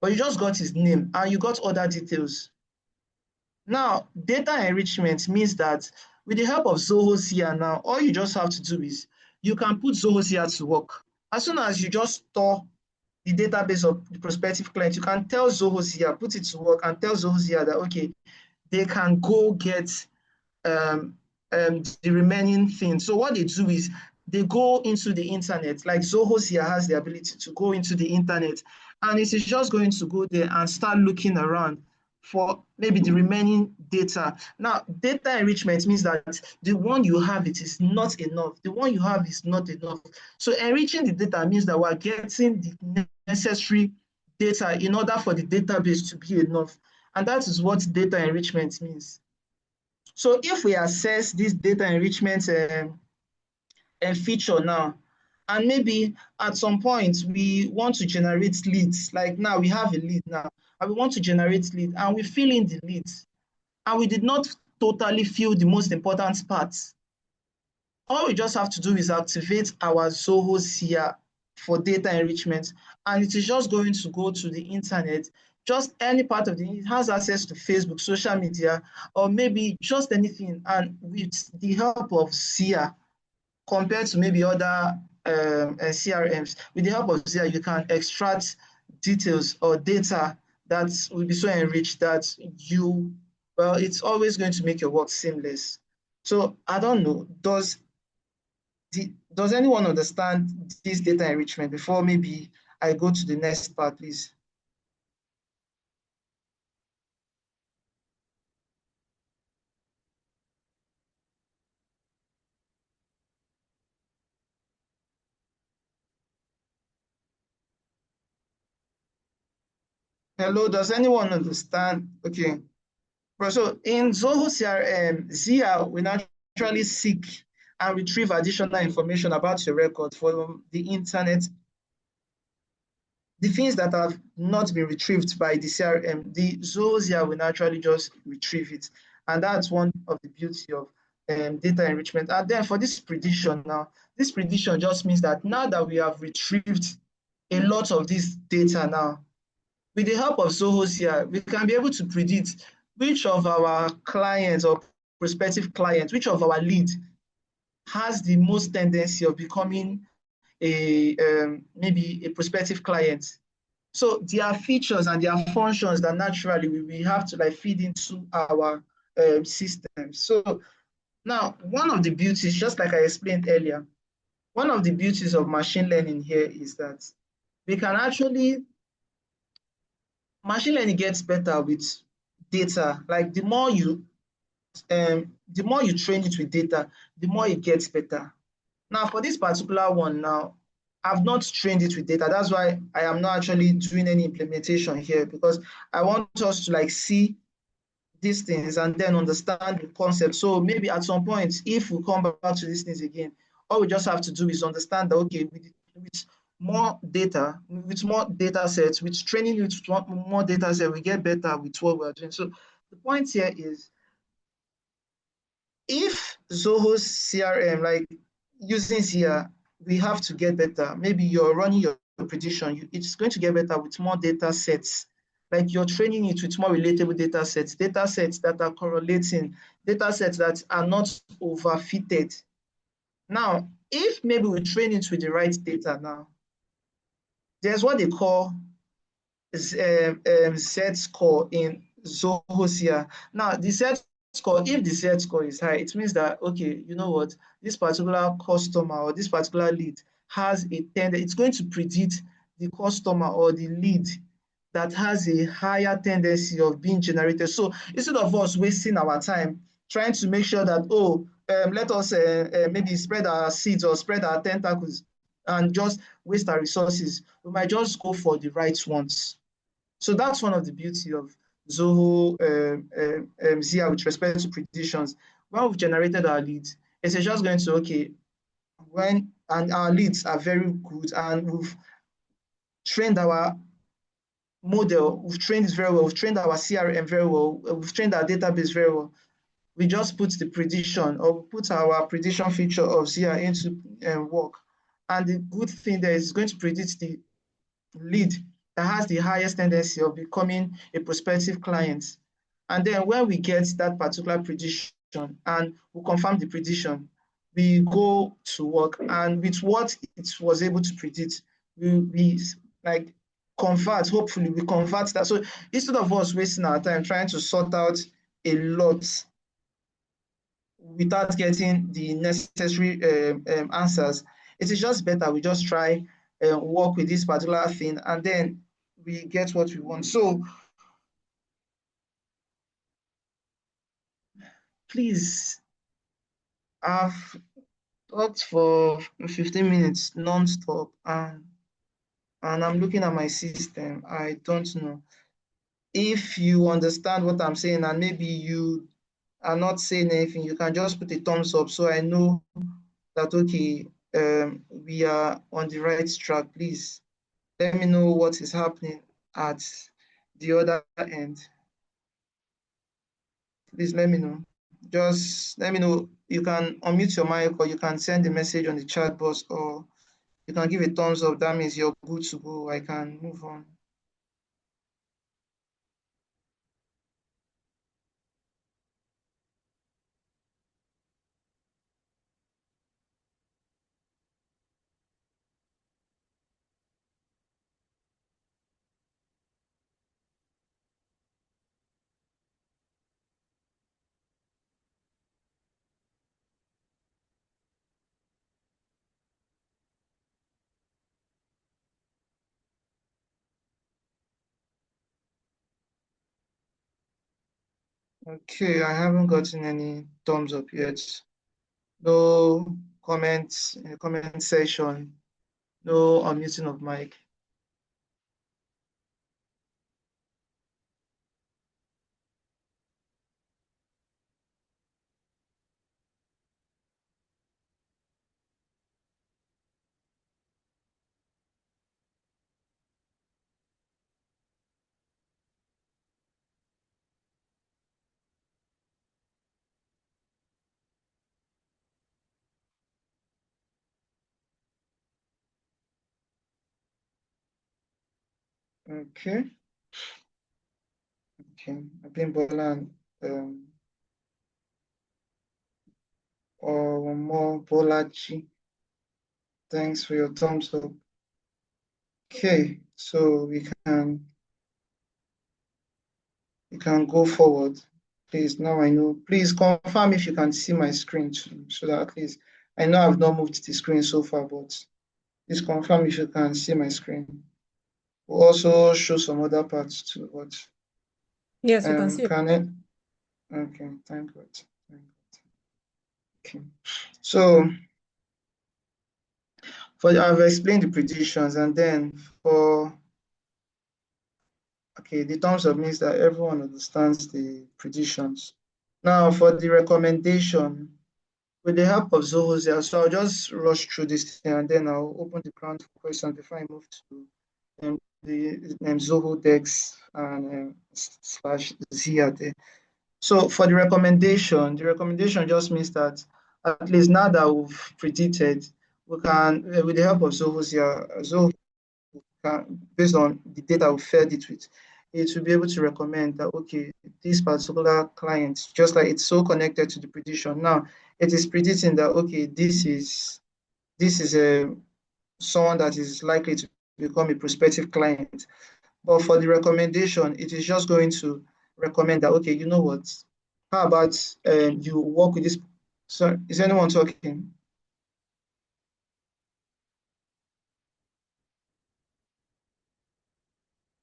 but you just got his name and you got other details. Now, data enrichment means that with the help of Zoho Zia now, all you just have to do is you can put Zoho Zia to work. As soon as you just store the database of the prospective client, you can tell Zoho Zia, put it to work and tell Zoho Zia that, okay, they can go get the remaining things. So what they do is they go into the internet, like Zoho Zia has the ability to go into the internet, and it is just going to go there and start looking around for maybe the remaining data. Now, data enrichment means that the one you have, it is not enough. The one you have is not enough. So enriching the data means that we're getting the necessary data in order for the database to be enough. And that is what data enrichment means. So if we assess this data enrichment feature now, and maybe at some point we want to generate leads, like now we have a lead now, and we want to generate lead, and we fill in the leads, and we did not totally fill the most important parts. All we just have to do is activate our Zoho Zia for data enrichment, and it is just going to go to the internet, just any part of it has access to Facebook, social media, or maybe just anything. And with the help of Zia, compared to maybe other CRMs, with the help of Zia, you can extract details or data that will be so enriched that it's always going to make your work seamless. So I don't know, does anyone understand this data enrichment before maybe I go to the next part, please? Hello, does anyone understand? Okay. So in Zoho CRM, Zia will naturally seek and retrieve additional information about your record from the internet. The things that have not been retrieved by the CRM, the Zoho Zia will naturally just retrieve it. And that's one of the beauty of data enrichment. And then for this prediction now, this prediction just means that now that we have retrieved a lot of this data now, with the help of Zoho Zia, we can be able to predict which of our clients or prospective clients, which of our leads has the most tendency of becoming maybe a prospective client. So there are features and there are functions that naturally we have to like feed into our system. So now one of the beauties, just like I explained earlier, one of the beauties of machine learning here is that we can actually, machine learning gets better with data. Like the more you train it with data, the more it gets better. Now for this particular one now, I've not trained it with data. That's why I am not actually doing any implementation here, because I want us to like see these things and then understand the concept. So maybe at some point, if we come back to these things again, all we just have to do is understand that, okay, with more data, with more data sets, with training with more data sets, we get better with what we're doing. So the point here is if Zoho CRM, like using Zia, we have to get better. Maybe you're running your prediction, it's going to get better with more data sets. Like you're training it with more relatable data sets that are correlating, data sets that are not overfitted. Now, if maybe we train it with the right data now, there's what they call Z score in Zoho Zia. Now, the Z score, if the Z score is high, it means that, okay, you know what, this particular customer or this particular lead has a tendency, it's going to predict the customer or the lead that has a higher tendency of being generated. So instead of us wasting our time trying to make sure that, let us maybe spread our seeds or spread our tentacles and just waste our resources, we might just go for the right ones. So that's one of the beauty of Zoho Zia with respect to predictions. When we've generated our leads, it's just going to, okay, and our leads are very good and we've trained our model, we've trained it very well, we've trained our CRM very well, we've trained our database very well. We just put the prediction or put our prediction feature of Zia into work. And the good thing there is going to predict the lead that has the highest tendency of becoming a prospective client. And then when we get that particular prediction and we confirm the prediction, we go to work, and with what it was able to predict, we like convert, hopefully we convert that. So instead of us wasting our time trying to sort out a lot without getting the necessary answers, it is just better we just try work with this particular thing and then we get what we want. So please, I've talked for 15 minutes non-stop and I'm looking at my system. I don't know if you understand what I'm saying, and maybe you are not saying anything, you can just put a thumbs up so I know that, okay, we are on the right track. Please let me know what is happening at the other end. Please let me know. Just let me know. You can unmute your mic or you can send a message on the chat box, or you can give a thumbs up. That means you're good to go. I can move on. Okay, I haven't gotten any thumbs up yet. No comments in the comment section. No unmuting of mic. Okay. Okay. I've been Bolan. Or more Bolachi. Thanks for your thumbs up. Okay, so we can go forward. Please, now I know. Please confirm if you can see my screen too, so that at least I know I've not moved the screen so far, but please confirm if you can see my screen. We'll also show some other parts too, but Yes, we can see it. can it? Okay, thank God. Thank God. Okay, so I've explained the predictions, and then okay, the thumbs up means that everyone understands the predictions. Now for the recommendation, with the help of Zoho Zia, so I'll just rush through this thing and then I'll open the ground for questions before I move to the Zoho Dex and /Zia there. So for the recommendation just means that at least now that we've predicted, we can, with the help of Zoho Zia, Zoho can, based on the data we fed it with, it will be able to recommend that, okay, this particular client, just like it's so connected to the prediction. Now, it is predicting that, okay, this is a someone that is likely to become a prospective client. But for the recommendation, it is just going to recommend that, okay, you know what? How about you work with this? So, is anyone talking?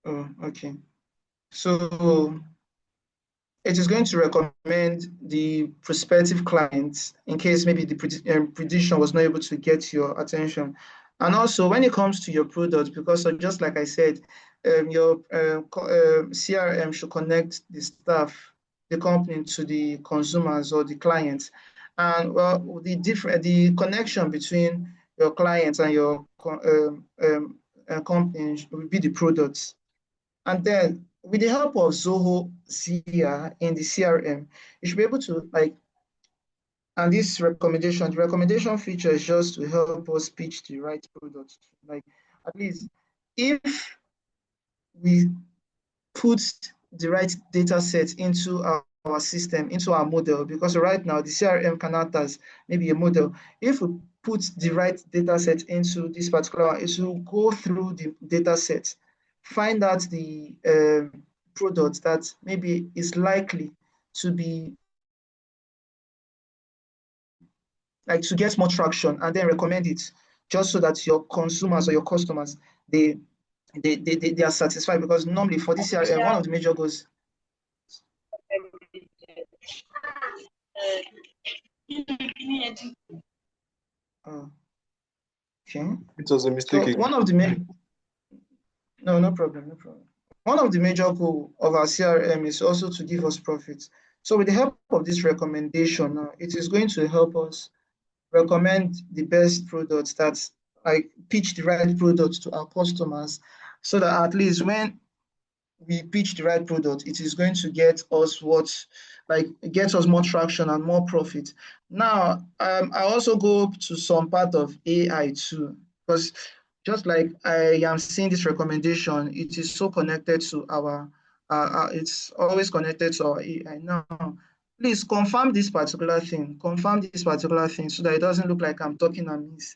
Oh, okay. So it is going to recommend the prospective clients in case maybe the prediction was not able to get your attention. And also when it comes to your product, because just like I said, your CRM should connect the staff, the company to the consumers or the clients. And well, the connection between your clients and your company will be the products. And then with the help of Zoho Zia in the CRM, you should be able to like, and this recommendation, the recommendation feature is just to help us pitch the right product. Like at least if we put the right data set into our system, into our model, because right now the CRM can act as maybe a model. If we put the right data set into this particular one, it will go through the data set, find out the product that maybe is likely to be like to get more traction and then recommend it just so that your consumers or your customers they they are satisfied, because normally for this CRM, one of the major goals. Oh, okay. It was a So mistake again. one of the main, no, no problem, no problem. One of the major goals of our CRM is also to give us profit. So with the help of this recommendation, it is going to help us recommend the best products that like pitch the right products to our customers, so that at least when we pitch the right product, it is going to get us get us more traction and more profit. Now, I also go to some part of AI too, because just like I am seeing this recommendation, it is so connected to it's always connected to our AI. Now, please confirm this particular thing so that it doesn't look like I'm talking amiss.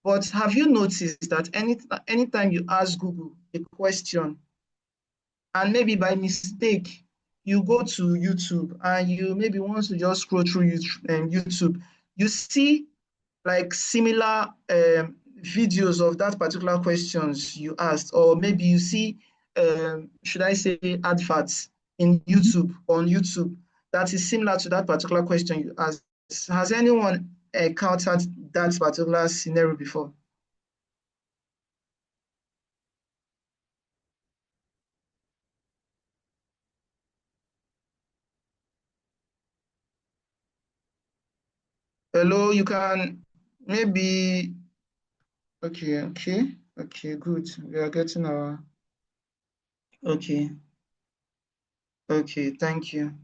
But have you noticed that anytime you ask Google a question, and maybe by mistake you go to YouTube and you maybe want to just scroll through YouTube, you see like similar videos of that particular questions you asked, or maybe you see, should I say, adverts in YouTube on YouTube that is similar to that particular question you asked. Has anyone encountered that particular scenario before? Hello, you can maybe. Okay, okay, okay, good. We are getting our. Okay, okay, thank you.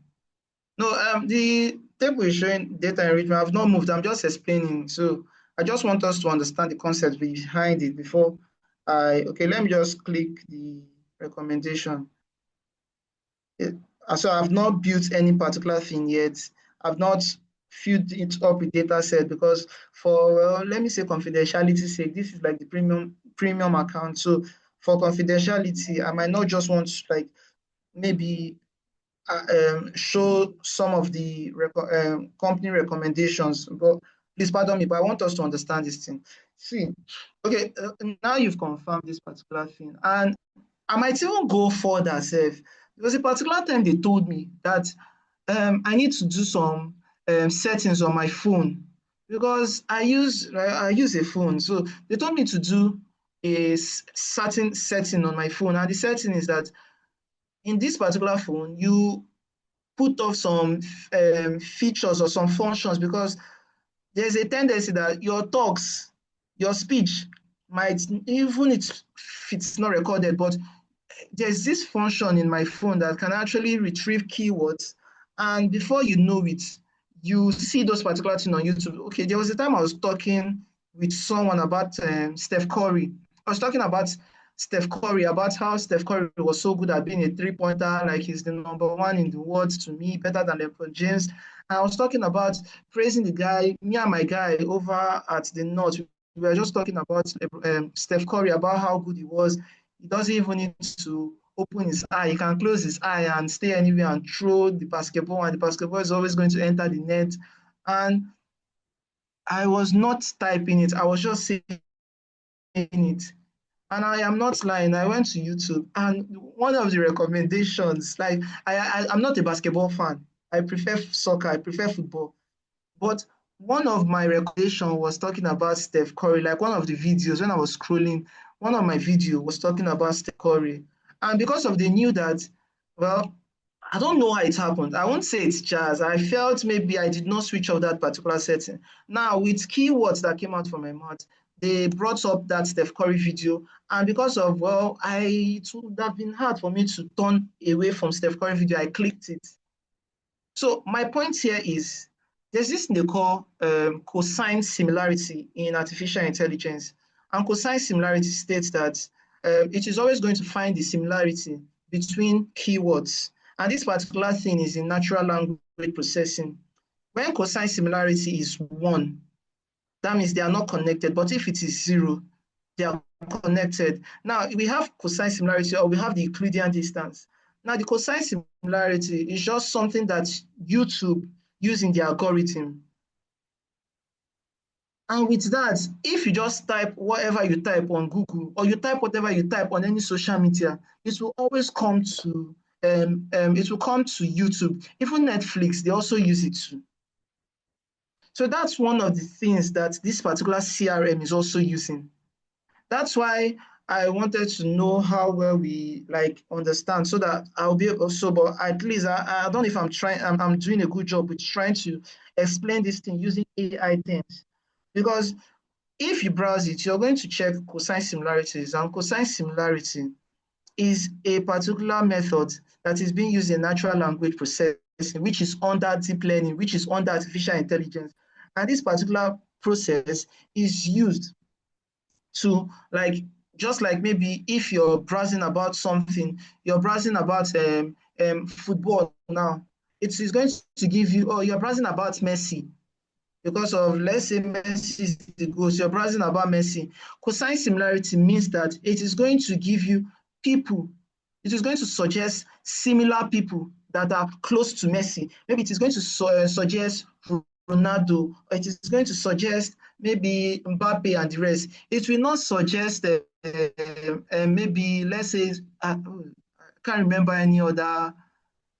No, the table is showing data enrichment. I've not moved. I'm just explaining. So I just want us to understand the concept behind it before okay, let me just click the recommendation. So I've not built any particular thing yet. I've not filled it up with data set because for, well, let me say confidentiality sake, this is like the premium account. So for confidentiality, I might not just want to like maybe show some of the company recommendations, but please pardon me, but I want us to understand this thing. See, okay, now you've confirmed this particular thing, and I might even go further, Seth. There was a particular time they told me that I need to do some settings on my phone because I use a phone. So they told me to do a certain setting on my phone, and the setting is that in this particular phone, you put off some features or some functions, because there's a tendency that your talks, your speech might, even if it's not recorded, but there's this function in my phone that can actually retrieve keywords And before you know it, you see those particular things on YouTube. Okay, there was a time I was talking with someone about Steph Curry. I was talking about Steph Curry, about how Steph Curry was so good at being a three-pointer, like he's the number one in the world to me, better than LeBron James. And I was talking about praising the guy, me and my guy over at the North. We were just talking about Steph Curry, about how good he was. He doesn't even need to open his eye. He can close his eye and stay anywhere and throw the basketball, and the basketball is always going to enter the net. And I was not typing it, I was just saying it. And I am not lying. I went to YouTube, and one of the recommendations, like I'm not a basketball fan. I prefer soccer, I prefer football. But one of my recommendations was talking about Steph Curry. Like one of the videos, when I was scrolling, one of my videos was talking about Steph Curry. And because of they knew that, well, I don't know how it happened. I won't say it's jazz. I felt maybe I did not switch off that particular setting. Now, with keywords that came out from my mouth, they brought up that Steph Curry video. And because of, well, it would have been hard for me to turn away from Steph Curry video. I clicked it. So my point here is there's this thing they call cosine similarity in artificial intelligence. And cosine similarity states that it is always going to find the similarity between keywords. And this particular thing is in natural language processing. When cosine similarity is 1, that means they are not connected. But if it is 0, they are connected. Now, we have cosine similarity, or we have the Euclidean distance. Now, the cosine similarity is just something that YouTube using the algorithm. And with that, if you just type whatever you type on Google, or you type whatever you type on any social media, it will always come to YouTube. Even Netflix, they also use it too. So that's one of the things that this particular CRM is also using. That's why I wanted to know how well we understand, so that I'll be able to, but at least I don't know if I'm doing a good job with trying to explain this thing using AI terms. Because if you browse it, you're going to check cosine similarities, and cosine similarity is a particular method that is being used in natural language processing, which is under deep learning, which is under artificial intelligence. And this particular process is used to, just like maybe if you're browsing about something, you're browsing about football now, it is going to give you, oh, you're browsing about Messi because of, let's say, Messi is the goal, so you're browsing about Messi. Cosine similarity means that it is going to give you people, it is going to suggest similar people that are close to Messi. Maybe it is going to suggest Ronaldo, or it is going to suggest maybe Mbappe and the rest. It will not suggest maybe, let's say, I can't remember any other.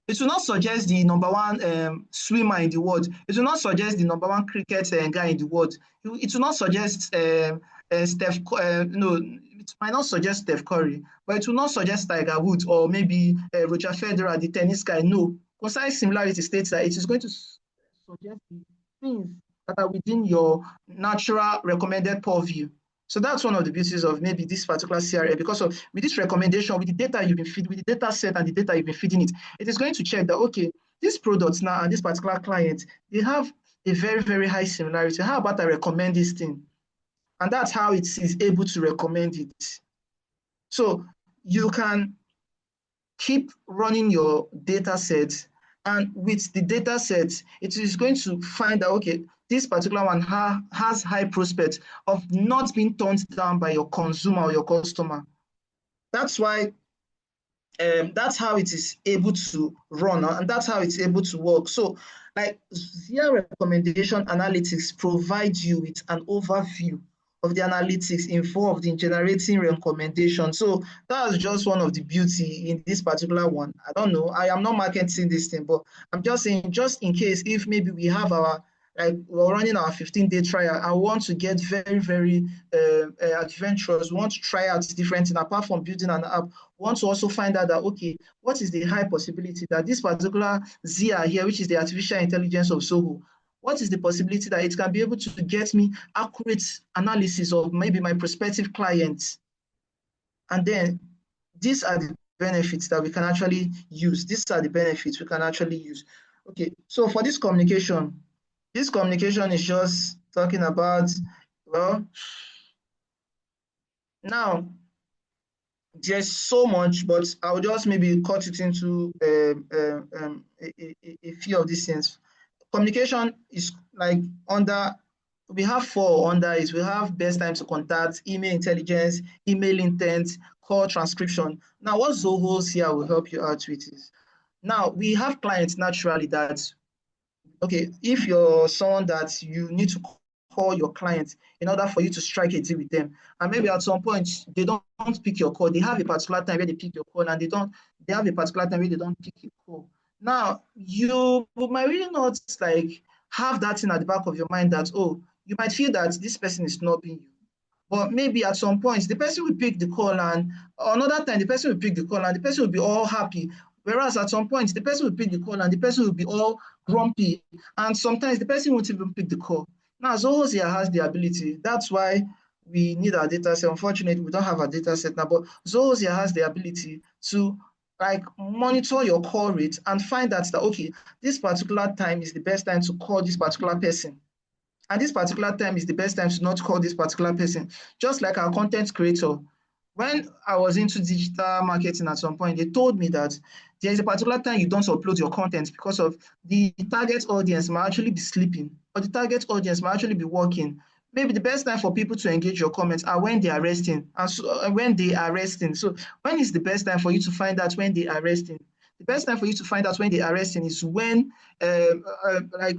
It will not suggest the number one swimmer in the world. It will not suggest the number one cricket guy in the world. It will not suggest Steph. No, it might not suggest Steph Curry, but it will not suggest Tiger Woods or maybe Roger Federer, the tennis guy. No, cosine similarity states that it is going to suggest the things that are within your natural recommended purview. So that's one of the beauties of maybe this particular CRM, because of with this recommendation, with the data you've been feeding, with the data set and the data you've been feeding it, it is going to check that, okay, these products now and this particular client, they have a very, very high similarity. How about I recommend this thing? And that's how it is able to recommend it. So you can keep running your data set, and with the data set, it is going to find that, okay, this particular one has high prospect of not being turned down by your consumer or your customer. That's why that's how it is able to run, and that's how it's able to work. So like Zia recommendation analytics provides you with an overview of the analytics involved in generating recommendations. So that's just one of the beauty in this particular one. I don't know, I am not marketing this thing, but I'm just saying, just in case, if maybe we have we're running our 15-day trial, I want to get very, very adventurous. We want to try out different things apart from building an app. We want to also find out that, okay, what is the high possibility that this particular Zia here, which is the artificial intelligence of Zoho, what is the possibility that it can be able to get me accurate analysis of maybe my prospective clients? And then these are the benefits that we can actually use. These are the benefits we can actually use. Okay, so for this communication is just talking about, well, now there's so much, but I'll just maybe cut it into a few of these things. Communication is like we have 4 under it. We have best time to contact, email intelligence, email intent, call transcription. Now, what Zoho Zia will help you out with is, now we have clients naturally that, okay, if you're someone that you need to call your client in order for you to strike a deal with them, and maybe at some point they don't pick your call, they have a particular time where they pick your call, and they have a particular time where they don't pick your call. Now, you might really not like have that in at the back of your mind that, oh, you might feel that this person is snubbing you. But maybe at some point, the person will pick the call, and another time, the person will pick the call, and the person will be all happy. Whereas at some point, the person will pick the call, and the person will be all grumpy. And sometimes the person won't even pick the call. Now, Zoho Zia has the ability. That's why we need our data set. Unfortunately, we don't have a data set now, but Zoho Zia has the ability to like monitor your call rate and find out that, okay, this particular time is the best time to call this particular person. And this particular time is the best time to not call this particular person. Just like our content creator. When I was into digital marketing at some point, they told me that there is a particular time you don't upload your content because of the target audience might actually be sleeping, or the target audience might actually be working. Maybe the best time for people to engage your comments are when they are resting. And so, when they are resting. So when is the best time for you to find out when they are resting? The best time for you to find out when they are resting is when like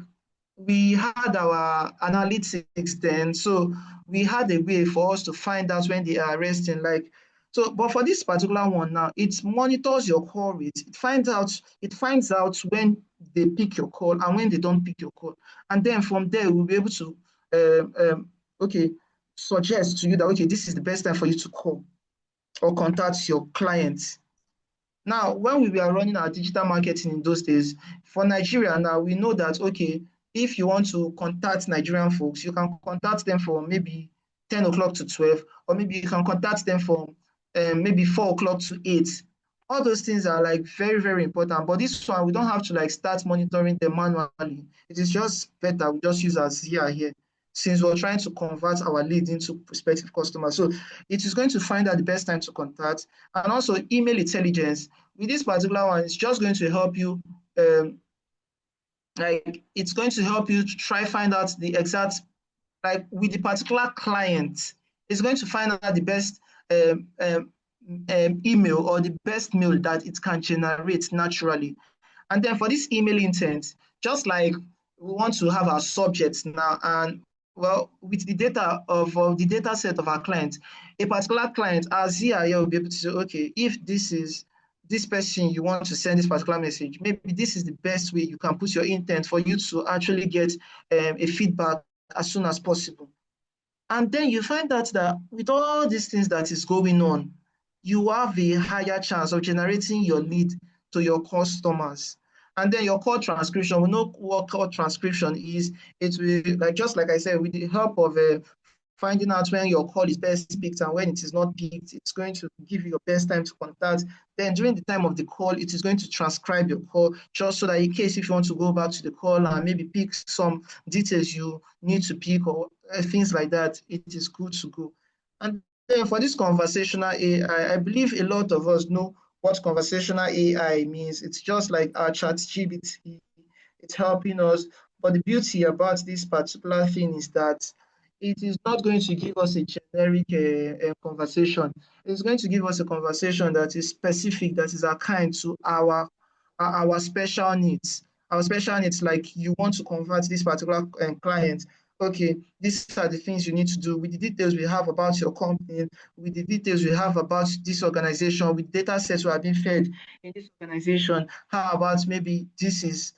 we had our analytics then, so we had a way for us to find out when they are resting. Like, so, but for this particular one now, it monitors your call rate. It finds out when they pick your call and when they don't pick your call. And then from there, we'll be able to okay, suggest to you that, okay, this is the best time for you to call or contact your clients. Now, when we were running our digital marketing in those days, for Nigeria now, we know that, okay, if you want to contact Nigerian folks, you can contact them from maybe 10 o'clock to 12, or maybe you can contact them from maybe 4 o'clock to 8. All those things are like very, very important. But this one, we don't have to like start monitoring them manually. It is just better. We just use our Zia here, since we're trying to convert our lead into prospective customers. So it is going to find out the best time to contact. And also email intelligence. With this particular one, it's just going to help you, like it's going to help you to try find out the exact, like with the particular client, it's going to find out the best email or the best mail that it can generate naturally. And then for this email intent, just like we want to have our subjects now, and well, with the data of the data set of our client, a particular client, our Zia will be able to say, okay, if this is this person you want to send this particular message, maybe this is the best way you can put your intent for you to actually get a feedback as soon as possible. And then you find out that with all these things that is going on, you have a higher chance of generating your lead to your customers. And then your call transcription, we know what call transcription is. It will, like just like I said, with the help of finding out when your call is best picked and when it is not picked, it's going to give you your best time to contact. Then during the time of the call, it is going to transcribe your call, just so that in case if you want to go back to the call and maybe pick some details you need to pick or things like that, it is good to go. And then for this conversational AI, I believe a lot of us know what conversational AI means. It's just like our ChatGPT. It's helping us. But the beauty about this particular thing is that it is not going to give us a generic conversation. It's going to give us a conversation that is specific, that is akin to our special needs. Our special needs, like you want to convert this particular client. Okay, these are the things you need to do with the details we have about your company, with the details we have about this organization, with data sets we have been fed in this organization. How about maybe this is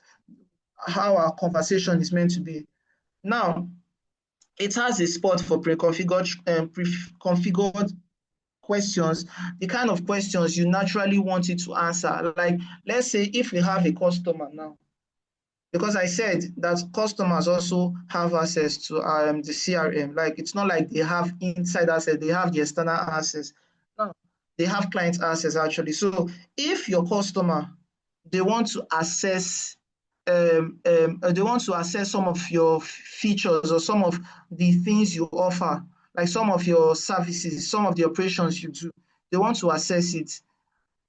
how our conversation is meant to be. Now, it has a spot for pre-configured questions, the kind of questions you naturally want it to answer. Like, let's say if we have a customer now, because I said that customers also have access to the CRM. Like, it's not like they have inside access, they have the external access. No, they have client access actually. So if your customer, they want to access they want to assess some of your features or some of the things you offer, like some of your services, some of the operations you do. They want to assess it.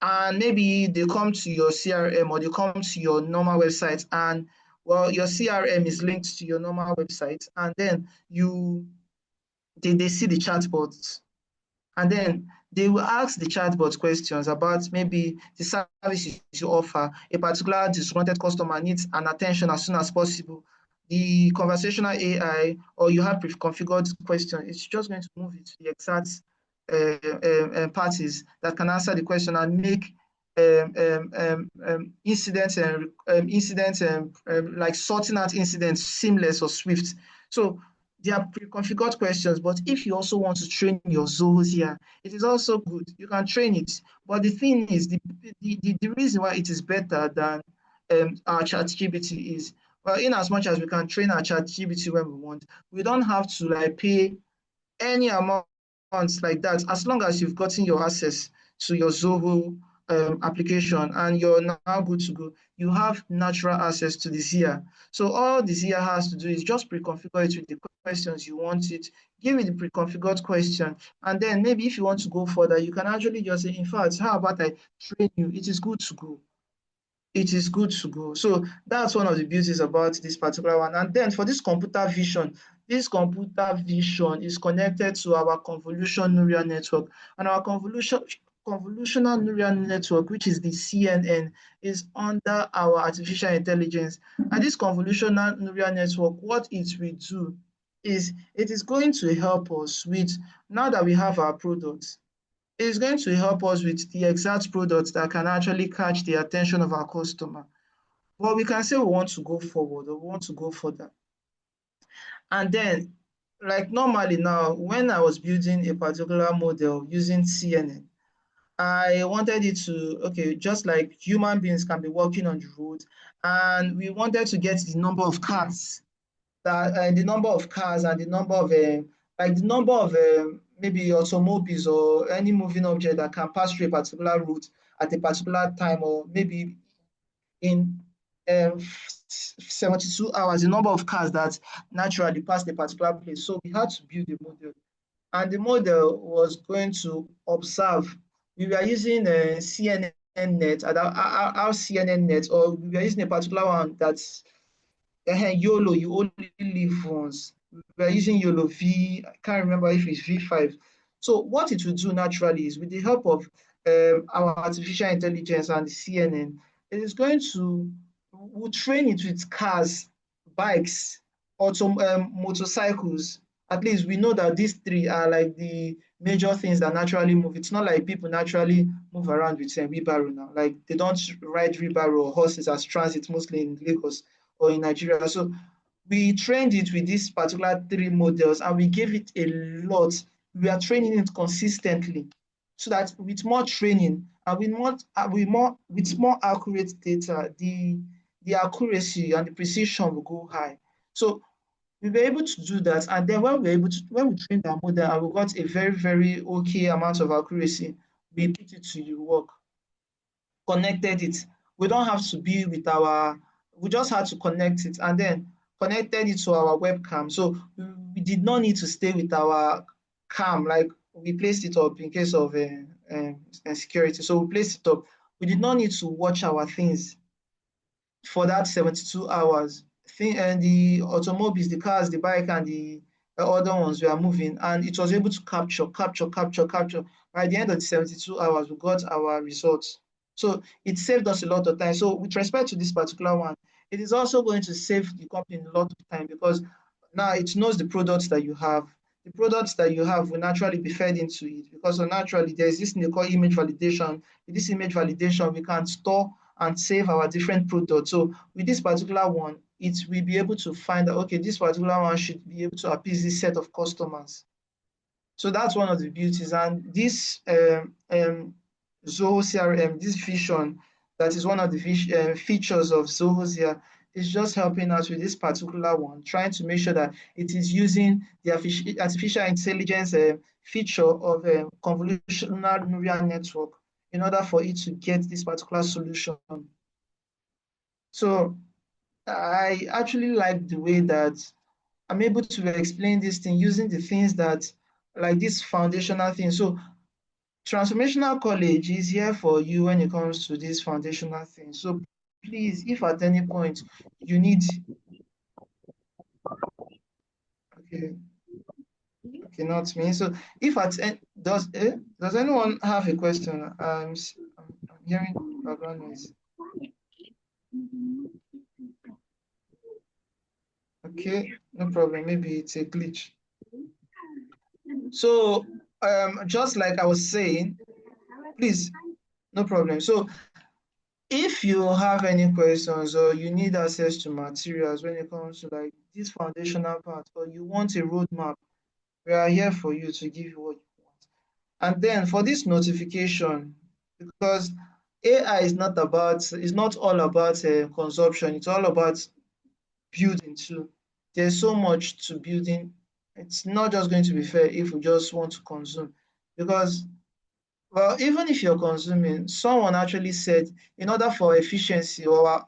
And maybe they come to your CRM or they come to your normal website, and well, your CRM is linked to your normal website, and then they see the chatbot, and then they will ask the chatbot questions about maybe the services you offer. A particular disgruntled customer needs an attention as soon as possible. The conversational AI, or you have pre-configured question, it's just going to move it to the exact parties that can answer the question and make incidents and like sorting out incidents seamless or swift. So they are pre-configured questions, but if you also want to train your Zoho Zia, it is also good. You can train it. But the thing is, the reason why it is better than our ChatGPT is, well, in as much as we can train our ChatGPT when we want, we don't have to like pay any amount like that, as long as you've gotten your access to your Zoho application and you're now good to go. You have natural access to the Zia. So all the Zia has to do is just pre-configure it with the questions you want it, give it the pre-configured question, and then maybe if you want to go further, you can actually just say, in fact, how about I train you? It is good to go. It is good to go. So that's one of the beauties about this particular one. And then for this computer vision is connected to our convolutional neural network. And our convolutional neural network, which is the CNN, is under our artificial intelligence. And this convolutional neural network, what it will do is it is going to help us with, now that we have our products, it's going to help us with the exact products that can actually catch the attention of our customer. But we can say we want to go forward or we want to go further. And then, like normally now, when I was building a particular model using CNN, I wanted it to, okay, just like human beings can be walking on the road, and we wanted to get the number of cars that the number of cars and the number of like the number of maybe automobiles or any moving object that can pass through a particular route at a particular time, or maybe in 72 hours, the number of cars that naturally pass a particular place. So we had to build a model, and the model was going to observe. We were using CNN net, our CNN net, or we were using a particular one that's YOLO, you only live once. We're using YOLO V, I can't remember if it's V5. So what it will do naturally is, with the help of our artificial intelligence and the CNN, it is going to, we'll train it with cars, bikes, motorcycles. At least we know that these three are like the major things that naturally move. It's not like people naturally move around with wheelbarrow now. Like they don't ride wheelbarrow or horses as transit, mostly in Lagos or in Nigeria. So we trained it with these particular three models, and we gave it a lot. We are training it consistently, so that with more training and with more accurate data, the accuracy and the precision will go high. So we were able to do that. And then when we trained our model and we got a very, very okay amount of accuracy, we put it to work, connected it. We don't have to be with we just had to connect it, and then connected it to our webcam. So we did not need to stay with our cam, like we placed it up in case of security. So we placed it up. We did not need to watch our things for that 72 hours. And the automobiles, the cars, the bike, and the other ones were moving, and it was able to capture. By the end of the 72 hours, we got our results. So it saved us a lot of time. So with respect to this particular one, it is also going to save the company a lot of time, because now it knows the products that you have. The products that you have will naturally be fed into it, because so naturally there is this thing they call image validation. With this image validation, we can store and save our different products. So with this particular one, it will be able to find that, okay, this particular one should be able to appease this set of customers. So that's one of the beauties. And this Zoho CRM, this vision, that is one of the features of Zoho Zia, is just helping us with this particular one, trying to make sure that it is using the artificial intelligence feature of convolutional neural network in order for it to get this particular solution. So I actually like the way that I'm able to explain this thing using the things that like this foundational thing. So transformational college is here for you when it comes to this foundational thing. So please, if at any point you need, okay, okay, not me. So if does anyone have a question? I'm hearing background noise. Okay, no problem. Maybe it's a glitch. So just like I was saying, please, no problem. So if you have any questions or you need access to materials when it comes to like this foundational part, or you want a roadmap, we are here for you to give you what you want. And then for this notification, because AI is not about, it's not all about consumption, it's all about building too. There's so much to building. It's not just going to be fair if we just want to consume. Because, well, even if you're consuming, someone actually said in order for efficiency or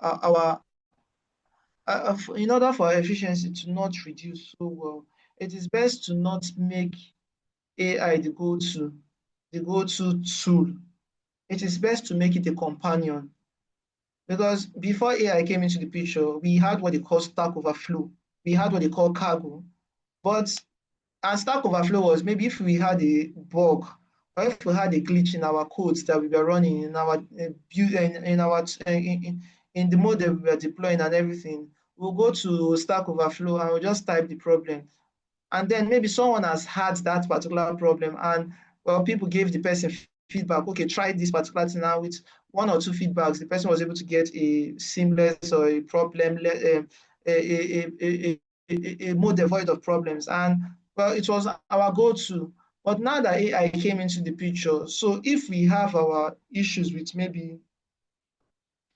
in order for efficiency to not reduce so well, it is best to not make AI the go-to tool. It is best to make it a companion. Because before AI came into the picture, we had what they call Stack Overflow. We had what they call cargo. But and Stack Overflow was maybe if we had a bug or if we had a glitch in our codes that we were running in our build in our in the mode that we were deploying and everything, we'll go to Stack Overflow and we'll just type the problem. And then maybe someone has had that particular problem and well, people gave the person feedback, okay, try this particular thing now with one or two feedbacks, the person was able to get a seamless or a problem, a more devoid of problems. And well, it was our go-to. But now that AI came into the picture, so if we have our issues with maybe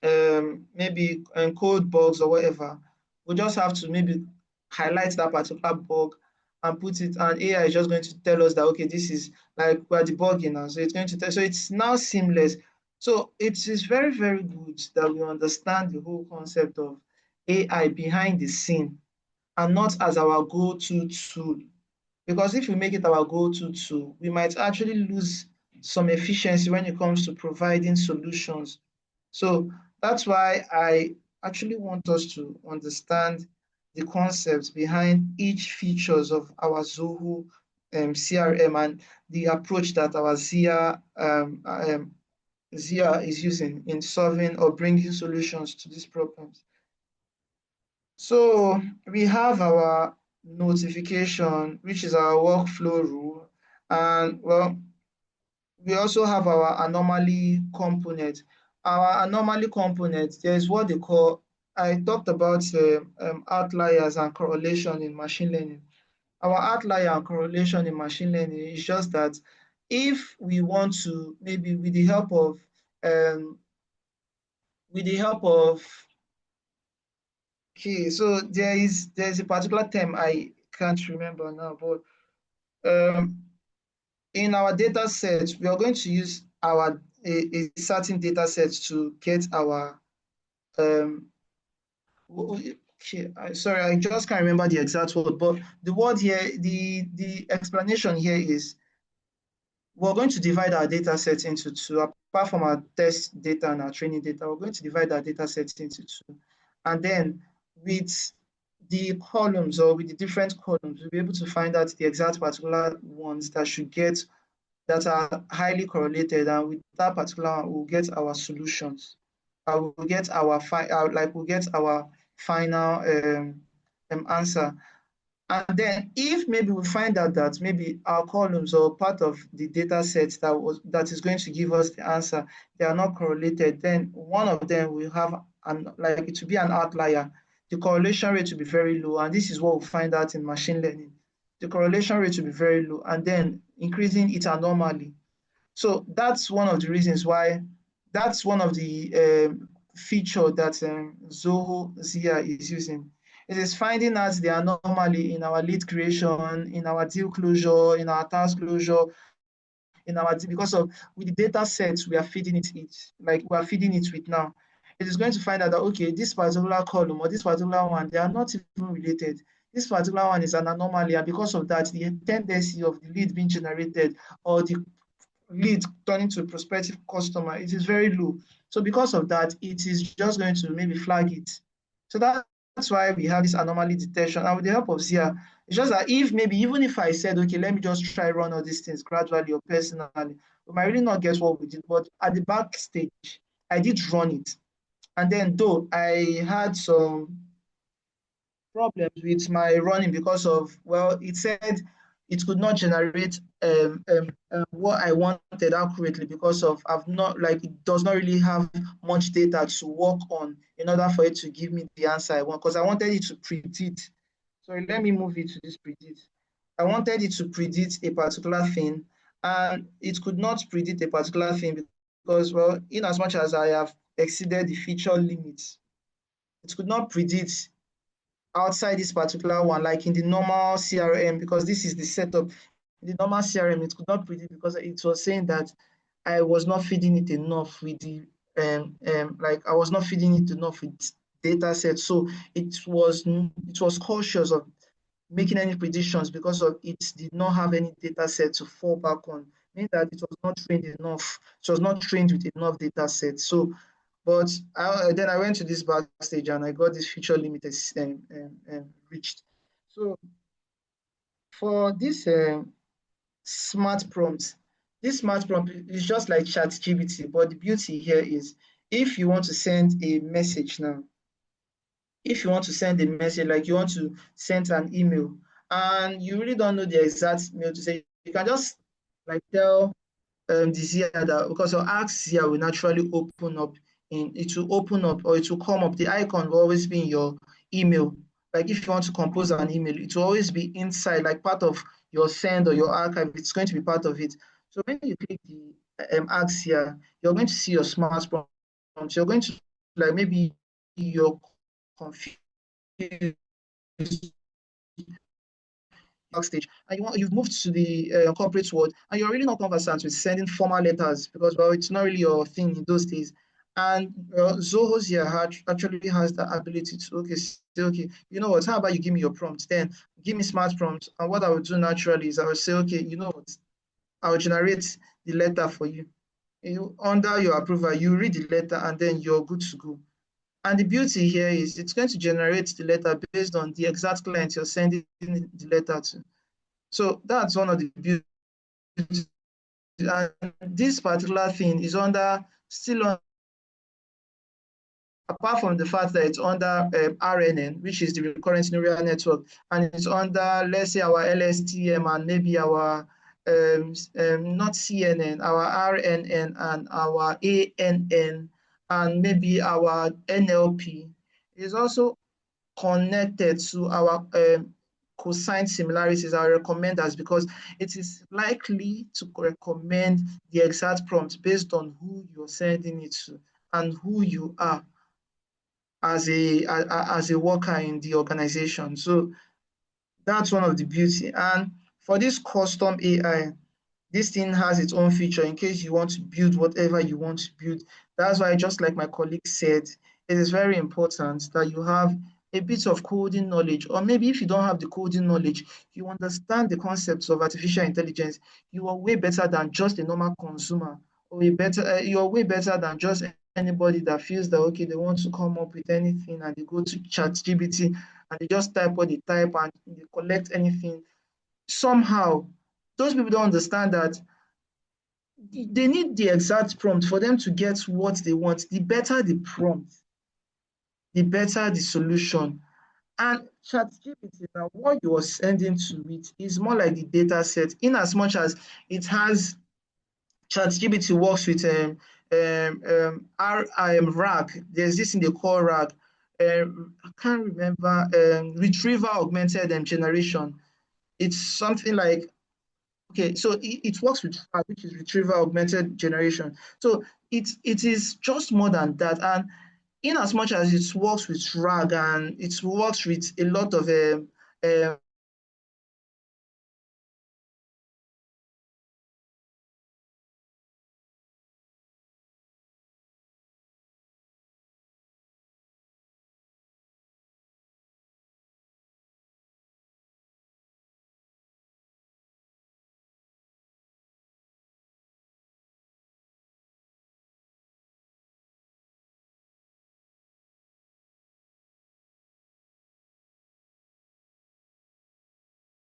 code bugs or whatever, we just have to maybe highlight that particular bug and put it, and AI is just going to tell us that okay, this is like we're debugging now. So it's going to tell, so it's now seamless. So it is very, very good that we understand the whole concept of AI behind the scene and not as our go-to tool. Because if we make it our go-to tool, we might actually lose some efficiency when it comes to providing solutions. So that's why I actually want us to understand the concepts behind each features of our Zoho CRM and the approach that our Zia is using in solving or bringing solutions to these problems. So we have our notification, which is our workflow rule. And well, we also have our anomaly component. Our anomaly component, there's what they call, I talked about outliers and correlation in machine learning. Our outlier and correlation in machine learning is just that if we want to, maybe um, with the help of okay, so there's a particular term I can't remember now, but in our data set, we are going to use a certain data set to get our okay, sorry, I just can't remember the exact word, but the word here, the explanation here is we're going to divide our data sets into two. Apart from our test data and our training data, we're going to divide our data sets into two. And then with the columns or with the different columns, we'll be able to find out the exact particular ones that are highly correlated. And with that particular one, we'll get our solutions. We'll get we'll get our final answer. And then if maybe we find out that maybe our columns or part of the data set that is going to give us the answer, they are not correlated, then one of them will have it will be an outlier. The correlation rate will be very low. And this is what we find out in machine learning. The correlation rate will be very low and then increasing its anomaly. So that's one of the reasons why, that's one of the feature that Zoho Zia is using. It is finding out the anomaly in our lead creation, in our deal closure, in our task closure, because of with the data sets we are feeding it like we are feeding it with now. it is going to find out that, okay, this particular column or this particular one, they are not even related. This particular one is an anomaly, and because of that, the tendency of the lead being generated or the lead turning to a prospective customer, it is very low. So because of that, it is just going to maybe flag it. So that's why we have this anomaly detection. And with the help of Zia, it's just that if maybe even if I said, okay, let me just try run all these things gradually or personally, we might really not guess what we did. But at the backstage, I did run it. And then though I had some problems with my running because of, well, it said it could not generate what I wanted accurately because of I've not, like, it does not really have much data to work on in order for it to give me the answer I want, because I wanted it to predict. Sorry, let me move it to this predict. I wanted it to predict a particular thing, and it could not predict a particular thing because, well, in as much as I have exceeded the feature limits, it could not predict outside this particular one, like in the normal CRM, because this is the setup. In the normal CRM, it could not predict because it was saying that I was not feeding it enough with the like I was not feeding it enough with data sets. So it was cautious of making any predictions because of it did not have any data set to fall back on, meaning that it was not trained enough. It was not trained with enough data sets. So, but then I went to this backstage and I got this feature limited reached. So for this smart prompt, this smart prompt is just like ChatGPT, but the beauty here is if you want to send a message now, if you want to send a message, like you want to send an email and you really don't know the exact mail to say, you can just like tell the Zia that, because your ask Zia will naturally open up, it will open up or it will come up. The icon will always be in your email. Like if you want to compose an email, it will always be inside, like part of your send or your archive. It's going to be part of it. So when you click the ask here, you're going to see your smart prompt. You're going to, like, maybe you're confused backstage and you've moved to the corporate world and you're really not conversant with sending formal letters because, well, it's not really your thing in those days. And Zoho Zia actually has the ability to, okay, say, okay, you know what, how about you give me your prompt, then give me smart prompt, and what I would do naturally is I would say, okay, you know what, I'll generate the letter for you. Under your approval, you read the letter and then you're good to go. And the beauty here is it's going to generate the letter based on the exact client you're sending the letter to. So that's one of the beauties. And this particular thing is still on, apart from the fact that it's under RNN, which is the recurrent neural network, and it's under, let's say, our LSTM and maybe our not CNN, our RNN and our ANN, and maybe our NLP. It's also connected to our cosine similarities, our recommenders, because it is likely to recommend the exact prompt based on who you're sending it to and who you are as a worker in the organization. So that's one of the beauty. And for this custom AI, this thing has its own feature in case you want to build whatever you want to build. That's why, just like my colleague said, it is very important that you have a bit of coding knowledge, or maybe if you don't have the coding knowledge, you understand the concepts of artificial intelligence, you are way better than just a normal consumer, or you're way better than just anybody that feels that, okay, they want to come up with anything and they go to ChatGPT and they just type what they type and they collect anything. Somehow, those people don't understand that they need the exact prompt for them to get what they want. The better the prompt, the better the solution. And ChatGPT, now what you are sending to it is more like the data set, in as much as it has, ChatGPT works with RAG. There's this in the core RAG. I can't remember, retrieval augmented generation. It's something like, okay, so it works with RAG, which is retrieval augmented generation. So it is just more than that. And in as much as it works with RAG and it works with a lot of